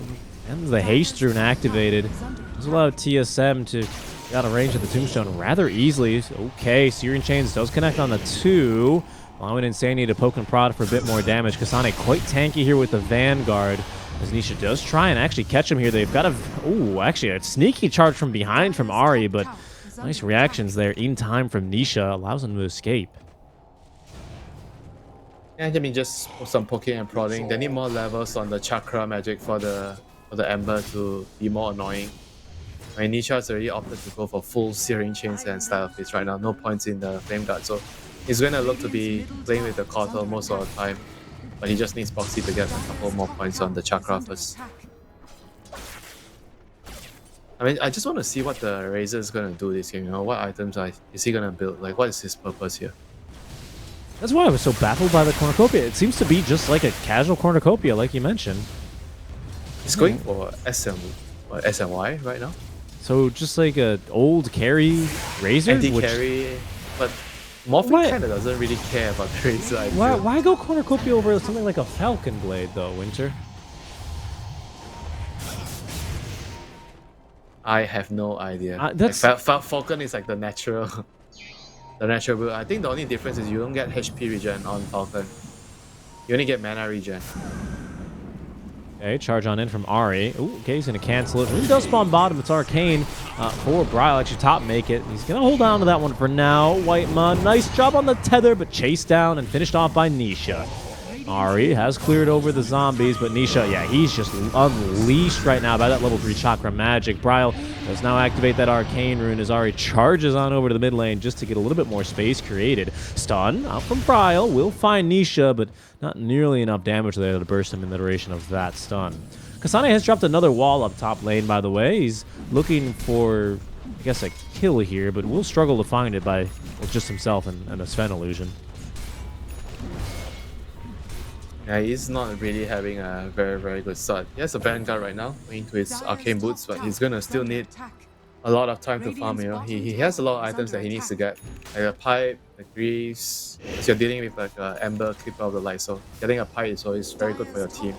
and the haste rune activated. This allowed TSM to get out of range of the Tombstone rather easily. Okay, Searing Chains does connect on the 2. Allowing Insanity to poke and prod for a bit more damage. Kasane quite tanky here with the Vanguard. As Nisha does try and actually catch him here. They've got a... Ooh, actually a sneaky charge from behind from Ari, but nice reactions there in time from Nisha. Allows him to escape.
Yeah, I mean, just some poking and prodding. They need more levels on the chakra magic for the Ember to be more annoying. I mean, Nisha's already opted to go for full Searing Chains and style of this right now. No points in the Flame Guard, so he's going to look to be playing with the Cotter most of the time. But he just needs Boxy to get a couple more points on the chakra first. I mean, I just want to see what the Razor is going to do this game. You know, what items is he going to build? Like, what is his purpose here?
That's why I was so baffled by the cornucopia. It seems to be just like a casual cornucopia, like you mentioned.
He's going for SMY right now.
So just like a old carry Razor?
Anti-carry, but Morphin kind of doesn't really care about the Razor.
Why go cornucopia over something like a Falcon Blade, though, Winter?
I have no idea.
That's
Falcon is like the natural, the natural build. I think the only difference is you don't get HP regen on Falcon. You only get mana regen.
okay. Charge on in from Ari. Ooh, okay, he's gonna cancel it. He does spawn bottom. It's Arcane for Bryle. Actually, top make it. He's gonna hold on to that one for now. Whiteman, nice job on the tether, but chased down and finished off by Nisha. Ari has cleared over the zombies, but Nisha, yeah, he's just unleashed right now by that level 3 chakra magic. Bryle does now activate that arcane rune as Ari charges on over to the mid lane just to get a little bit more space created. Stun out from Bryle will find Nisha, but not nearly enough damage there to burst him in the duration of that stun. Kasane has dropped another wall up top lane, by the way. He's looking for, I guess, a kill here, but will struggle to find it by just himself and a Sven illusion.
Yeah, he's not really having a very, very good start. He has a Vanguard right now, into his arcane boots, but he's gonna still need a lot of time to farm, you know. He has a lot of items that he needs to get. Like a pipe, the greaves. So you're dealing with like an Ember, Keeper of the Light, so getting a pipe is always very good for your team.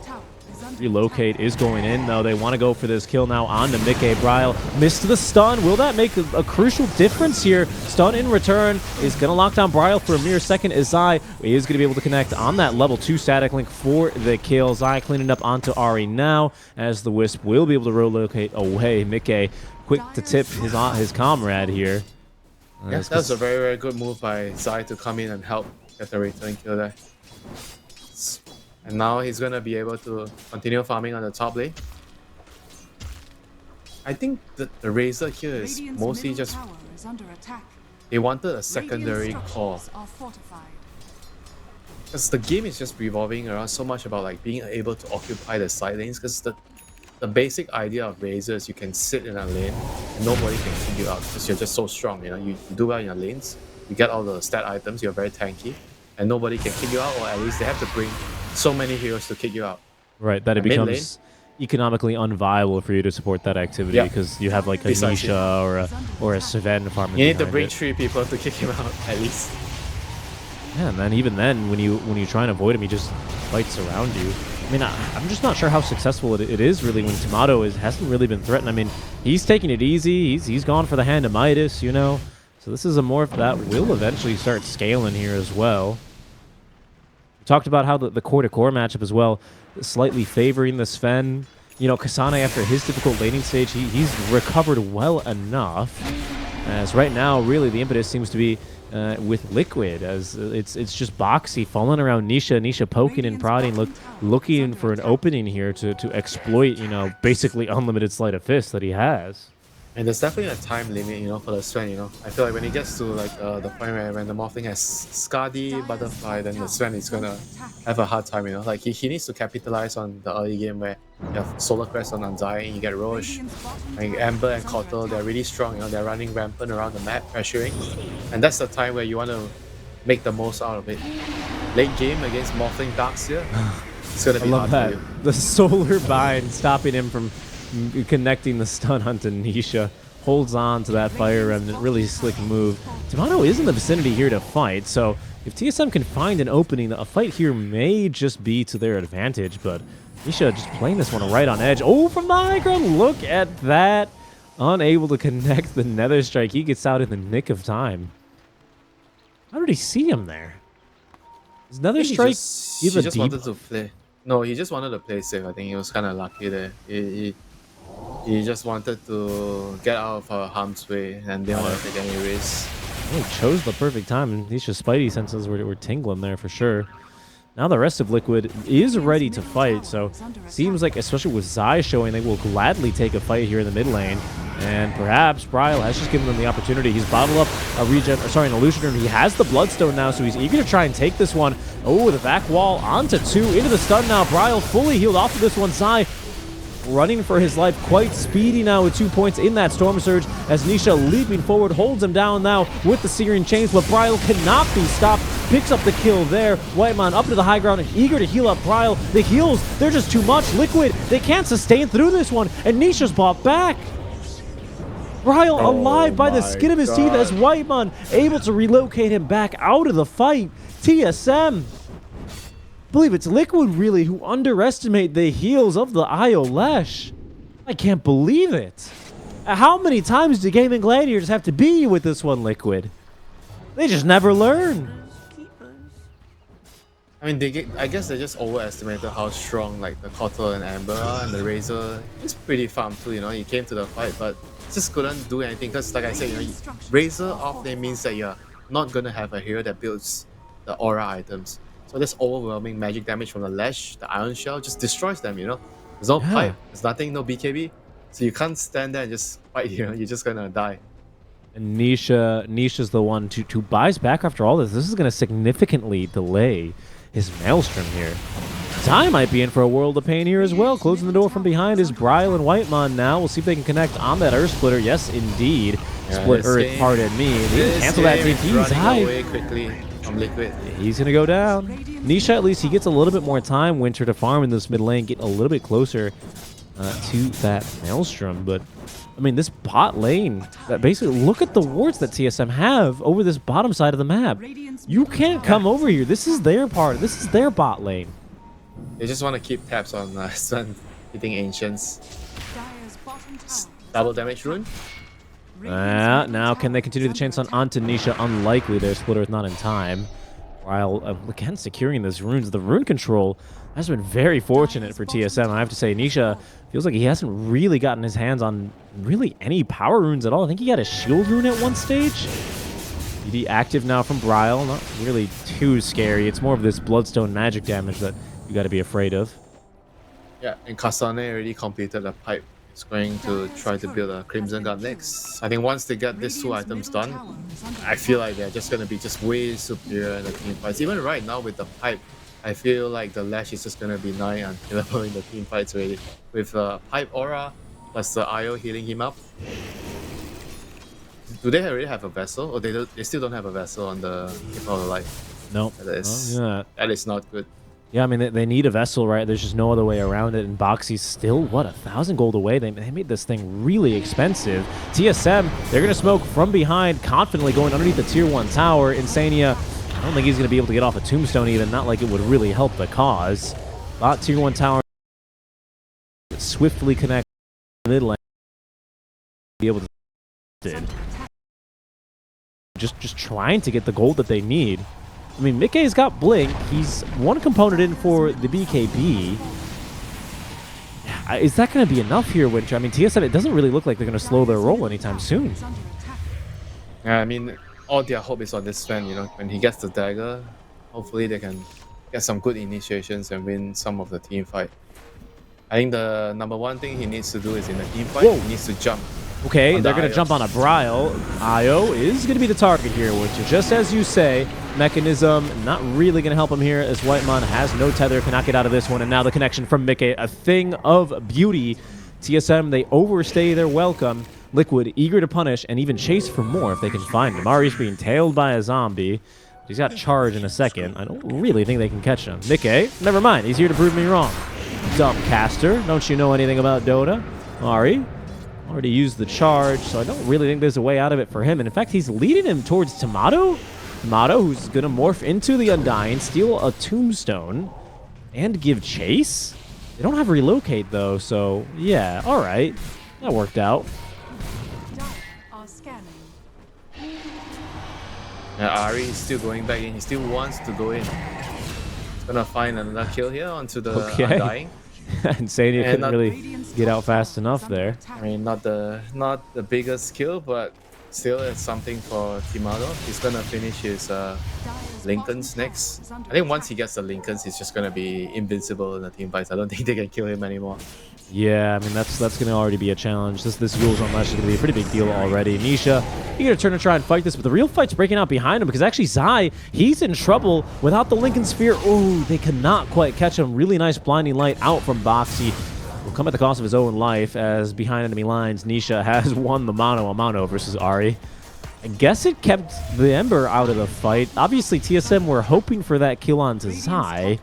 Relocate is going in, though. They want to go for this kill now on to Mickey. Bryle missed the stun. Will that make a crucial difference here? Stun in return is going to lock down Bryle for a mere second as Zai is going to be able to connect on that level 2 static link for the kill. Zai cleaning up onto Ari now as the Wisp will be able to relocate away. Mickey quick to tip his comrade here.
Yeah, that was a very, very good move by Zai to come in and help get the return kill there. And now he's going to be able to continue farming on the top lane. I think the Razor here is mostly just... They wanted a secondary core. Because the game is just revolving around so much about like being able to occupy the side lanes. Because the basic idea of Razor is you can sit in a lane and nobody can kick you out. Because you're just so strong, you know. You do well in your lanes. You get all the stat items. You're very tanky. And nobody can kick you out, or at least they have to bring so many heroes to kick you out.
Right, that it becomes economically unviable for you to support that activity because you have like a Nisha or a Sven farming.
You need to bring 3 people to kick him out at least.
Yeah, and then even then, when you try and avoid him, he just fights around you. I mean, I'm just not sure how successful it is really when Tomato hasn't really been threatened. I mean, he's taking it easy. He's gone for the hand of Midas, you know. So this is a morph that will eventually start scaling here as well. We talked about how the core-to-core matchup as well, slightly favoring the Sven. You know, Kasane, after his difficult laning stage, he's recovered well enough. As right now, really, the impetus seems to be with Liquid, as it's just Boxy falling around Nisha poking and prodding, looking for an opening here to exploit, you know, basically unlimited sleight of fist that he has.
And there's definitely a time limit, you know, for the Sven, you know. I feel like when it gets to like the point where when the Morphling has Skadi, Butterfly, then the Sven is gonna have a hard time, you know. Like he needs to capitalize on the early game where you have Solar Crest on Undying, you get Roche, like Ember and Kotal, they're really strong, you know, they're running rampant around the map, pressuring. And that's the time where you want to make the most out of it. Late game against Morphling Darkseer, it's gonna be hard for you.
The Solar Bind stopping him from connecting the stun onto Nisha. Holds on to that Fire Remnant. Really slick move. Tomato is in the vicinity here to fight, so if TSM can find an opening, a fight here may just be to their advantage, but Nisha just playing this one right on edge. Oh, from the high ground, look at that. Unable to connect the Nether Strike. He gets out in the nick of time. How did he see him there? Does Nether Strike give a
just wanted to play. No, he just wanted to play safe. I think he was kind of lucky there. He just wanted to get out of harm's way and didn't want to take any risks.
He chose the perfect time, and Nisha's spidey senses were tingling there for sure. Now the rest of Liquid is ready to fight, so seems like, especially with Zai showing, they will gladly take a fight here in the mid lane. And perhaps Bryle has just given them the opportunity. He's bottled up an illusioner. He has the Bloodstone now, so he's eager to try and take this one. Oh, the back wall onto 2 into the stun now. Bryle fully healed off of this one. Zai running for his life, quite speedy now with 2 points in that Storm Surge as Nisha leaping forward holds him down now with the Searing Chains, but Bryle cannot be stopped. Picks up the kill there. Whiteman up to the high ground and eager to heal up Bryle. The heals, they're just too much. Liquid, they can't sustain through this one, and Nisha's bought back. Bryle alive by the skin of his teeth as Whiteman able to relocate him back out of the fight. TSM. I believe it's Liquid really who underestimate the heals of the Io Lesh. I can't believe it. How many times do Gaming Gladiators have to be with this one, Liquid? They just never learn.
I mean, I guess they just overestimated how strong like the Kotal and Amber are, and the Razor is pretty farm too. You know, he came to the fight, but just couldn't do anything because, like I said, you know, Razor off lane means that you're not gonna have a hero that builds the aura items. So this overwhelming magic damage from the Lash, the Iron Shell, just destroys them. You know, there's no pipe, there's nothing, no BKB, so you can't stand there and just fight. You know, you're just gonna die.
And Nisha's the one to buys back after all this. This is gonna significantly delay his Maelstrom here. Zai might be in for a world of pain here as well. Closing the door from behind is Bryle and Whitemon now. We'll see if they can connect on that Earth Splitter. Yes, indeed. Split Earth, pardon me. They cancel that TP. Zai
away quickly from Liquid.
He's going to go down. Nisha, at least he gets a little bit more time, Winter, to farm in this mid lane, get a little bit closer to that Maelstrom. But, I mean, this bot lane, that basically, look at the wards that TSM have over this bottom side of the map. You can't come over here. This is their part. This is their bot lane.
They just want to keep tabs on Sun hitting Ancients. Double damage rune.
Now can they continue the chance onto Nisha? Unlikely. Their Splitter is not in time. While, again, securing those runes. The rune control has been very fortunate for TSM. I have to say, Nisha feels like he hasn't really gotten his hands on really any power runes at all. I think he got a shield rune at one stage. BD active now from Bryle. Not really too scary. It's more of this Bloodstone magic damage that you got to be afraid of.
Yeah, and Kasane already completed the pipe. He's going to try to build a Crimson Guard next. I think once they get these two items done, I feel like they're just going to be just way superior in the team fights. Even right now with the pipe, I feel like the Lash is just going to be nigh unkillable in the team fights already. With pipe aura plus the IO healing him up. Do they already have a vessel? Or they still don't have a vessel on the Keeper of the Light?
Nope.
That is not good.
Yeah, I mean, they need a vessel, right? There's just no other way around it. And Boxy's still, what, 1,000 gold away? They made this thing really expensive. TSM, they're going to smoke from behind, confidently going underneath the Tier 1 tower. Insania, I don't think he's going to be able to get off a tombstone even. Not like it would really help the cause. Bot Tier 1 tower swiftly connect mid lane. Be able to... Just trying to get the gold that they need. I mean, Mickey's got Blink. He's one component in for the BKB. Is that going to be enough here, Winter? I mean, TSM, it doesn't really look like they're going to slow their roll anytime soon.
Yeah, I mean, all their hope is on this Sven, you know. When he gets the dagger, hopefully they can get some good initiations and win some of the team fight. I think the number one thing he needs to do is in the team fight, he needs to jump.
Okay, they're going to jump on a Bryle. Io is going to be the target here, which is just as you say. Mechanism not really going to help him here as Whitemon has no tether, cannot get out of this one. And now the connection from Mickey, a thing of beauty. TSM, they overstay their welcome. Liquid eager to punish and even chase for more if they can find him. Ari's being tailed by a zombie. He's got charge in a second. I don't really think they can catch him. Mickey, never mind. He's here to prove me wrong. Dump caster. Don't you know anything about Dota? Ari already used the charge, so I don't really think there's a way out of it for him. And in fact, he's leading him towards Tomato. Tomato, who's going to morph into the Undying, steal a tombstone, and give chase? They don't have relocate, though, so yeah, all right. That worked out.
Yeah, Ari is still going back in. He still wants to go in. He's going to find another kill here onto the Undying.
Insania couldn't really get out fast enough there.
I mean, not the biggest kill, but still it's something for Timado. He's gonna finish his Lincolns next. I think once he gets the Lincolns, he's just gonna be invincible in the team fights. I don't think they can kill him anymore.
Yeah, I mean that's gonna already be a challenge. This Yule's Unleashed is gonna be a pretty big deal already. Nisha, you gonna turn and try and fight this, but the real fight's breaking out behind him because actually Zai, he's in trouble without the Lincoln Sphere. Oh, they cannot quite catch him. Really nice blinding light out from Boxy. Will come at the cost of his own life as behind enemy lines, Nisha has won the mano a mano versus Ari. I guess it kept the Ember out of the fight. Obviously, TSM were hoping for that kill onto Zai.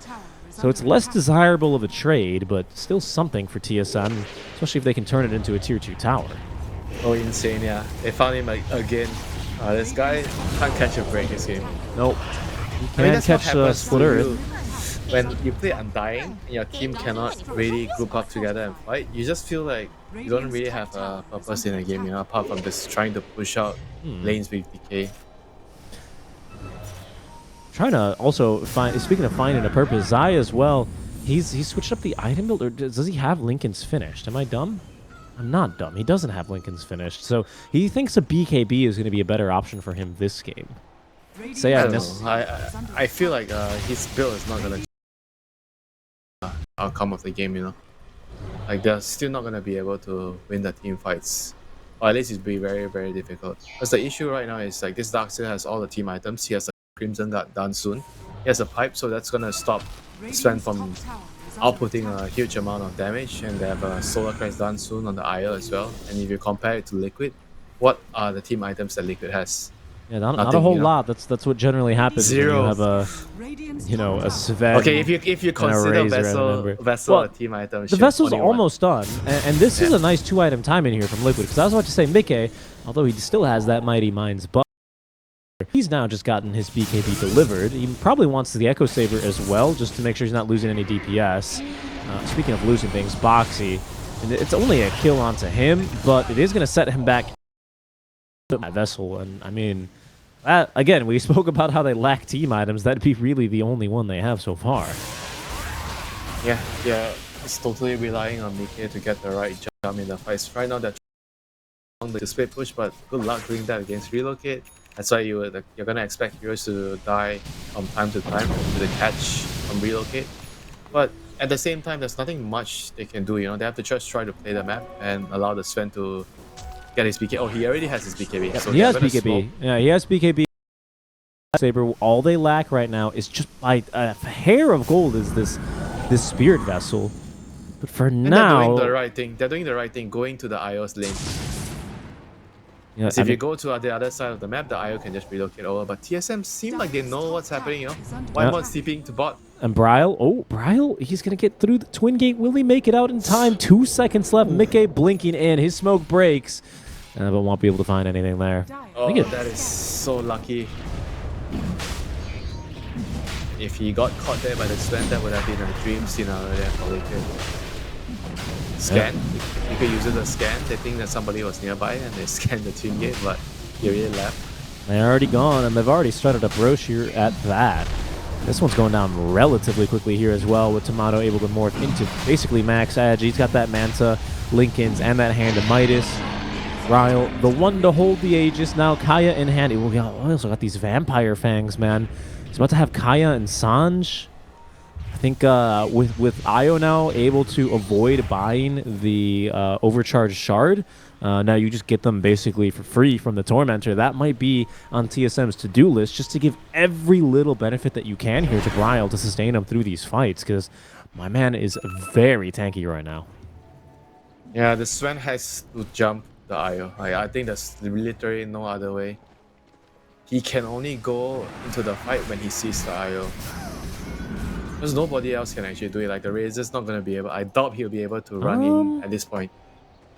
So it's less desirable of a trade, but still something for TSM, especially if they can turn it into a Tier 2 tower.
Oh, insane, yeah. They found him again. This guy can't catch a break this game.
Nope. He can't catch Split Earth.
when you play Undying and your team cannot really group up together and fight, you just feel like you don't really have a purpose in the game, you know, apart from just trying to push out lanes with decay.
Trying to also find, speaking of finding a purpose, Zai as well, he's switched up the item build, or does he have Lincoln's finished? Am I dumb? I'm not dumb. He doesn't have Lincoln's finished, so he thinks a BKB is going to be a better option for him this game. Say
I don't know. I feel like his build is not gonna outcome of the game, you know. Like they're still not gonna be able to win the team fights, or at least it'd be very, very difficult. Because the issue right now is like this Darkseid has all the team items. He has a Crimson Guard done soon. He has a pipe, so that's gonna stop Sven from outputting a huge amount of damage, and they have a Solar Crest done soon on the IO as well. And if you compare it to Liquid, what are the team items that Liquid has?
Yeah, not a whole lot. That's what generally happens when you have a a Sven.
Okay, if you consider Vessel a team item,
the Vessel's almost done, and this is a nice 2-item time in here from Liquid. Because I was about to say Mickey, although he still has that Mighty Minds buff, he's now just gotten his BKB delivered. He probably wants the Echo Saber as well, just to make sure he's not losing any DPS. Speaking of losing things, Boxy, and it's only a kill onto him, but it is going to set him back that Vessel. And I mean, again, we spoke about how they lack team items. That'd be really the only one they have so far.
Yeah, it's totally relying on Mickey to get the right jump in the fights. Right now, they're trying to split push, but good luck doing that against Relocate. That's why you're gonna expect heroes to die from time to time to the catch from Relocate. But at the same time, there's nothing much they can do. You know, they have to just try to play the map and allow the Sven to get his BKB. Oh, he already has his BKB. So
he has BKB. Yeah, he has BKB. Saber. All they lack right now is just by a hair of gold is this Spirit Vessel. But for now,
they're doing the right thing. They're doing the right thing, going to the IO's lane. Yeah, if you go to the other side of the map, the IO can just relocate over. But TSM seem like they know what's happening, you know? Why not TPing to bot?
And Bryle, he's going to get through the Twin Gate. Will he make it out in time? 2 seconds left. Mickey blinking in. His smoke breaks, but won't be able to find anything there.
Oh, that is so lucky. If he got caught there by the Sven, that would have been a dream scenario there for Wicked. Scan. You could use it to scan. They think that somebody was nearby and they scanned the Twin Gate, but he really left.
They're already gone, and they've already started up Roche here at that. This one's going down relatively quickly here as well, with Tomato able to morph into basically max edge. He's got that Manta, Lincoln's, and that Hand of Midas. Ryle, the one to hold the Aegis. Now Kaya in hand. We also got these Vampire Fangs, man. He's about to have Kaya and Sanj. I think with Io now able to avoid buying the overcharged shard, now you just get them basically for free from the Tormentor. That might be on TSM's to-do list, just to give every little benefit that you can here to Bryle to sustain him through these fights, because my man is very tanky right now.
Yeah, the Sven has to jump the IO. I think there's literally no other way. He can only go into the fight when he sees the IO. Because nobody else can actually do it. Like the Razor's not going to be able. I doubt he'll be able to run in at this point.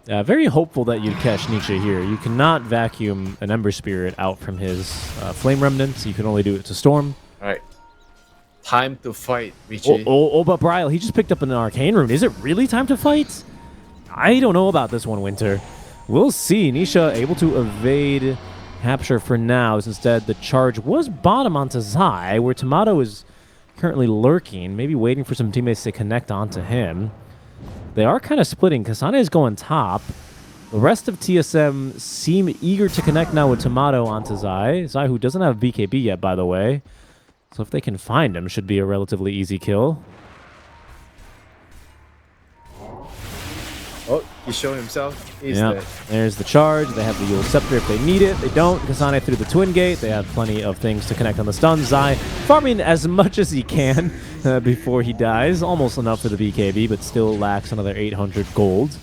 Yeah, very hopeful that you'd catch Nietzsche here. You cannot vacuum an Ember Spirit out from his Flame Remnants. You can only do it to Storm.
Alright. Time to fight, Richie.
But Bryle, he just picked up an Arcane Rune. Is it really time to fight? I don't know about this one, Winter. We'll see. Nisha able to evade capture for now, as instead the charge was bottom onto Zai, where Tomato is currently lurking, maybe waiting for some teammates to connect onto him. They are kind of splitting. Kasane is going top. The rest of TSM seem eager to connect now with Tomato onto Zai. Zai, who doesn't have BKB yet, by the way. So if they can find him, should be a relatively easy kill.
Oh, he showed himself. He's dead.
There's the charge. They have the Yule Scepter if they need it. They don't. Kasane through the Twin Gate. They have plenty of things to connect on the stun. Zai farming as much as he can before he dies. Almost enough for the BKB, but still lacks another 800 gold.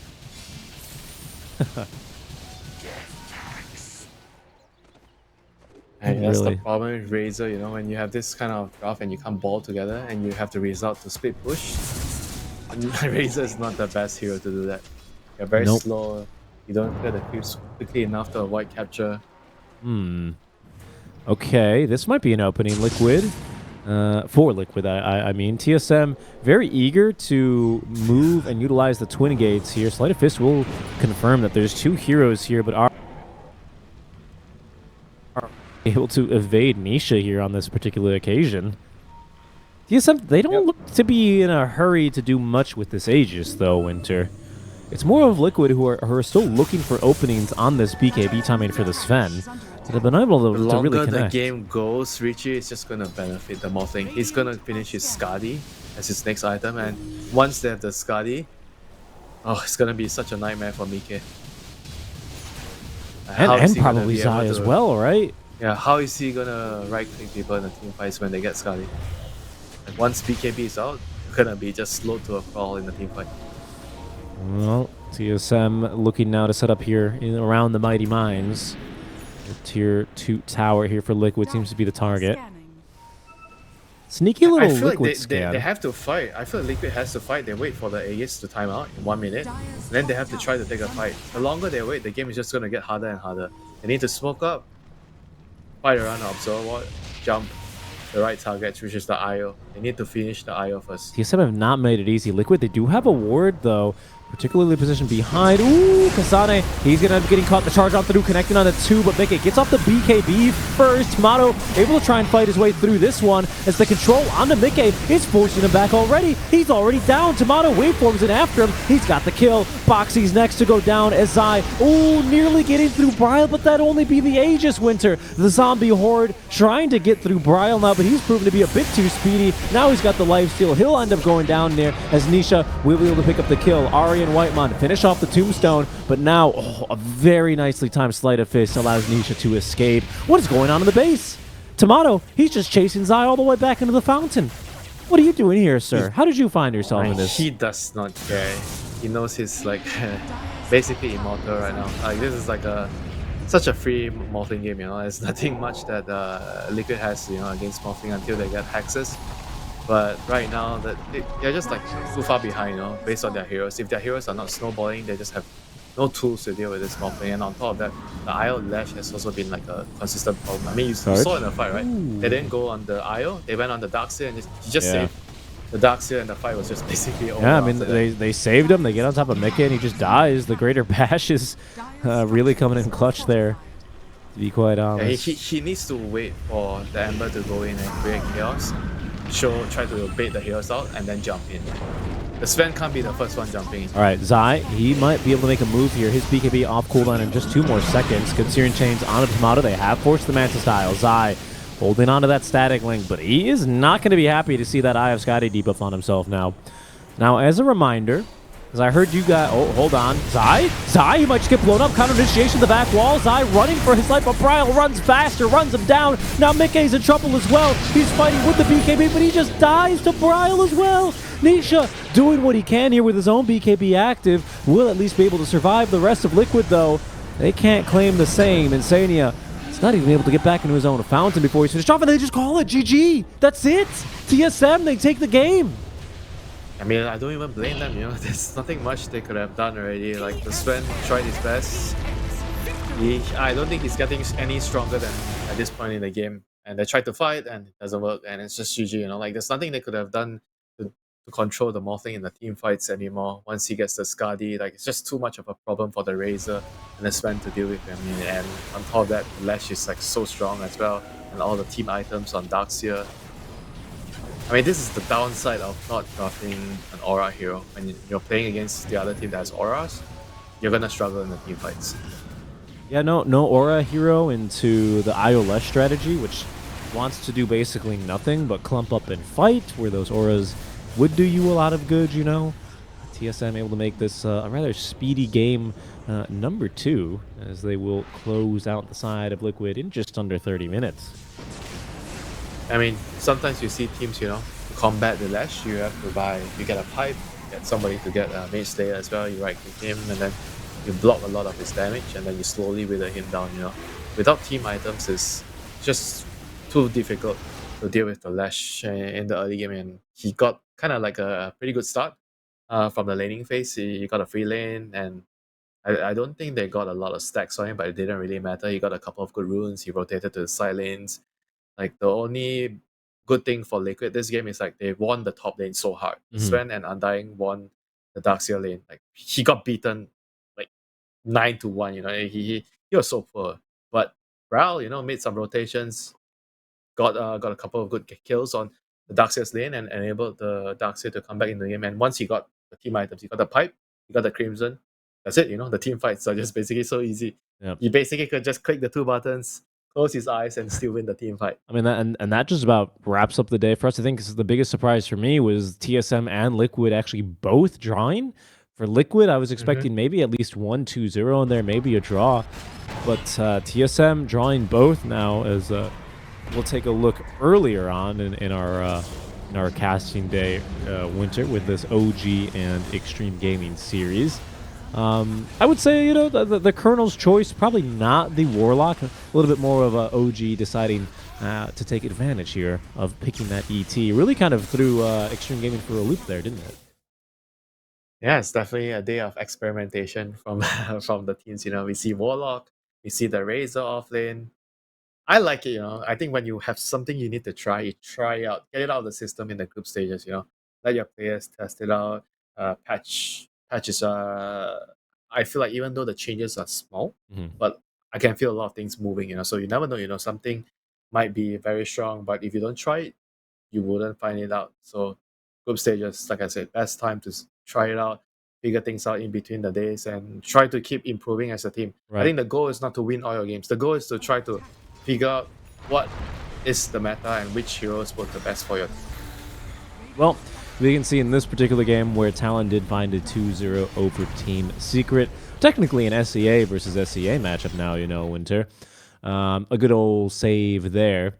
And that's the problem with Razor, you know, when you have this kind of graph and you can't ball together and you have to resort to split push. Razor is not the best hero to do that. You're very slow. You don't clear the creeps quickly enough to avoid capture.
Okay, this might be an opening. Liquid for Liquid. I mean, TSM very eager to move and utilize the twin gates here. Sleight of Fist will confirm that there's 2 heroes here, but are able to evade Nisha here on this particular occasion. TSM, they don't look to be in a hurry to do much with this Aegis, though, Winter. It's more of Liquid who are still looking for openings on this BKB timing for the Sven. That have been able to really
longer the
connect.
game goes, Richie is just gonna benefit the Morphling. He's gonna finish his Skadi as his next item, and once they have the Skadi, oh, it's gonna be such a nightmare for Mike.
And probably Zai as well, right?
Yeah, how is he gonna right-click people in the team fights when they get Skadi? Like once BKB is out, it's gonna be just slow to a crawl in the team fight.
Well, TSM looking now to set up here around the Mighty Mines. The tier 2 tower here for Liquid seems to be the target. Sneaky little Liquid scan.
They have to fight. I feel like Liquid has to fight. They wait for the Aegis to time out in 1 minute. Then they have to try to take a fight. The longer they wait, the game is just going to get harder and harder. They need to smoke up, fight around, observe what, jump the right targets, which is the IO. They need to finish the IO first.
TSM have not made it easy. Liquid, they do have a ward, though, particularly positioned behind. Ooh, Kasane, he's going to end up getting caught. The charge on through, connecting on the 2, but Mickey gets off the BKB first. Tomato able to try and fight his way through this one as the control onto Mickey is forcing him back already. He's already down. Tomato waveforms in after him. He's got the kill. Boxy's next to go down as Zai, ooh, nearly getting through Bryle, but that'd only be the Aegis, Winter. The zombie horde trying to get through Bryle now, but he's proven to be a bit too speedy. Now he's got the lifesteal. He'll end up going down there as Nisha will be able to pick up the kill. Ari and Whitemon finish off the tombstone, but now a very nicely timed sleight of fist allows Nisha to escape. What is going on in the base? Tomato, he's just chasing Zai all the way back into the fountain. What are you doing here, sir? How did you find yourself in this?
He does not care. He knows he's like basically immortal right now. Like this is like such a free Morphling game, you know. There's nothing much that Liquid has, you know, against Morphling until they get hexes. But right now, they're just like too far behind, you know, based on their heroes. If their heroes are not snowballing, they just have no tools to deal with this Morphling. And on top of that, the IO Lash has also been like a consistent problem. I mean, you saw in the fight, right? Ooh. They didn't go on the IO, they went on the Darkseer and he just saved the Darkseer, and the fight was just basically over.
Yeah, I mean, they saved him. They get on top of Mickey and he just dies. The Greater Bash is really coming in clutch there, to be quite honest.
Yeah, he needs to wait for the Ember to go in and create chaos. Try to bait the heroes out and then jump in. The Sven can't be the first one jumping in.
All right, Zai, he might be able to make a move here. His BKB off cooldown in just 2 more seconds. Good Searing Chains onto Tomato. They have forced the Manta style. Zai holding on to that static link, but he is not going to be happy to see that Eye of Skadi debuff on himself now. Now, as a reminder, as I heard you got... Oh, hold on. Zai, he might just get blown up. Counter initiation the back wall. Zai running for his life, but Bryle runs faster, runs him down. Now Mickey's in trouble as well. He's fighting with the BKB, but he just dies to Bryle as well. Nisha doing what he can here with his own BKB active. Will at least be able to survive. The rest of Liquid, though, they can't claim the same. Insania is not even able to get back into his own fountain before he's finished off, and they just call it GG. That's it. TSM, they take the game.
I mean, I don't even blame them, you know. There's nothing much they could have done already. Like, the Sven tried his best. I don't think he's getting any stronger than at this point in the game. And they tried to fight, and it doesn't work, and it's just GG, you know. Like, there's nothing they could have done to control the Morphling in the team fights anymore. Once he gets the Skadi, like, it's just too much of a problem for the Razor and the Sven to deal with. I mean, and on top of that, the Lash is, like, so strong as well. And all the team items on Darkseer. I mean, this is the downside of not drafting an aura hero. When you're playing against the other team that has auras, you're gonna struggle in the team fights.
Yeah, no aura hero into the IO Lesh strategy, which wants to do basically nothing but clump up and fight, where those auras would do you a lot of good, you know. TSM able to make this a rather speedy game number 2, as they will close out the side of Liquid in just under 30 minutes.
I mean, sometimes you see teams, you know, to combat the Lash, you have to you get a pipe, get somebody to get a Mage Slayer as well, you right-click him, and then you block a lot of his damage, and then you slowly wither him down, you know. Without team items, it's just too difficult to deal with the Lash in the early game, and he got kind of like a pretty good start from the laning phase. He got a free lane, and I don't think they got a lot of stacks on him, but it didn't really matter. He got a couple of good runes, he rotated to the side lanes. Like, the only good thing for Liquid this game is like they won the top lane so hard. Sven and Undying won the Darkseer lane. Like he got beaten like 9-1. He was so poor. But Brawl, made some rotations, got a couple of good kills on the Darkseer's lane and enabled the Darkseer to come back in the game. And once he got the team items, he got the pipe, he got the Crimson. That's it. The team fights are just basically so easy.
Yep.
You basically could just click the 2 buttons, close his eyes, and still win the team fight.
I mean, and that just about wraps up the day for us. I think the biggest surprise for me was TSM and Liquid actually both drawing. For Liquid, I was expecting maybe at least 1-2-0 in there, maybe a draw. But TSM drawing both now as we'll take a look earlier on in our casting day winter with this OG and Extreme Gaming series. I would say, the Colonel's choice, probably not the Warlock. A little bit more of a OG deciding to take advantage here of picking that ET. Really kind of threw Extreme Gaming for a loop there, didn't it?
Yeah, it's definitely a day of experimentation from from the teams. We see Warlock, we see the Razor offlane. I like it. I think when you have something you need to try, you try out, get it out of the system in the group stages. Let your players test it out. Patches. I feel like even though the changes are small, but I can feel a lot of things moving. So you never know. Something might be very strong, but if you don't try it, you wouldn't find it out. So group stages, like I said, best time to try it out, figure things out in between the days, and try to keep improving as a team.
Right.
I think the goal is not to win all your games. The goal is to try to figure out what is the meta and which heroes work the best for your team.
Well, we can see in this particular game where Talon did find a 2-0 over Team Secret. Technically an SEA versus SEA matchup now, Winter. A good old save there,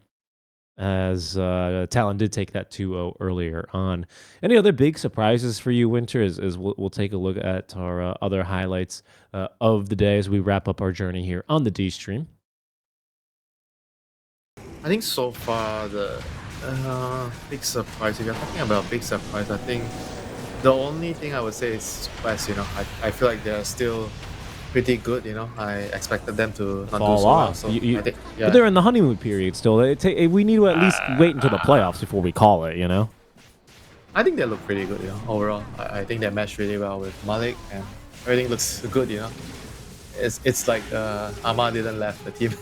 as Talon did take that 2-0 earlier on. Any other big surprises for you, Winter, as we'll take a look at our other highlights of the day as we wrap up our journey here on the D-Stream?
I think so far the big surprise, if you're talking about big surprise, I think the only thing I would say is West. I feel like they're still pretty good. I expected them to not
fall
do so
off.
well. So I think,
But they're in the honeymoon period still. We need to at least wait until the playoffs before we call it,
I think they look pretty good, overall. I think they meshed really well with Malik and everything looks good, It's like Ama didn't left the team.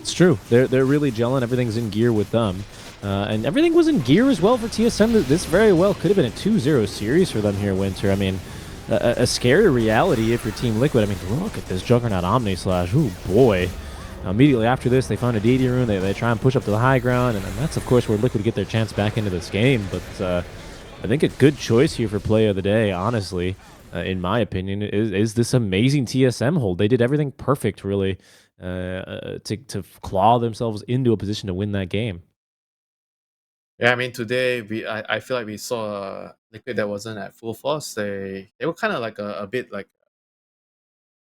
It's true. They're really gelling. Everything's in gear with them. And everything was in gear as well for TSM. This very well could have been a 2-0 series for them here, Winter. I mean, a scary reality if you're Team Liquid. I mean, look at this Juggernaut Omni Slash. Ooh, boy. Immediately after this, they found a DD rune. They try and push up to the high ground, and that's, of course, where Liquid get their chance back into this game. But I think a good choice here for play of the day, honestly, in my opinion, is this amazing TSM hold. They did everything perfect, really, to claw themselves into a position to win that game.
Yeah, I mean, today I feel like we saw Liquid that wasn't at full force. They were kind of like a bit like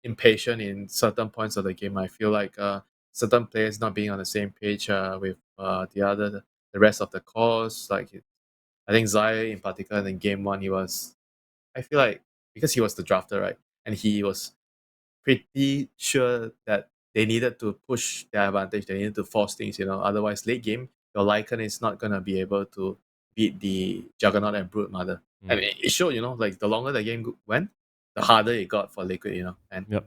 impatient in certain points of the game. I feel like certain players not being on the same page with the rest of the cores. Like I think Zai in particular in game one, I feel like because he was the drafter, right, and he was pretty sure that they needed to push their advantage. They needed to force things, Otherwise, late game, your Lycan is not gonna be able to beat the Juggernaut and Brood Mother. And it showed, like the longer the game went, the harder it got for Liquid, And
Yep.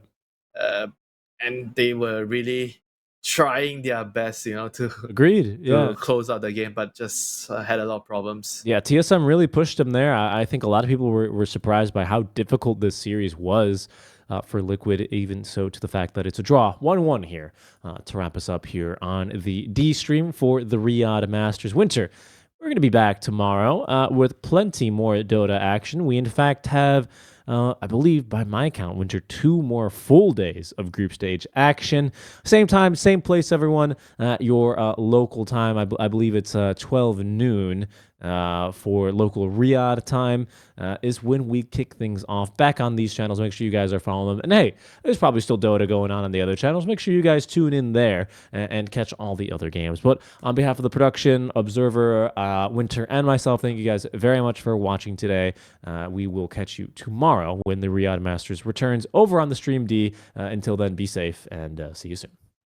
And they were really trying their best, to
Agreed. Yeah.
to close out the game, but just had a lot of problems.
Yeah, TSM really pushed them there. I think a lot of people were surprised by how difficult this series was for Liquid, even so to the fact that it's a draw. 1-1 here to wrap us up here on the D-Stream for the Riyadh Masters. Winter, we're going to be back tomorrow with plenty more Dota action. We, in fact, have... I believe, by my count, Winter, 2 more full days of group stage action. Same time, same place, everyone. Your local time, I believe it's 12 noon for local Riyadh time is when we kick things off back on these channels. Make sure you guys are following them. And hey, there's probably still Dota going on the other channels. Make sure you guys tune in there and catch all the other games. But on behalf of the production, Observer, Winter, and myself, thank you guys very much for watching today. We will catch you tomorrow when the Riyadh Masters returns over on the Stream D. Until then, be safe and see you soon.